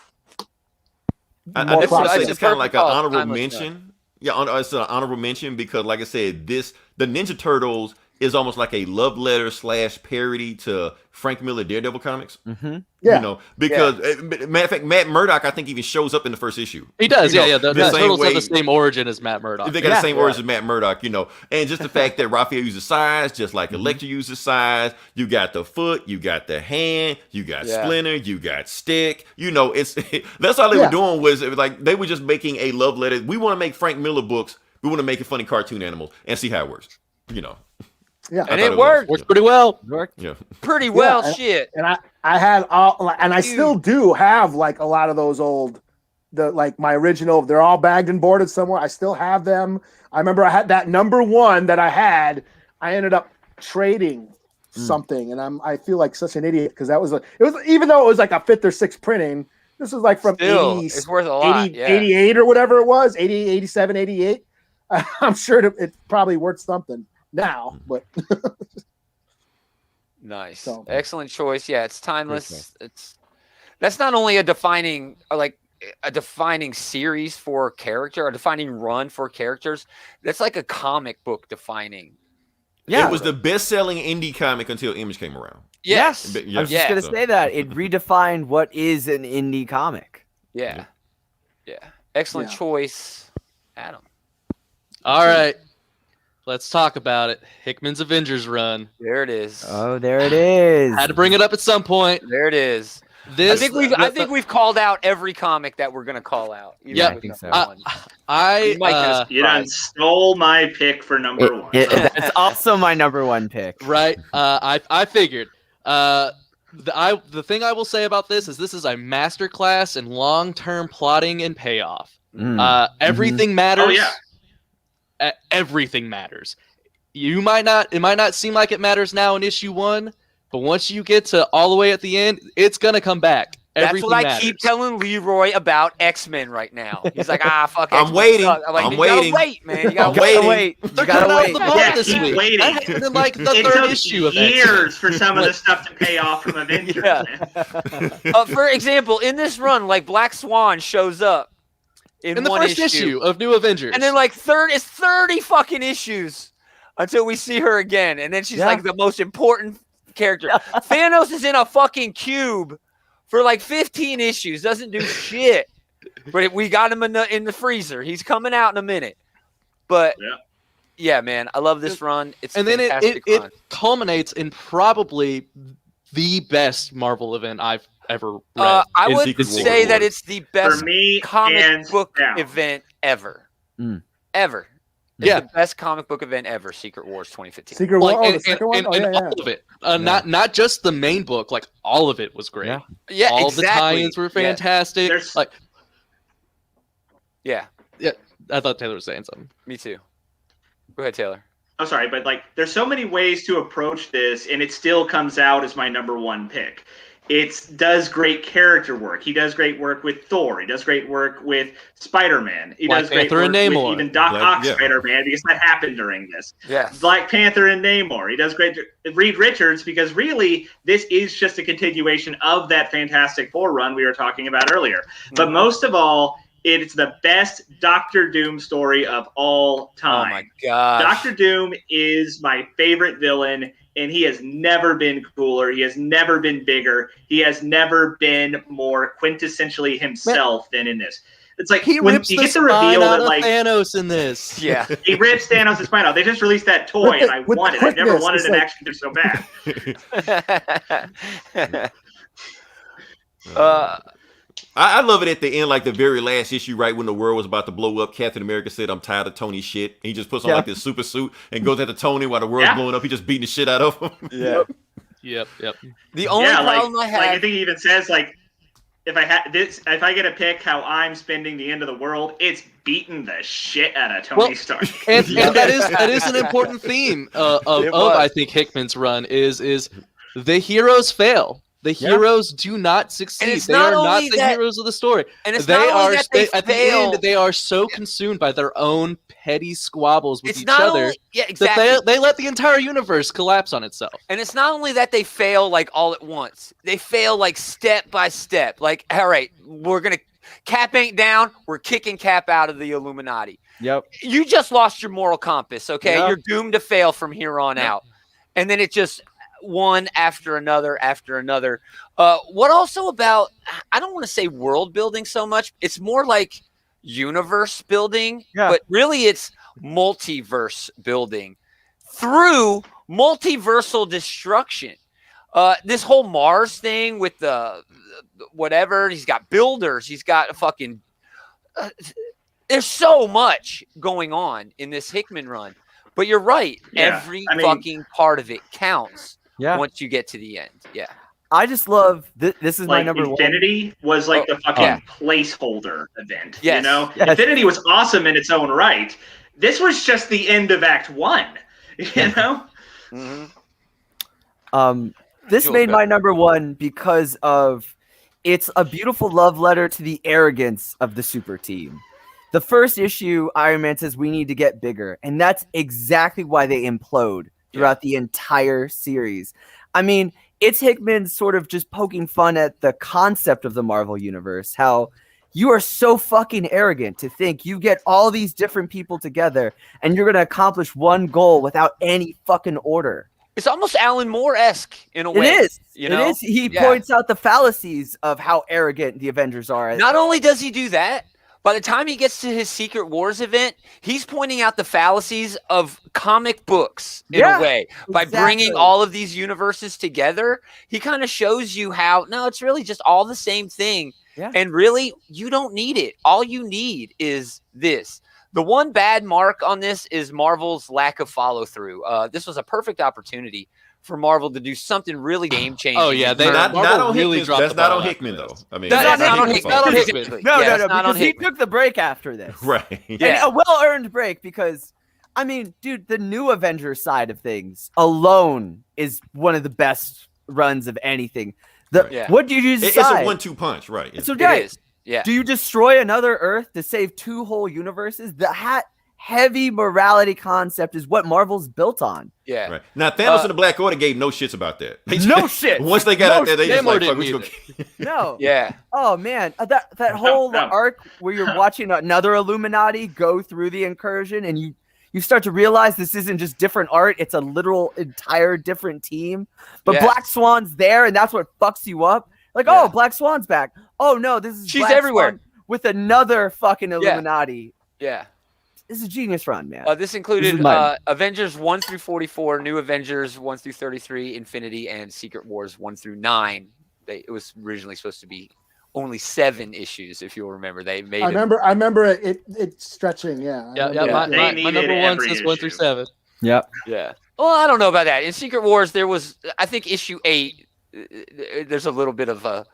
[SPEAKER 5] I just want to say it's kind of like an honorable mention. Yeah, it's an honorable mention because, like I said, the Ninja Turtles is almost like a love letter / parody to Frank Miller Daredevil comics.
[SPEAKER 2] Mm-hmm.
[SPEAKER 6] Yeah,
[SPEAKER 5] because matter of fact, Matt Murdock I think even shows up in the first issue.
[SPEAKER 4] He does, yeah. The Turtles have the same origin as Matt Murdock.
[SPEAKER 5] They got the same origin as Matt Murdock, and just the fact that Raphael uses size, just like Elektra uses size. You got the foot, you got the hand, you got Splinter, you got Stick. It's that's all they were doing was like they were just making a love letter. We want to make Frank Miller books. We want to make it funny cartoon animals and see how it works.
[SPEAKER 6] Yeah,
[SPEAKER 3] and it worked.
[SPEAKER 4] Works pretty well.
[SPEAKER 5] Yeah,
[SPEAKER 3] pretty well.
[SPEAKER 6] And I had all, and I still do have like a lot of those old, my original. They're all bagged and boarded somewhere. I still have them. I remember I had that number 1 that I had. I ended up trading something, and I feel like such an idiot because it was even though it was like a 5th or 6th printing. This was like from 80,
[SPEAKER 3] it's worth a lot.
[SPEAKER 6] 88 or whatever it was, 80, 87, 88. I'm sure it's probably worth something now, but
[SPEAKER 3] nice,
[SPEAKER 6] so.
[SPEAKER 3] Excellent choice. Yeah, it's timeless. That's not only a defining series for character, a defining run for characters. That's like a comic book defining.
[SPEAKER 5] Yeah, it was the best-selling indie comic until Image came around.
[SPEAKER 3] Yes.
[SPEAKER 2] I was just gonna say that it redefined what is an indie comic.
[SPEAKER 3] Yeah. Excellent choice, Adam.
[SPEAKER 4] All right. Let's talk about it. Hickman's Avengers run.
[SPEAKER 3] There it is.
[SPEAKER 2] Oh, there it is.
[SPEAKER 4] Had to bring it up at some point.
[SPEAKER 3] There it is. I think we've called out every comic that we're gonna call out.
[SPEAKER 2] Yeah, I think so.
[SPEAKER 1] You done stole my pick for number 1.
[SPEAKER 2] That's also my number 1 pick.
[SPEAKER 4] Right. I figured. The thing I will say about this is a masterclass in long-term plotting and payoff. Everything matters.
[SPEAKER 1] Oh yeah.
[SPEAKER 4] Everything matters. It might not seem like it matters now in issue 1, but once you get to all the way at the end, it's gonna come back. Everything
[SPEAKER 3] That's what
[SPEAKER 4] matters.
[SPEAKER 3] I keep telling Leroy about X-Men right now. He's like, fuck
[SPEAKER 5] I'm
[SPEAKER 3] X-Men
[SPEAKER 5] waiting.
[SPEAKER 3] suck. I'm like,
[SPEAKER 5] I'm
[SPEAKER 3] you
[SPEAKER 5] waiting.
[SPEAKER 3] gotta wait, man. You gotta
[SPEAKER 5] wait.
[SPEAKER 4] They're cutting out the ball this
[SPEAKER 1] keep
[SPEAKER 4] week.
[SPEAKER 1] waiting.
[SPEAKER 4] I had in like the
[SPEAKER 1] It
[SPEAKER 4] 3rd
[SPEAKER 1] took
[SPEAKER 4] issue of
[SPEAKER 1] years for some of the stuff to pay off from Avengers. Man.
[SPEAKER 3] For example, in this run, like Black Swan shows up in
[SPEAKER 4] the
[SPEAKER 3] one
[SPEAKER 4] first issue of New Avengers,
[SPEAKER 3] and then like 30 fucking issues until we see her again, and then she's like the most important character. Thanos is in a fucking cube for like 15 issues, doesn't do shit, but we got him in the freezer. He's coming out in a minute, but yeah, man, I love this run. It's
[SPEAKER 4] and then it culminates in probably the best Marvel event I've ever read.
[SPEAKER 3] I would say that it's the best comic book event ever. Ever. It's the best comic book event ever, Secret Wars 2015.
[SPEAKER 6] Secret Wars, the second one?
[SPEAKER 4] All of it. Not just the main book, like all of it was great.
[SPEAKER 3] Yeah,
[SPEAKER 4] all
[SPEAKER 3] exactly.
[SPEAKER 4] the tie-ins were fantastic.
[SPEAKER 3] Yeah.
[SPEAKER 4] I thought Taylor was saying something.
[SPEAKER 3] Me too. Go ahead, Taylor.
[SPEAKER 1] I'm sorry, but like there's so many ways to approach this, and it still comes out as my number 1 pick. It does great character work. He does great work with Thor. He does great work with Spider-Man. He does great work with even Doc Ock Spider-Man because that happened during this.
[SPEAKER 3] Yes.
[SPEAKER 1] Black Panther and Namor. He does great. Reed Richards, because really this is just a continuation of that Fantastic Four run we were talking about earlier. But most of all, it's the best Doctor Doom story of all time.
[SPEAKER 3] Oh my god!
[SPEAKER 1] Doctor Doom is my favorite villain. And he has never been cooler. He has never been bigger. He has never been more quintessentially himself than in this. It's like
[SPEAKER 4] he
[SPEAKER 1] when
[SPEAKER 4] rips
[SPEAKER 1] you
[SPEAKER 4] the
[SPEAKER 1] get the reveal
[SPEAKER 4] out
[SPEAKER 1] that
[SPEAKER 4] of
[SPEAKER 1] like
[SPEAKER 4] Thanos in this.
[SPEAKER 3] Yeah,
[SPEAKER 1] he rips Thanos' spine out. They just released that toy, and I want it. I never wanted an action figure so bad.
[SPEAKER 5] I love it at the end, like the very last issue, right when the world was about to blow up. Captain America said, "I'm tired of Tony's shit." And he just puts on like this super suit and goes after Tony while the world's blowing up. He just beating the shit out of him.
[SPEAKER 4] Yep.
[SPEAKER 3] The only problem I had,
[SPEAKER 1] I think he even says like, if I get to pick how I'm spending the end of the world, it's beating the shit out of Tony Stark.
[SPEAKER 4] And that is an important theme of I think Hickman's run is the heroes fail. The heroes do not succeed. They are not the heroes of the story.
[SPEAKER 3] And it's not only that they
[SPEAKER 4] at the end, they are so consumed by their own petty squabbles with each other that they let the entire universe collapse on itself.
[SPEAKER 3] And it's not only that they fail like all at once. They fail like step by step. Like, all right, Cap ain't down. We're kicking Cap out of the Illuminati.
[SPEAKER 2] Yep.
[SPEAKER 3] You just lost your moral compass, okay?
[SPEAKER 2] Yep.
[SPEAKER 3] You're doomed to fail from here on out. And then it just one after another after another. What also about, I don't want to say world building so much. It's more like universe building, but really it's multiverse building through multiversal destruction. This whole Mars thing with the whatever, he's got builders, he's got a fucking there's so much going on in this Hickman run. But you're right. Every fucking part of it counts once you get to the end. Yeah.
[SPEAKER 2] I just love this is my number
[SPEAKER 1] Infinity
[SPEAKER 2] one.
[SPEAKER 1] was like the fucking placeholder event.
[SPEAKER 3] Yes.
[SPEAKER 1] You know?
[SPEAKER 2] Yes.
[SPEAKER 1] Infinity was awesome in its own right. This was just the end of Act 1. You know?
[SPEAKER 2] This made my number one because of it's a beautiful love letter to the arrogance of the super team. The first issue, Iron Man says we need to get bigger, and that's exactly why they implode throughout the entire series. I mean, it's Hickman sort of just poking fun at the concept of the Marvel Universe, how you are so fucking arrogant to think you get all these different people together and you're going to accomplish one goal without any fucking order.
[SPEAKER 3] It's almost Alan Moore-esque in a way.
[SPEAKER 2] It is.
[SPEAKER 3] You know?
[SPEAKER 2] It is. He points out the fallacies of how arrogant the Avengers are.
[SPEAKER 3] Not only does he do that, by the time he gets to his Secret Wars event, he's pointing out the fallacies of comic books in a way. By bringing all of these universes together, he kind of shows you how, no, it's really just all the same thing. Yeah. And really, you don't need it. All you need is this. The one bad mark on this is Marvel's lack of follow-through. This was a perfect opportunity for Marvel to do something really game-changing.
[SPEAKER 5] Oh, yeah. That's not on Hickman, though. I mean,
[SPEAKER 3] that's not on Hickman.
[SPEAKER 2] No, because he took the break after this.
[SPEAKER 5] Right.
[SPEAKER 2] And a well-earned break because, I mean, dude, the new Avengers side of things alone is one of the best runs of anything. What do you decide?
[SPEAKER 5] It's a 1-2 punch, right?
[SPEAKER 2] So,
[SPEAKER 3] it is. Yeah.
[SPEAKER 2] Do you destroy another Earth to save two whole universes? The heavy morality concept is what Marvel's built on.
[SPEAKER 3] Yeah.
[SPEAKER 5] Right. Now, Thanos and the Black Order gave no shits about that.
[SPEAKER 2] No shit.
[SPEAKER 5] Once they got out there, they just like,
[SPEAKER 2] no.
[SPEAKER 3] Yeah.
[SPEAKER 2] Oh, man. That whole arc where you're watching another Illuminati go through the incursion and you start to realize this isn't just different art. It's a literal entire different team. But Black Swan's there, and that's what fucks you up. Like, oh, Black Swan's back. Oh, no, this is
[SPEAKER 3] she's
[SPEAKER 2] Black
[SPEAKER 3] everywhere
[SPEAKER 2] Swan with another fucking Illuminati.
[SPEAKER 3] Yeah.
[SPEAKER 2] This is a genius run, man.
[SPEAKER 3] This included Avengers 1 through 44, New Avengers 1 through 33, Infinity, and Secret Wars 1 through 9. It was originally supposed to be only 7 issues, if you'll remember. They made
[SPEAKER 6] I remember it stretching,
[SPEAKER 4] My number one says 1 through 7.
[SPEAKER 2] Yep.
[SPEAKER 3] Yeah. Well, I don't know about that. In Secret Wars, there was, I think, issue 8. There's a little bit of a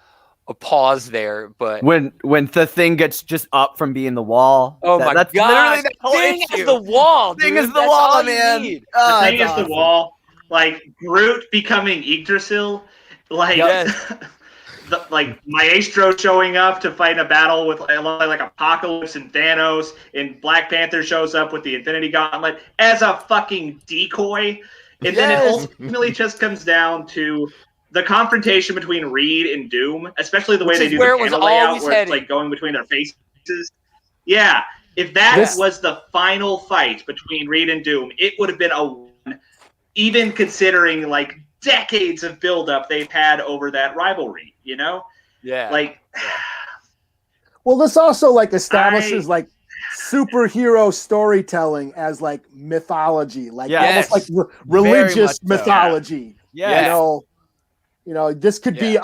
[SPEAKER 3] pause there, but
[SPEAKER 2] when the thing gets just up from being the wall.
[SPEAKER 3] That's
[SPEAKER 2] literally the whole
[SPEAKER 3] thing
[SPEAKER 2] issue.
[SPEAKER 3] is the wall.
[SPEAKER 2] Thing
[SPEAKER 3] dude.
[SPEAKER 2] is the
[SPEAKER 3] That's
[SPEAKER 2] wall, man.
[SPEAKER 1] The thing is the wall. Like Groot becoming Yggdrasil. Like like Maestro showing up to fight a battle with like Apocalypse and Thanos, and Black Panther shows up with the Infinity Gauntlet as a fucking decoy, and then it ultimately just comes down to the confrontation between Reed and Doom, especially the way they do the panel layout, where it's like going between their faces. Yeah, if that was the final fight between Reed and Doom, it would have been a win, even considering like decades of buildup they've had over that rivalry. You know?
[SPEAKER 3] Yeah.
[SPEAKER 1] Like,
[SPEAKER 6] well, this also like establishes like superhero storytelling as like mythology, like almost like religious mythology.
[SPEAKER 2] Yeah.
[SPEAKER 6] You know, this could be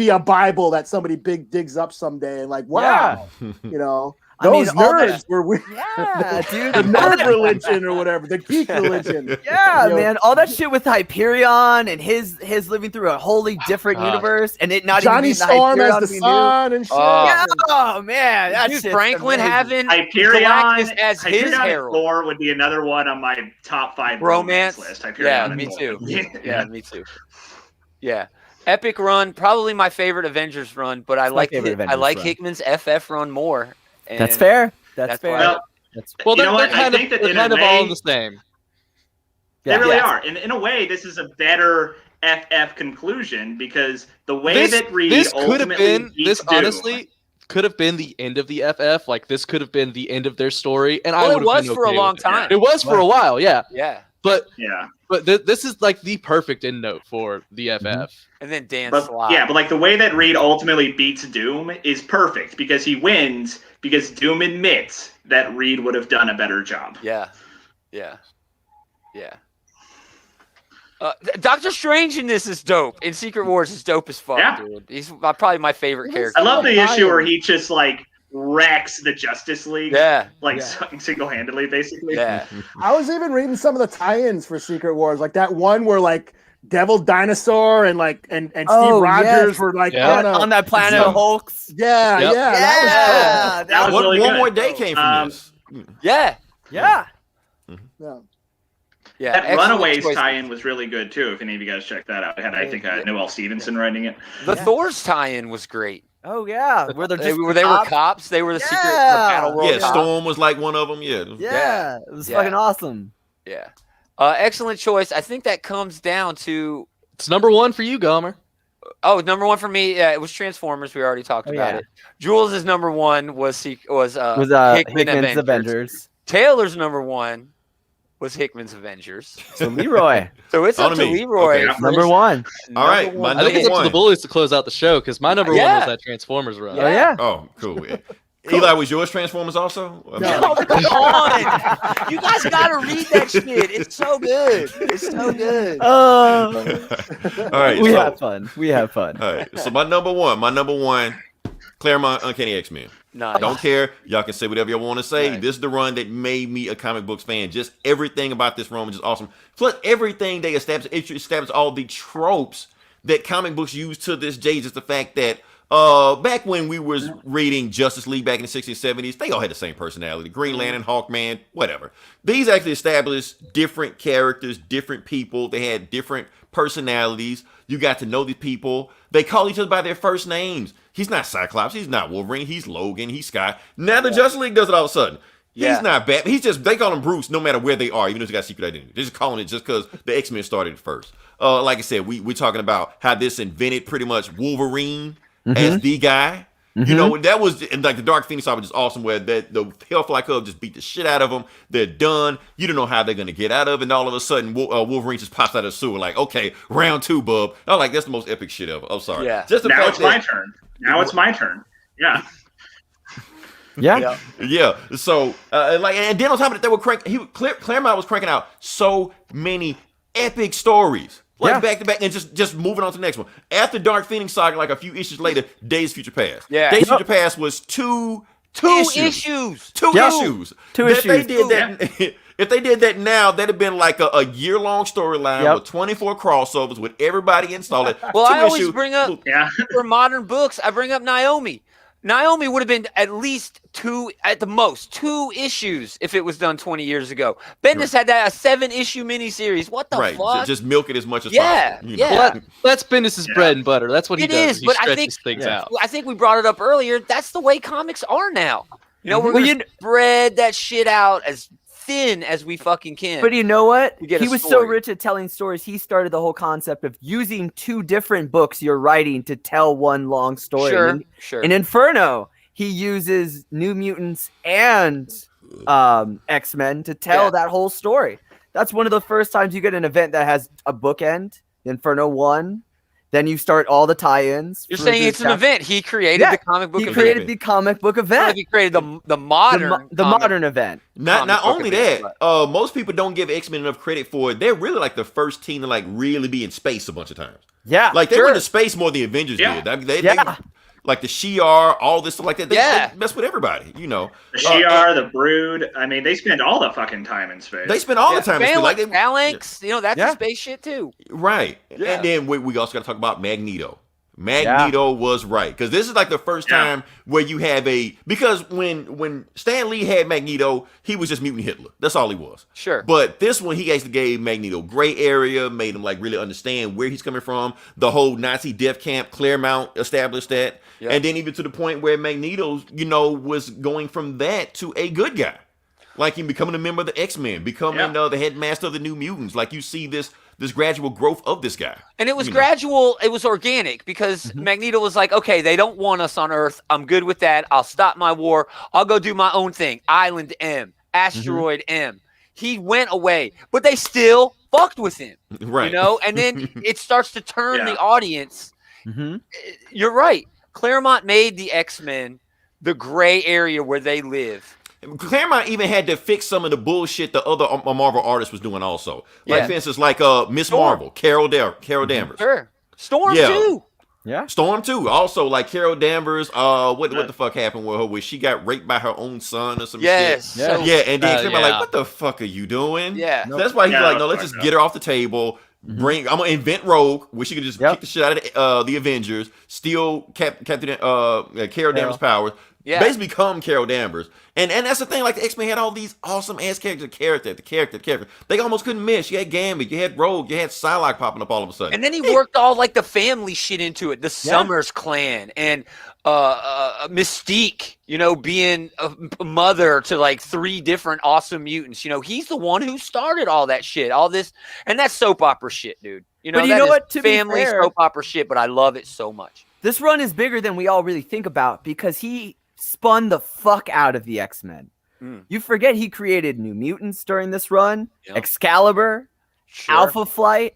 [SPEAKER 6] a Bible that somebody big digs up someday, and like, wow, you know. Those
[SPEAKER 2] all
[SPEAKER 6] nerds were weird.
[SPEAKER 2] Yeah, dude.
[SPEAKER 6] The nerd religion or whatever, the geek religion.
[SPEAKER 2] Yeah,
[SPEAKER 6] You know,
[SPEAKER 2] man. All that shit with Hyperion and his living through a wholly different
[SPEAKER 4] God.
[SPEAKER 2] universe and it not
[SPEAKER 6] Johnny
[SPEAKER 2] even
[SPEAKER 6] Storm
[SPEAKER 2] being the
[SPEAKER 6] as the
[SPEAKER 2] Hyperion we knew.
[SPEAKER 6] sun and shit.
[SPEAKER 2] Yeah, oh man, that
[SPEAKER 3] Dude,
[SPEAKER 2] shit's
[SPEAKER 3] Franklin
[SPEAKER 2] amazing.
[SPEAKER 3] having
[SPEAKER 1] Hyperion,
[SPEAKER 3] Galactus as his
[SPEAKER 1] Hyperion
[SPEAKER 3] herald.
[SPEAKER 1] Thor would be another one on my top 5
[SPEAKER 3] Romance
[SPEAKER 1] list. Hyperion
[SPEAKER 3] Yeah,
[SPEAKER 1] and
[SPEAKER 3] me
[SPEAKER 1] Thor.
[SPEAKER 3] too.
[SPEAKER 1] Yeah.
[SPEAKER 3] Me too. Yeah. Epic run, probably my favorite Avengers run, but I like
[SPEAKER 2] run.
[SPEAKER 3] Hickman's FF run more. And
[SPEAKER 2] That's fair. That's fair.
[SPEAKER 1] Well,
[SPEAKER 4] Well,
[SPEAKER 1] You
[SPEAKER 4] they're,
[SPEAKER 1] know what?
[SPEAKER 4] they're kind
[SPEAKER 1] I think
[SPEAKER 4] of,
[SPEAKER 1] that
[SPEAKER 4] they're
[SPEAKER 1] in
[SPEAKER 4] kind
[SPEAKER 1] a
[SPEAKER 4] of all
[SPEAKER 1] way-
[SPEAKER 4] the same.
[SPEAKER 1] They really
[SPEAKER 2] Yeah.
[SPEAKER 1] are. In a way, this is a better FF conclusion because the way
[SPEAKER 4] This,
[SPEAKER 1] that Reed
[SPEAKER 4] this could have
[SPEAKER 1] ultimately
[SPEAKER 4] been,
[SPEAKER 1] beats
[SPEAKER 4] this
[SPEAKER 1] Doom,
[SPEAKER 4] honestly could have been the end of the FF. Like, this could have been the end of their story. And I
[SPEAKER 3] Well,
[SPEAKER 4] would
[SPEAKER 3] it
[SPEAKER 4] have
[SPEAKER 3] was
[SPEAKER 4] been
[SPEAKER 3] for a
[SPEAKER 4] okay
[SPEAKER 3] long
[SPEAKER 4] with it.
[SPEAKER 3] time.
[SPEAKER 4] It was for a while, yeah.
[SPEAKER 3] Yeah.
[SPEAKER 4] But
[SPEAKER 1] yeah.
[SPEAKER 4] this is like the perfect end note for the FF.
[SPEAKER 3] And then Dan
[SPEAKER 1] But
[SPEAKER 3] Slott.
[SPEAKER 1] yeah, but like the way that Reed ultimately beats Doom is perfect because he wins because Doom admits that Reed would have done a better job.
[SPEAKER 3] Yeah. Yeah. Yeah. Doctor Strange in this is dope. In Secret Wars is dope as fuck,
[SPEAKER 1] Yeah.
[SPEAKER 3] dude. He's probably my favorite character.
[SPEAKER 1] I love the
[SPEAKER 6] Fire.
[SPEAKER 1] issue where he just like wrecks the Justice League,
[SPEAKER 3] Yeah.
[SPEAKER 1] like
[SPEAKER 2] Yeah.
[SPEAKER 1] single-handedly, basically.
[SPEAKER 3] Yeah.
[SPEAKER 6] I was even reading some of the tie-ins for Secret Wars, like that one where like Devil Dinosaur and Steve
[SPEAKER 2] Oh,
[SPEAKER 6] Rogers
[SPEAKER 2] yes.
[SPEAKER 6] were like
[SPEAKER 4] Yeah.
[SPEAKER 2] On that planet of Hulks.
[SPEAKER 6] yeah,
[SPEAKER 4] Yep.
[SPEAKER 6] yeah, that
[SPEAKER 1] That was
[SPEAKER 5] One,
[SPEAKER 1] really
[SPEAKER 5] one
[SPEAKER 1] good.
[SPEAKER 5] more day came from this.
[SPEAKER 3] Yeah.
[SPEAKER 2] Yeah.
[SPEAKER 6] was dope.
[SPEAKER 3] Yeah.
[SPEAKER 1] That
[SPEAKER 3] excellent
[SPEAKER 1] Runaways
[SPEAKER 3] choice.
[SPEAKER 1] tie-in was really good too. If any of you guys checked that out, it had I think Noel Stevenson writing it.
[SPEAKER 3] The Thor's tie-in was great.
[SPEAKER 2] Oh yeah. Where they're
[SPEAKER 3] They,
[SPEAKER 2] just
[SPEAKER 3] were cops. They were the secret battle world
[SPEAKER 5] Yeah,
[SPEAKER 3] cops.
[SPEAKER 5] Storm was like one of them. Yeah.
[SPEAKER 2] Yeah. It was
[SPEAKER 3] Yeah.
[SPEAKER 2] fucking awesome.
[SPEAKER 3] Yeah. Excellent choice. I think that comes down to
[SPEAKER 4] It's number one for you, Gomer.
[SPEAKER 3] number one for me. Yeah, it was Transformers. We already talked about
[SPEAKER 2] yeah.
[SPEAKER 3] it. Jules' number one was
[SPEAKER 2] Hickman's
[SPEAKER 3] Avengers.
[SPEAKER 2] Avengers.
[SPEAKER 3] Taylor's number one was Hickman's Avengers.
[SPEAKER 2] So Leroy,
[SPEAKER 3] So it's
[SPEAKER 5] On
[SPEAKER 3] up
[SPEAKER 5] to
[SPEAKER 3] to
[SPEAKER 5] me.
[SPEAKER 3] Leroy.
[SPEAKER 5] Okay.
[SPEAKER 3] for
[SPEAKER 2] number
[SPEAKER 3] his
[SPEAKER 2] one.
[SPEAKER 5] All right,
[SPEAKER 3] number
[SPEAKER 5] my
[SPEAKER 3] one
[SPEAKER 4] I think it's
[SPEAKER 5] number
[SPEAKER 4] up to the
[SPEAKER 5] one.
[SPEAKER 4] Bullies to close out the show because my number one
[SPEAKER 3] Yeah.
[SPEAKER 4] was that Transformers run.
[SPEAKER 2] Oh yeah.
[SPEAKER 5] Oh, cool. Yeah. Eli, was yours Transformers also? I mean,
[SPEAKER 3] Oh, come on. You guys gotta read that shit. It's so good. It's so good.
[SPEAKER 5] All right.
[SPEAKER 2] We
[SPEAKER 5] so,
[SPEAKER 2] have fun. We have fun.
[SPEAKER 5] All right. So my number one, Claremont Uncanny X-Men.
[SPEAKER 3] Nice.
[SPEAKER 5] Don't care. Y'all can say whatever you want to say.
[SPEAKER 3] Right.
[SPEAKER 5] This is the run that made me a comic books fan. Just everything about this run was just awesome. Plus, everything they established, it established all the tropes that comic books use to this day. Just the fact that back when we was reading Justice League back in the 60s, 70s, they all had the same personality. Green Lantern, Hawkman, whatever. These actually established different characters, different people. They had different personalities. You got to know these people. They call each other by their first names. He's not Cyclops. He's not Wolverine. He's Logan. He's Scott. Now the Justice League does it all of a sudden.
[SPEAKER 3] Yeah.
[SPEAKER 5] He's not Batman. He's just, they call him Bruce no matter where they are, even though he's got secret identity. They're just calling it just because the X-Men started it first. Like I said, we're talking about how this invented pretty much Wolverine as the guy. You know, that was, and like the Dark Phoenix was just awesome where the Hellfly Club just beat the shit out of them. They're done. You don't know how they're going to get out of it. And all of a sudden, Wolverine just pops out of the sewer like, okay, round two, bub. I'm like, that's the most epic shit ever. I'm sorry.
[SPEAKER 3] Yeah.
[SPEAKER 5] Just the
[SPEAKER 1] Now
[SPEAKER 5] fact
[SPEAKER 1] it's
[SPEAKER 5] that-
[SPEAKER 1] my turn. Now it's my turn. Yeah.
[SPEAKER 2] Yeah.
[SPEAKER 5] Yeah. So, and then on top of it, Claremont was cranking out so many epic stories. Like back to back, and just moving on to the next one. After Dark Phoenix Saga, like a few issues later, Days of Future Past.
[SPEAKER 3] Yeah.
[SPEAKER 5] Days of Future Past was two issues. Two issues. If they did that, if they did that now, that'd have been like a year-long storyline with 24 crossovers with everybody installed.
[SPEAKER 3] Well, I always bring up
[SPEAKER 1] Yeah.
[SPEAKER 3] for modern books. I bring up Naomi. Naomi would have been at least at the most two issues if it was done 20 years ago. Bendis had that a 7-issue miniseries. What the fuck?
[SPEAKER 5] Just milk it as much as
[SPEAKER 3] Yeah,
[SPEAKER 5] possible.
[SPEAKER 3] yeah.
[SPEAKER 4] Well, that's Bendis' bread and butter. That's what he
[SPEAKER 3] It
[SPEAKER 4] does.
[SPEAKER 3] is,
[SPEAKER 4] He
[SPEAKER 3] but I
[SPEAKER 4] stretches
[SPEAKER 3] think
[SPEAKER 4] things out.
[SPEAKER 3] I think we brought it up earlier. That's the way comics are now. You know, we're gonna spread that shit out as thin as we fucking can.
[SPEAKER 2] But you know what?
[SPEAKER 3] You get
[SPEAKER 2] He
[SPEAKER 3] a
[SPEAKER 2] was so
[SPEAKER 3] story.
[SPEAKER 2] rich at telling stories. He started the whole concept of using two different books you're writing to tell one long story.
[SPEAKER 3] Sure, sure.
[SPEAKER 2] In Inferno, he uses New Mutants and X-Men to tell that whole story. That's one of the first times you get an event that has a bookend, Inferno 1. Then you start all the tie-ins.
[SPEAKER 3] You're saying it's an event. He created the comic book
[SPEAKER 2] He
[SPEAKER 3] event.
[SPEAKER 2] created the comic book event.
[SPEAKER 3] He created the modern
[SPEAKER 2] the modern event.
[SPEAKER 5] Not only that, most people don't give X-Men enough credit for it. They're really like the first team to like really be in space a bunch of times.
[SPEAKER 2] Yeah,
[SPEAKER 5] Like they went to space more than the Avengers did. I mean, like the Shi'ar, all this stuff like that.
[SPEAKER 3] Yeah.
[SPEAKER 5] They mess with everybody, you know.
[SPEAKER 1] The Shi'ar, the Brood. I mean, they spend all the fucking time in space.
[SPEAKER 5] They spend all the time in space. Like
[SPEAKER 3] Phalanx, you know, that's a space shit too.
[SPEAKER 5] Right.
[SPEAKER 3] Yeah.
[SPEAKER 5] And then we also got to talk about Magneto. Magneto was right, because this is like the first time where you have because when Stan Lee had Magneto, he was just mutant Hitler. That's all he was.
[SPEAKER 3] Sure.
[SPEAKER 5] But this one, he actually gave Magneto gray area, made him like really understand where he's coming from. The whole Nazi death camp, Claremont established that, and then even to the point where Magneto, you know, was going from that to a good guy, like him becoming a member of the X-Men, becoming the headmaster of the New Mutants. Like you see this gradual growth of this guy. And
[SPEAKER 3] it was gradual. It was organic because Magneto was like, okay, they don't want us on Earth. I'm good with that. I'll stop my war. I'll go do my own thing. Island M, Asteroid M. He went away, but they still fucked with him.
[SPEAKER 5] Right.
[SPEAKER 3] You know, and then it starts to turn the audience. You're right. Claremont made the X-Men the gray area where they live.
[SPEAKER 5] Claremont even had to fix some of the bullshit the other Marvel artist was doing also. Like, for instance, like Miss Marvel, Carol Danvers.
[SPEAKER 3] Sure. Storm too.
[SPEAKER 2] Yeah.
[SPEAKER 5] Storm too. Also, like Carol Danvers, what the fuck happened with her where she got raped by her own son or some shit? And then Claremont like, what the fuck are you doing?
[SPEAKER 3] Yeah.
[SPEAKER 5] So that's why he's like, no, let's just get her off the table. I'm gonna invent Rogue, where she could just kick the shit out of the Avengers, steal Captain Carol Danvers' powers, basically become Carol Danvers. And that's the thing, like the X-Men had all these awesome ass characters, the character. They almost couldn't miss. You had Gambit, you had Rogue, you had Psylocke popping up all of a sudden.
[SPEAKER 3] And then he worked all like the family shit into it. The Summers clan and Mystique, you know, being a mother to like 3 different awesome mutants. You know, he's the one who started all that shit, all this. And that's soap opera shit, dude. You know,
[SPEAKER 2] but you know what? To
[SPEAKER 3] family
[SPEAKER 2] be fair,
[SPEAKER 3] soap opera shit, but I love it so much.
[SPEAKER 2] This run is bigger than we all really think about because he spun the fuck out of the X-Men. You forget he created New Mutants during this run, Excalibur, Alpha Flight.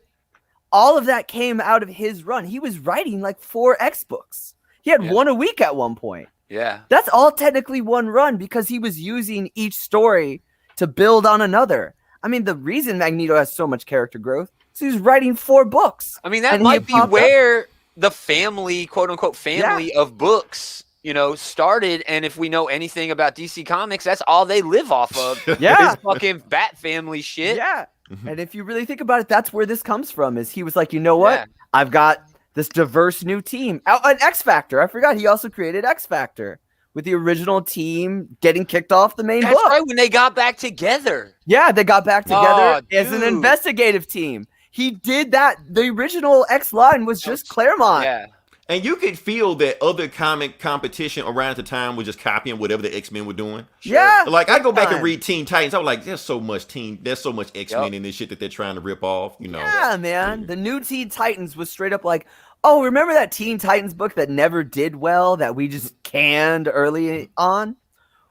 [SPEAKER 2] All of that came out of his run. He was writing like 4 X books. He had one a week at one point.
[SPEAKER 3] Yeah.
[SPEAKER 2] That's all technically one run because he was using each story to build on another. I mean, the reason Magneto has so much character growth is he's writing 4 books.
[SPEAKER 3] I mean, that might be where the family, quote unquote, family of books, you know, started. And if we know anything about DC Comics, that's all they live off of. Is fucking Bat family shit.
[SPEAKER 2] Yeah. And if you really think about it, that's where this comes from. Is he was like, you know what? I've got this diverse new team. An X Factor. I forgot he also created X Factor with the original team getting kicked off the main book.
[SPEAKER 3] That's right, when they got back together.
[SPEAKER 2] Yeah, they got back together as an investigative team. He did that. The original X line was just Claremont.
[SPEAKER 3] Yeah.
[SPEAKER 5] And you could feel that other comic competition around the time was just copying whatever the X-Men were doing.
[SPEAKER 2] Yeah.
[SPEAKER 5] Like I go back and read Teen Titans. I was like, there's so much X-Men in this shit that they're trying to rip off. You know.
[SPEAKER 2] Yeah, man. The new Teen Titans was straight up like, oh, remember that Teen Titans book that never did well that we just canned early on?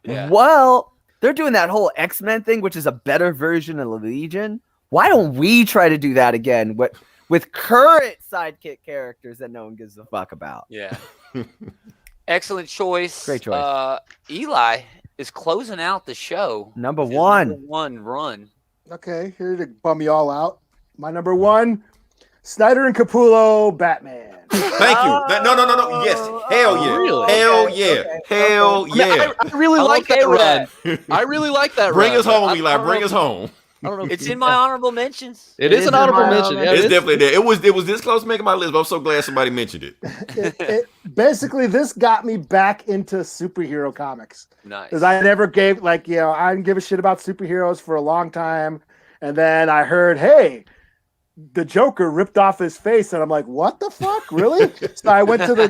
[SPEAKER 2] Yeah. Well, they're doing that whole X-Men thing, which is a better version of Legion. Why don't we try to do that again with current sidekick characters that no one gives a fuck about?
[SPEAKER 3] Yeah. Excellent choice.
[SPEAKER 2] Great choice.
[SPEAKER 3] Eli is closing out the show.
[SPEAKER 2] Number 1.
[SPEAKER 3] Number 1 run.
[SPEAKER 6] Okay, here to bum you all out. My number 1, Snyder and Capullo, Batman.
[SPEAKER 5] Thank you. No. Yes. Hell yeah.
[SPEAKER 4] Really?
[SPEAKER 5] Hell yeah.
[SPEAKER 4] Okay.
[SPEAKER 5] Hell yeah.
[SPEAKER 4] I really like that run. I really like that
[SPEAKER 5] Bring
[SPEAKER 4] run.
[SPEAKER 5] us home, Eli. Bring us home.
[SPEAKER 4] I don't know.
[SPEAKER 3] It's in my honorable mentions.
[SPEAKER 4] It is an honorable mention. Yeah,
[SPEAKER 5] it's definitely there. It was this close to making my list, but I'm so glad somebody mentioned it.
[SPEAKER 6] Basically, this got me back into superhero comics.
[SPEAKER 3] Nice.
[SPEAKER 6] Because I never gave, I didn't give a shit about superheroes for a long time. And then I heard, hey, the Joker ripped off his face. And I'm like, what the fuck? Really? So I went to the,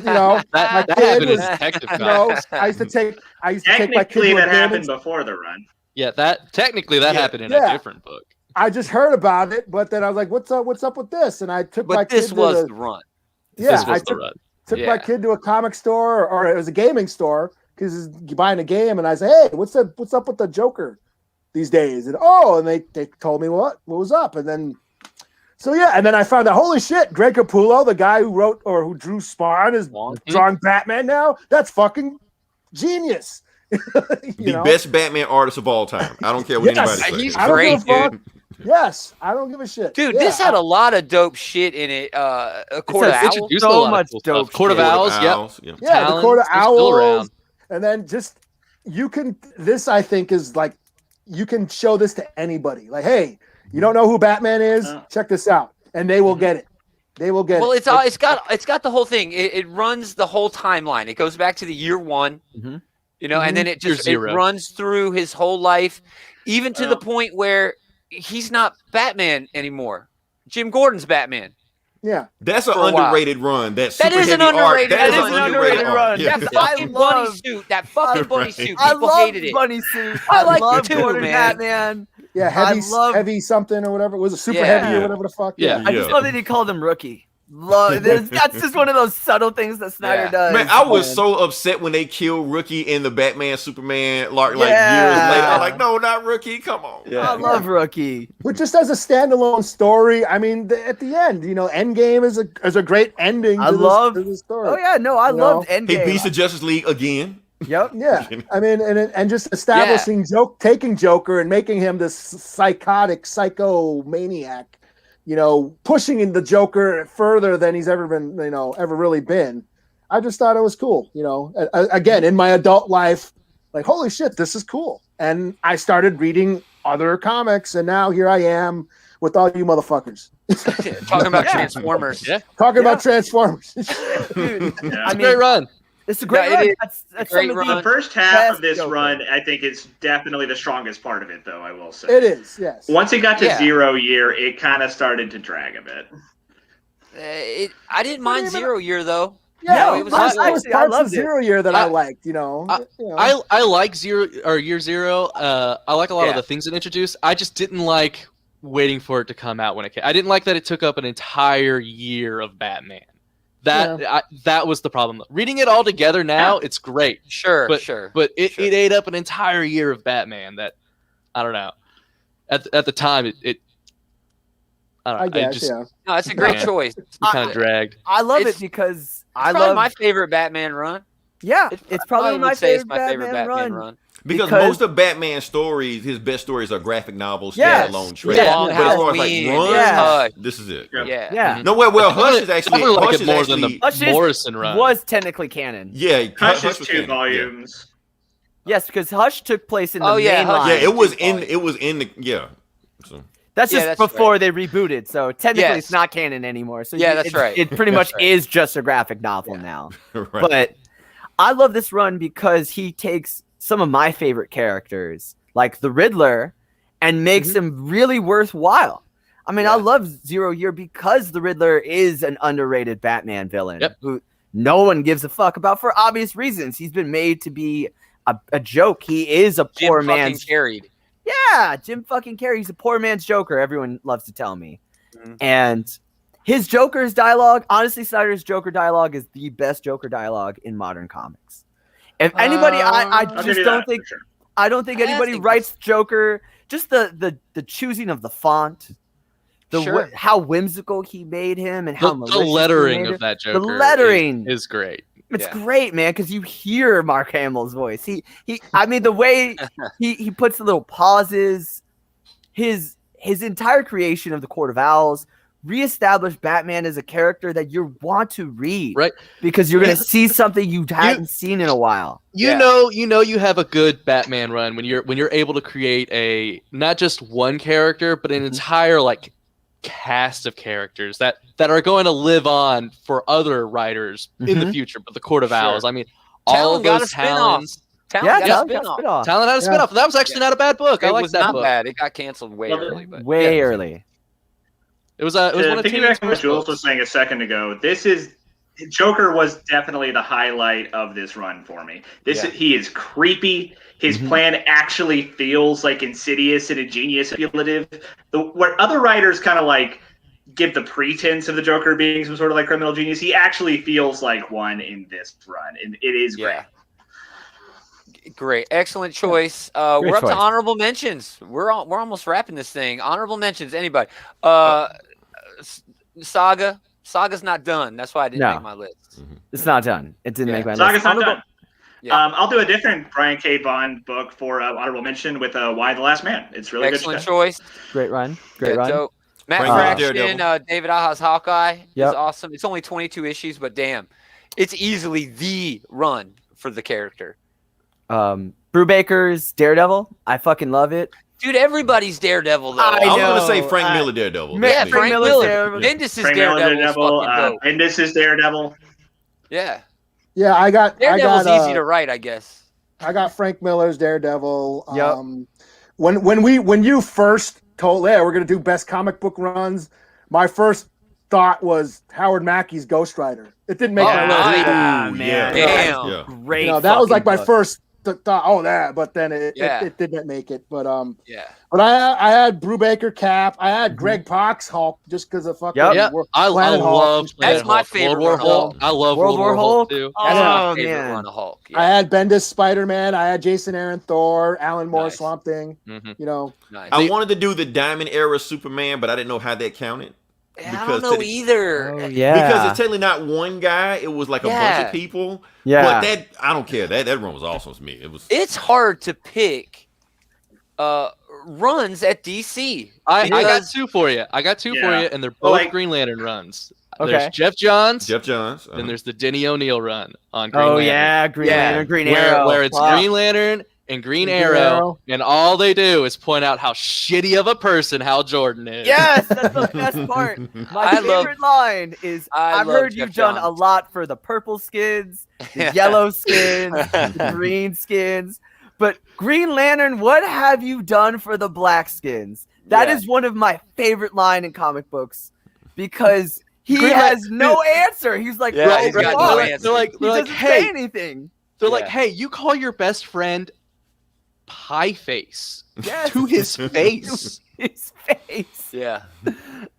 [SPEAKER 4] my kid was,
[SPEAKER 6] I used to take my kid to
[SPEAKER 1] Technically, that happened before the run.
[SPEAKER 4] Yeah, that happened in a different book.
[SPEAKER 6] I just heard about it, but then I was like, "What's up with this?" And I took my kid
[SPEAKER 3] to the run.
[SPEAKER 6] Yeah, I took my kid to a comic store, or it was a gaming store, because you're buying a game, and I said, "Hey, what's up with the Joker these days?" And they told me what was up, and then and then I found out, holy shit, Greg Capullo, the guy who wrote or who drew Spawn, is drawing Batman now. That's fucking genius.
[SPEAKER 5] The best Batman artist of all time. I don't care what anybody says.
[SPEAKER 3] He's great, dude.
[SPEAKER 6] Yes, I don't give a shit.
[SPEAKER 3] Dude,
[SPEAKER 6] Yeah,
[SPEAKER 3] this had a lot of dope shit in it. A Court of
[SPEAKER 2] says
[SPEAKER 3] Owls.
[SPEAKER 4] Introduced
[SPEAKER 2] so
[SPEAKER 4] a lot
[SPEAKER 2] much
[SPEAKER 4] of cool
[SPEAKER 2] dope
[SPEAKER 4] stuff. Court of
[SPEAKER 2] shit.
[SPEAKER 4] Owls, yep.
[SPEAKER 6] Yeah, the Court of
[SPEAKER 4] Talons, they're still
[SPEAKER 6] Owls,
[SPEAKER 4] around.
[SPEAKER 6] and then just you can. This I think is like you can show this to anybody. Like, hey, you don't know who Batman is? Check this out, and they will get it. They will get
[SPEAKER 3] Well,
[SPEAKER 6] it.
[SPEAKER 3] it's got the whole thing. It runs the whole timeline. It goes back to the year one, and then it runs through his whole life, even to the point where he's not Batman anymore. Jim Gordon's Batman.
[SPEAKER 6] Yeah,
[SPEAKER 5] that's an underrated run. That
[SPEAKER 3] is an underrated.
[SPEAKER 5] That is an underrated run.
[SPEAKER 3] Yeah. That fucking bunny suit. That fucking bunny suit. People hated it.
[SPEAKER 2] Bunny suit.
[SPEAKER 3] I like
[SPEAKER 2] love
[SPEAKER 3] it too,
[SPEAKER 2] Gordon
[SPEAKER 3] man.
[SPEAKER 2] Batman.
[SPEAKER 6] Yeah, heavy something or whatever. Was it super heavy or whatever the fuck?
[SPEAKER 4] Yeah.
[SPEAKER 2] I just love that he called him Rookie. That's just one of those subtle things that Snyder does.
[SPEAKER 5] Man, I was so upset when they killed Rookie in the Batman Superman years later. I'm like, no, not Rookie. Come on.
[SPEAKER 2] I love Rookie.
[SPEAKER 6] But just as a standalone story, I mean, at the end, Endgame is a great ending. To this story.
[SPEAKER 2] Oh yeah, no, I loved Endgame.
[SPEAKER 5] He beats the Justice League again.
[SPEAKER 2] Yep.
[SPEAKER 6] Yeah. I mean, and just establishing taking Joker and making him this psychotic psychomaniac. Pushing in the Joker further than he's ever been, ever really been. I just thought it was cool. Again, in my adult life, like, holy shit, this is cool. And I started reading other comics, and now here I am with all you motherfuckers.
[SPEAKER 3] Talking about Transformers.
[SPEAKER 6] Talking about Transformers.
[SPEAKER 2] Dude,
[SPEAKER 4] It's a great run.
[SPEAKER 2] It's a great run. That's
[SPEAKER 3] great run.
[SPEAKER 1] The first half of this run, I think, is definitely the strongest part of it, though, I will say.
[SPEAKER 6] It is, yes.
[SPEAKER 1] Once it got to 0 year, it kind of started to drag a bit.
[SPEAKER 3] I didn't mind 0 year, though.
[SPEAKER 6] Yeah,
[SPEAKER 3] it was
[SPEAKER 6] parts of 0 year that I liked,
[SPEAKER 4] I like year 0. I like a lot of the things it introduced. I just didn't like waiting for it to come out when it came. I didn't like that it took up an entire year of Batman. That was the problem. Reading it all together now, it's great.
[SPEAKER 3] Sure.
[SPEAKER 4] But it ate up an entire year of Batman that, I don't know. At the time, it I don't know.
[SPEAKER 3] No, it's a great choice.
[SPEAKER 4] It kind of dragged.
[SPEAKER 2] I love it because I
[SPEAKER 3] love
[SPEAKER 2] my
[SPEAKER 3] favorite Batman run.
[SPEAKER 2] Yeah, it's probably my favorite Batman run.
[SPEAKER 5] Because most of Batman's stories, his best stories are graphic novels, standalone trades. But as far as runs, this is it.
[SPEAKER 2] Yeah.
[SPEAKER 5] No, well, Hush is actually
[SPEAKER 4] more than the Morrison run.
[SPEAKER 2] Was technically canon.
[SPEAKER 5] Yeah,
[SPEAKER 1] Hush is 2 volumes.
[SPEAKER 2] Yes, because Hush took place in the main line.
[SPEAKER 5] Yeah, it was in the So.
[SPEAKER 2] That's just before they rebooted, so technically it's not canon anymore. So
[SPEAKER 3] that's right.
[SPEAKER 2] It pretty much is just a graphic novel now. But I love this run because he takes some of my favorite characters, like the Riddler, and makes them really worthwhile. I mean, I love 0 year because the Riddler is an underrated Batman villain who no one gives a fuck about for obvious reasons. He's been made to be a joke. He is a poor man's
[SPEAKER 3] carried.
[SPEAKER 2] Yeah, Jim fucking Carrey. He's a poor man's Joker. Everyone loves to tell me. And his Joker's dialogue, honestly, Snyder's Joker dialogue is the best Joker dialogue in modern comics. If anybody, I just don't think, I don't think anybody writes Joker. Just the choosing of the font, how whimsical he made him, and how
[SPEAKER 4] the lettering of that Joker.
[SPEAKER 2] The lettering
[SPEAKER 4] is great.
[SPEAKER 2] It's great, man, because you hear Mark Hamill's voice. I mean, the way he puts the little pauses, his entire creation of the Court of Owls reestablished Batman as a character that you want to read,
[SPEAKER 4] right?
[SPEAKER 2] Because you're going to see something you hadn't seen in a while.
[SPEAKER 4] You know, you have a good Batman run when you're able to create a not just one character, but an entire cast of characters that are going to live on for other writers in the future. But the Court of Owls, I mean, all of those Talons.
[SPEAKER 3] Talon had a spinoff.
[SPEAKER 4] Talon had a spinoff. That was actually not a bad book. I like that book.
[SPEAKER 3] It was not bad. It got canceled way early. But
[SPEAKER 2] way early.
[SPEAKER 3] It was one of
[SPEAKER 1] piggybacking on what Jules was saying a second ago. Joker was definitely the highlight of this run for me. He is creepy. His plan actually feels like insidious and ingenious, manipulative. Where other writers kind of give the pretense of the Joker being some sort of criminal genius, he actually feels like one in this run, and it is great.
[SPEAKER 3] Great, excellent choice. We're up to honorable mentions. We're almost wrapping this thing. Honorable mentions, anybody? Saga's not done. That's why I didn't make my list.
[SPEAKER 2] It's not done. It didn't make my list.
[SPEAKER 1] Saga's not done.
[SPEAKER 3] Yeah.
[SPEAKER 1] I'll do a different Brian K. Vaughan book for honorable mention with Why the Last Man. It's really
[SPEAKER 3] Excellent
[SPEAKER 1] good.
[SPEAKER 3] choice.
[SPEAKER 2] Great run. Great
[SPEAKER 3] Yeah,
[SPEAKER 2] run.
[SPEAKER 3] dope. Matt
[SPEAKER 5] Frank Miller's
[SPEAKER 3] Fraction,
[SPEAKER 5] Daredevil.
[SPEAKER 3] David Aja's Hawkeye
[SPEAKER 2] Yep.
[SPEAKER 3] is awesome. It's only 22 issues, but damn, it's easily the run for the character.
[SPEAKER 2] Brubaker's Daredevil. I fucking love it.
[SPEAKER 3] Dude, everybody's Daredevil though.
[SPEAKER 2] I
[SPEAKER 5] I was going to
[SPEAKER 2] know,
[SPEAKER 5] say Frank Miller Daredevil.
[SPEAKER 3] Yeah,
[SPEAKER 5] That's me.
[SPEAKER 3] Frank
[SPEAKER 2] Miller's
[SPEAKER 3] Miller.
[SPEAKER 2] Daredevil.
[SPEAKER 3] Bendis'
[SPEAKER 1] Frank Miller
[SPEAKER 3] Daredevil is
[SPEAKER 1] Daredevil.
[SPEAKER 3] fucking dope.
[SPEAKER 1] Bendis is Daredevil.
[SPEAKER 3] Yeah,
[SPEAKER 6] Yeah, I got
[SPEAKER 3] Daredevil's easy to write, I guess.
[SPEAKER 6] I got Frank Miller's Daredevil.
[SPEAKER 2] Yep.
[SPEAKER 6] When you first told, yeah, we're gonna do best comic book runs, my first thought was Howard Mackey's Ghost Rider. It didn't make my list.
[SPEAKER 3] nice.
[SPEAKER 2] Ah,
[SPEAKER 5] Ooh,
[SPEAKER 2] man.
[SPEAKER 3] Damn.
[SPEAKER 5] Yeah.
[SPEAKER 2] Great.
[SPEAKER 6] That was like my
[SPEAKER 2] fucking book.
[SPEAKER 6] first thought. Oh, that, but then it didn't make it. But
[SPEAKER 3] Yeah.
[SPEAKER 6] But I had Brubaker Cap. I had Greg Pak's Hulk just because of fucking.
[SPEAKER 2] Yep.
[SPEAKER 4] Yeah, I
[SPEAKER 6] Planet Hulk.
[SPEAKER 4] love Planet
[SPEAKER 3] That's my
[SPEAKER 4] Hulk.
[SPEAKER 3] favorite
[SPEAKER 4] World War
[SPEAKER 3] run of
[SPEAKER 4] Hulk.
[SPEAKER 3] Hulk.
[SPEAKER 4] I love
[SPEAKER 2] World War Hulk
[SPEAKER 4] too.
[SPEAKER 3] That's my
[SPEAKER 2] Oh,
[SPEAKER 3] favorite
[SPEAKER 2] man.
[SPEAKER 3] run of Hulk.
[SPEAKER 6] I
[SPEAKER 3] Yeah.
[SPEAKER 6] had Bendis Spider-Man. I had Jason Aaron Thor, Alan Moore
[SPEAKER 3] Nice.
[SPEAKER 6] Swamp Thing.
[SPEAKER 4] Mhm.
[SPEAKER 6] You know,
[SPEAKER 3] Nice.
[SPEAKER 5] I wanted to do the Diamond Era Superman, but I didn't know how that counted.
[SPEAKER 3] I
[SPEAKER 5] because
[SPEAKER 3] don't know
[SPEAKER 5] to-
[SPEAKER 3] either.
[SPEAKER 2] Oh, yeah.
[SPEAKER 5] Because it's technically not one guy; it was like a bunch
[SPEAKER 3] Yeah.
[SPEAKER 5] of people.
[SPEAKER 2] Yeah.
[SPEAKER 5] But that I don't care. That run was awesome to me. It was.
[SPEAKER 3] It's hard to pick runs at DC.
[SPEAKER 4] I got
[SPEAKER 3] because-
[SPEAKER 4] two for you. I got two for
[SPEAKER 1] Yeah.
[SPEAKER 4] you, and they're
[SPEAKER 1] Well,
[SPEAKER 4] both
[SPEAKER 1] like-
[SPEAKER 4] Green Lantern runs.
[SPEAKER 2] Okay.
[SPEAKER 4] There's Jeff Johns,
[SPEAKER 5] Jeff Johns.
[SPEAKER 4] and there's the Denny O'Neil run on Green
[SPEAKER 2] Oh
[SPEAKER 4] Lantern.
[SPEAKER 2] yeah, Green
[SPEAKER 3] Yeah.
[SPEAKER 2] Lantern, Green
[SPEAKER 4] Where,
[SPEAKER 2] Arrow.
[SPEAKER 4] where it's
[SPEAKER 2] Wow.
[SPEAKER 4] Green Lantern and Green
[SPEAKER 6] Green
[SPEAKER 4] Arrow,
[SPEAKER 6] Arrow.
[SPEAKER 4] and all they do is point out how shitty of a person Hal Jordan is.
[SPEAKER 2] Yes, that's the best part. My
[SPEAKER 3] I love-
[SPEAKER 2] favorite line is
[SPEAKER 3] I
[SPEAKER 2] I've
[SPEAKER 3] love
[SPEAKER 2] heard
[SPEAKER 3] Jeff
[SPEAKER 2] you've done
[SPEAKER 3] Johns.
[SPEAKER 2] a lot for the purple skins, the yellow skins, the green skins. But Green Lantern, what have you done for the black skins? That
[SPEAKER 3] Yeah.
[SPEAKER 2] is one of my favorite line in comic books because he
[SPEAKER 4] Green
[SPEAKER 2] has
[SPEAKER 4] Lan-
[SPEAKER 2] no answer. He's like,
[SPEAKER 3] Yeah,
[SPEAKER 2] "Well,
[SPEAKER 3] he's got
[SPEAKER 2] fuck."
[SPEAKER 3] no
[SPEAKER 4] They're like,
[SPEAKER 3] answer.
[SPEAKER 4] they're like,
[SPEAKER 2] He
[SPEAKER 4] they're like,
[SPEAKER 2] doesn't
[SPEAKER 4] hey,
[SPEAKER 2] say anything.
[SPEAKER 4] they're like,
[SPEAKER 3] Yeah.
[SPEAKER 4] hey, you call your best friend Pie Face
[SPEAKER 2] Yes.
[SPEAKER 4] to his face.
[SPEAKER 2] His face.
[SPEAKER 3] Yeah.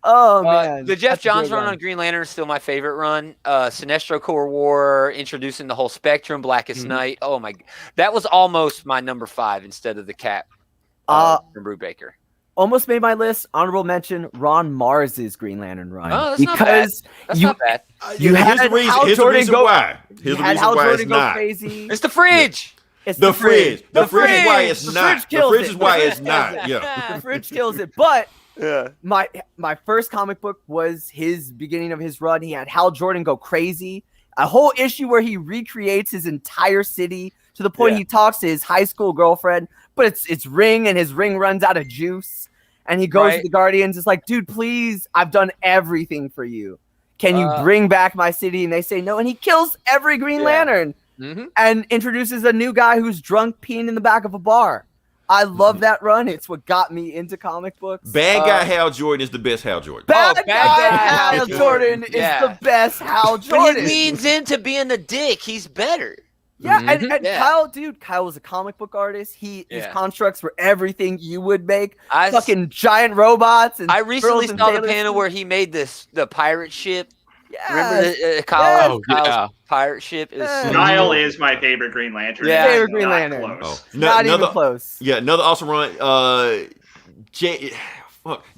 [SPEAKER 2] Oh man,
[SPEAKER 3] The Jeff
[SPEAKER 2] That's a
[SPEAKER 3] Johns
[SPEAKER 2] great
[SPEAKER 3] run on Green Lantern is still my favorite run. Sinestro Corps War, introducing the whole spectrum, Blackest Night. Oh my, that was almost my number 5 instead of the Cap from Brubaker.
[SPEAKER 2] Almost made my list. Honorable mention: Ron Mars's Green Lantern run.
[SPEAKER 3] Oh, that's not bad.
[SPEAKER 2] because
[SPEAKER 3] That's
[SPEAKER 2] you
[SPEAKER 3] not bad.
[SPEAKER 2] you
[SPEAKER 5] here's
[SPEAKER 2] had
[SPEAKER 5] the reason.
[SPEAKER 2] Hal
[SPEAKER 5] Here's the
[SPEAKER 2] Jordan
[SPEAKER 5] reason
[SPEAKER 2] go-
[SPEAKER 5] why.
[SPEAKER 2] you
[SPEAKER 5] Here's the
[SPEAKER 2] had
[SPEAKER 5] reason
[SPEAKER 2] Hal
[SPEAKER 5] why
[SPEAKER 2] Jordan
[SPEAKER 5] it's
[SPEAKER 2] go
[SPEAKER 5] not.
[SPEAKER 2] crazy.
[SPEAKER 3] It's the fridge.
[SPEAKER 2] It's
[SPEAKER 5] The fridge. The fridge is why it's
[SPEAKER 2] The
[SPEAKER 5] not.
[SPEAKER 2] fridge
[SPEAKER 5] The
[SPEAKER 2] kills
[SPEAKER 5] fridge
[SPEAKER 2] it.
[SPEAKER 5] is why it's not. Yeah.
[SPEAKER 2] The fridge kills it. But
[SPEAKER 3] Yeah.
[SPEAKER 2] my first comic book was his beginning of his run. He had Hal Jordan go crazy. A whole issue where he recreates his entire city to the point
[SPEAKER 3] Yeah.
[SPEAKER 2] he talks to his high school girlfriend, but it's Ring and his ring runs out of juice. And he goes
[SPEAKER 3] Right.
[SPEAKER 2] to the Guardians. It's like, dude, please, I've done everything for you. Can you
[SPEAKER 3] Uh,
[SPEAKER 2] bring back my city? And they say no. And he kills every Green
[SPEAKER 3] Yeah.
[SPEAKER 2] Lantern
[SPEAKER 4] Mm-hmm.
[SPEAKER 2] and introduces a new guy who's drunk peeing in the back of a bar. I love that run. It's what got me into comic books.
[SPEAKER 5] Bad guy Hal Jordan is the best Hal Jordan.
[SPEAKER 2] Bad
[SPEAKER 3] bad
[SPEAKER 2] guy
[SPEAKER 3] guy
[SPEAKER 2] Hal
[SPEAKER 3] Hal
[SPEAKER 2] Jordan is
[SPEAKER 3] Yeah.
[SPEAKER 2] the best Hal
[SPEAKER 3] But
[SPEAKER 2] Jordan.
[SPEAKER 3] he leans into being the dick. He's better.
[SPEAKER 2] Yeah, and
[SPEAKER 3] Yeah.
[SPEAKER 2] Kyle was a comic book artist. His
[SPEAKER 3] Yeah.
[SPEAKER 2] constructs were everything you would make.
[SPEAKER 3] I
[SPEAKER 2] Fucking giant robots. And
[SPEAKER 3] I recently
[SPEAKER 2] girls in
[SPEAKER 3] saw the
[SPEAKER 2] sailor
[SPEAKER 3] panel
[SPEAKER 2] suits.
[SPEAKER 3] where he made the pirate ship.
[SPEAKER 2] Yes.
[SPEAKER 3] Remember the Kyle's,
[SPEAKER 4] Yes.
[SPEAKER 3] Kyle's pirate ship? Is
[SPEAKER 2] Yeah.
[SPEAKER 3] so
[SPEAKER 1] Kyle
[SPEAKER 3] cool.
[SPEAKER 1] is my favorite Green Lantern.
[SPEAKER 3] Yeah.
[SPEAKER 1] It's
[SPEAKER 2] Favorite Green
[SPEAKER 1] not
[SPEAKER 2] Lantern.
[SPEAKER 1] close.
[SPEAKER 5] Oh,
[SPEAKER 2] Not even
[SPEAKER 5] another-
[SPEAKER 2] close.
[SPEAKER 5] Yeah, another awesome run.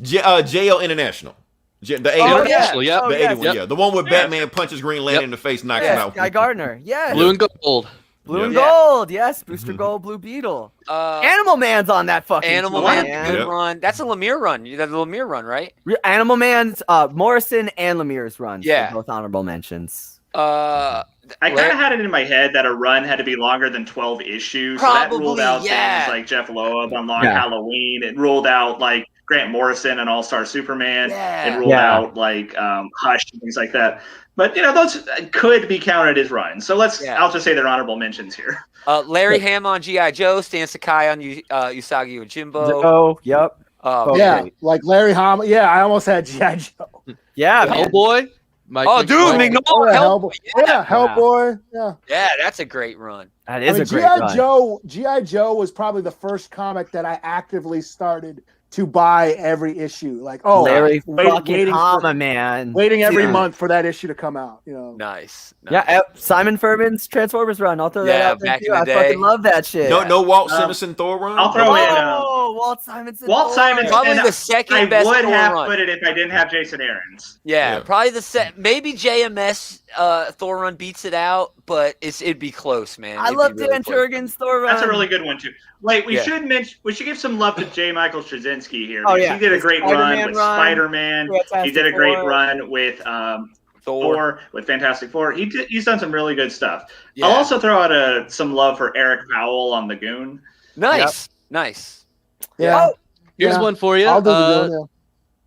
[SPEAKER 5] JL International. The 80
[SPEAKER 2] Oh,
[SPEAKER 5] one.
[SPEAKER 2] yeah.
[SPEAKER 4] International, yep.
[SPEAKER 2] Oh,
[SPEAKER 5] The
[SPEAKER 2] yes.
[SPEAKER 5] 81,
[SPEAKER 4] Yep.
[SPEAKER 5] yeah. The one where
[SPEAKER 1] Yeah.
[SPEAKER 5] Batman punches Green Lantern
[SPEAKER 4] Yep.
[SPEAKER 5] in the face, knocks
[SPEAKER 2] Yes,
[SPEAKER 5] him out.
[SPEAKER 2] Guy Gardner. Yes.
[SPEAKER 4] Blue and gold.
[SPEAKER 2] Blue and
[SPEAKER 3] Yeah.
[SPEAKER 2] gold. Yes. Booster Gold, Blue Beetle.
[SPEAKER 3] Animal
[SPEAKER 2] Animal Man's on that fucking
[SPEAKER 3] Man,
[SPEAKER 2] team,
[SPEAKER 3] good
[SPEAKER 5] Yep.
[SPEAKER 3] run. That's a Lemire run. That's a Lemire run, right?
[SPEAKER 2] Animal Man's Morrison and Lemire's runs.
[SPEAKER 3] Yeah.
[SPEAKER 2] Both honorable mentions.
[SPEAKER 1] I kind of had it in my head that a run had to be longer than 12 issues. So that ruled
[SPEAKER 3] Probably,
[SPEAKER 1] out
[SPEAKER 3] yeah.
[SPEAKER 1] things like Jeff Loeb on Long
[SPEAKER 2] Yeah.
[SPEAKER 1] Halloween. It ruled out like Grant Morrison and All-Star Superman.
[SPEAKER 3] Yeah.
[SPEAKER 1] It ruled
[SPEAKER 2] Yeah.
[SPEAKER 1] out like Hush and things like that. But those could be counted as runs. So
[SPEAKER 3] Yeah.
[SPEAKER 1] I'll just say they're honorable mentions here.
[SPEAKER 3] Larry Hama on G.I. Joe, Stan Sakai on Usagi Yojimbo.
[SPEAKER 2] Oh, yep.
[SPEAKER 6] Yeah,
[SPEAKER 2] Okay.
[SPEAKER 6] like Larry Hama. Yeah, I almost had G.I. Joe.
[SPEAKER 2] Yeah, man.
[SPEAKER 4] Hellboy. Mike
[SPEAKER 3] Oh, dude,
[SPEAKER 4] McFarlane.
[SPEAKER 3] Mignola,
[SPEAKER 6] Oh, yeah,
[SPEAKER 3] Hellboy.
[SPEAKER 6] Yeah, Hellboy. Yeah.
[SPEAKER 3] Yeah, that's a great run.
[SPEAKER 2] That is a great
[SPEAKER 6] G.I.
[SPEAKER 2] run.
[SPEAKER 6] G.I. Joe was probably the first comic that I actively started to buy every issue. Like,
[SPEAKER 2] Larry fucking
[SPEAKER 6] waiting
[SPEAKER 2] Hama, man.
[SPEAKER 6] waiting every
[SPEAKER 2] Yeah.
[SPEAKER 6] month for that issue to come out.
[SPEAKER 3] Nice.
[SPEAKER 2] Yeah, Simon Furman's Transformers run. I'll throw that
[SPEAKER 3] Yeah,
[SPEAKER 2] out there
[SPEAKER 3] back
[SPEAKER 2] too.
[SPEAKER 3] in
[SPEAKER 2] I
[SPEAKER 3] the
[SPEAKER 2] fucking
[SPEAKER 3] day.
[SPEAKER 2] love that shit.
[SPEAKER 5] No Walt Simpson Thor run.
[SPEAKER 1] I'll throw in.
[SPEAKER 2] Oh, Walt Simonson.
[SPEAKER 1] Walt Simonson.
[SPEAKER 3] Probably the second best
[SPEAKER 1] I would
[SPEAKER 3] Thor
[SPEAKER 1] have
[SPEAKER 3] run.
[SPEAKER 1] put it if I didn't have Jason Aaron's.
[SPEAKER 3] Yeah, probably maybe JMS Thor run beats it out, but it'd be close, man.
[SPEAKER 2] I love Dan Turgan's Thor run.
[SPEAKER 1] That's a really good one too. Wait, we should give some love to J. Michael Straczynski here.
[SPEAKER 2] Oh,
[SPEAKER 1] He did a great run with Spider-Man. He did a great run with Thor, with Fantastic Four. He's done some really good stuff. Yeah. I'll also throw out some love for Eric Powell on the Goon.
[SPEAKER 3] Nice.
[SPEAKER 6] Yeah.
[SPEAKER 4] Here's one for you.
[SPEAKER 6] I'll do the Goon,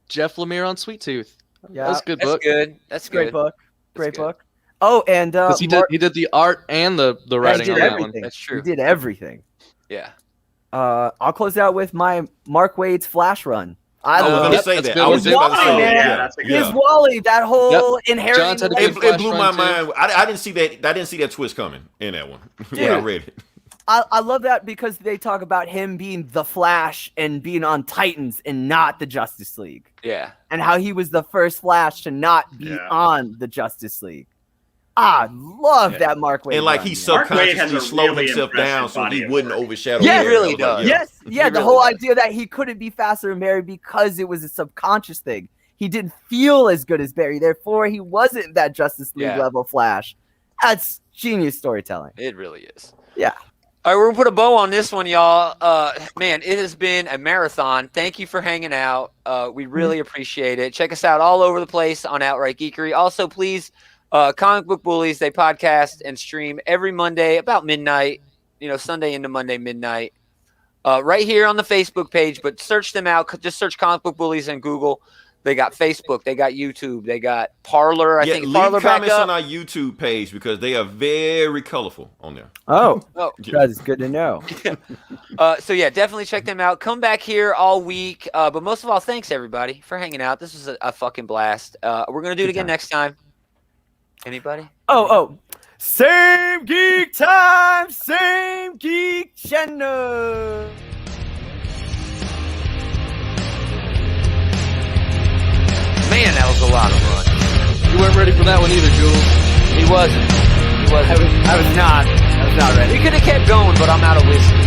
[SPEAKER 4] Jeff Lemire on Sweet Tooth.
[SPEAKER 2] Yeah,
[SPEAKER 4] that's a good book.
[SPEAKER 3] That's
[SPEAKER 2] great book. Great book. Oh, and
[SPEAKER 4] he did the art and the writing on that one.
[SPEAKER 2] That's true. He did everything.
[SPEAKER 3] Yeah.
[SPEAKER 2] I'll close out with my Mark Waid's Flash run.
[SPEAKER 5] I was going to say that. I was just about to say that.
[SPEAKER 2] His Wally, that whole inheriting.
[SPEAKER 5] It blew my mind. I didn't see that. I didn't see that twist coming in that one when I read it.
[SPEAKER 2] I love that because they talk about him being the Flash and being on Titans and not the Justice League.
[SPEAKER 3] Yeah.
[SPEAKER 2] And how he was the first Flash to not be on the Justice League. I love that Mark Waid.
[SPEAKER 5] And like he subconsciously slowed himself down so he wouldn't overshadow.
[SPEAKER 3] Yeah, he really does.
[SPEAKER 2] Yes. Yeah, the whole idea that he couldn't be faster than Barry because it was a subconscious thing. He didn't feel as good as Barry. Therefore, he wasn't that Justice League level Flash. That's genius storytelling.
[SPEAKER 3] It really is.
[SPEAKER 2] Yeah.
[SPEAKER 3] All right, we're going to put a bow on this one, y'all. Man, it has been a marathon. Thank you for hanging out. We really appreciate it. Check us out all over the place on Outright Geekery. Also, please, Comic Book Bullies, they podcast and stream every Monday about midnight, Sunday into Monday midnight, right here on the Facebook page. But search them out. Just search Comic Book Bullies in Google. They got Facebook, they got YouTube, they got Parler. I think Parler back up.
[SPEAKER 5] Leave comments on our YouTube page because they are very colorful on there.
[SPEAKER 2] Oh, that's good to know.
[SPEAKER 3] So yeah, definitely check them out. Come back here all week. But most of all, thanks everybody for hanging out. This was a fucking blast. We're gonna do it again next time. Anybody?
[SPEAKER 2] Oh. Same geek time, same geek channel.
[SPEAKER 3] Man, that was a lot of run.
[SPEAKER 4] You weren't ready for that one either, Jules.
[SPEAKER 3] He wasn't.
[SPEAKER 2] I was not ready.
[SPEAKER 3] We could have kept going, but I'm out of whiskey.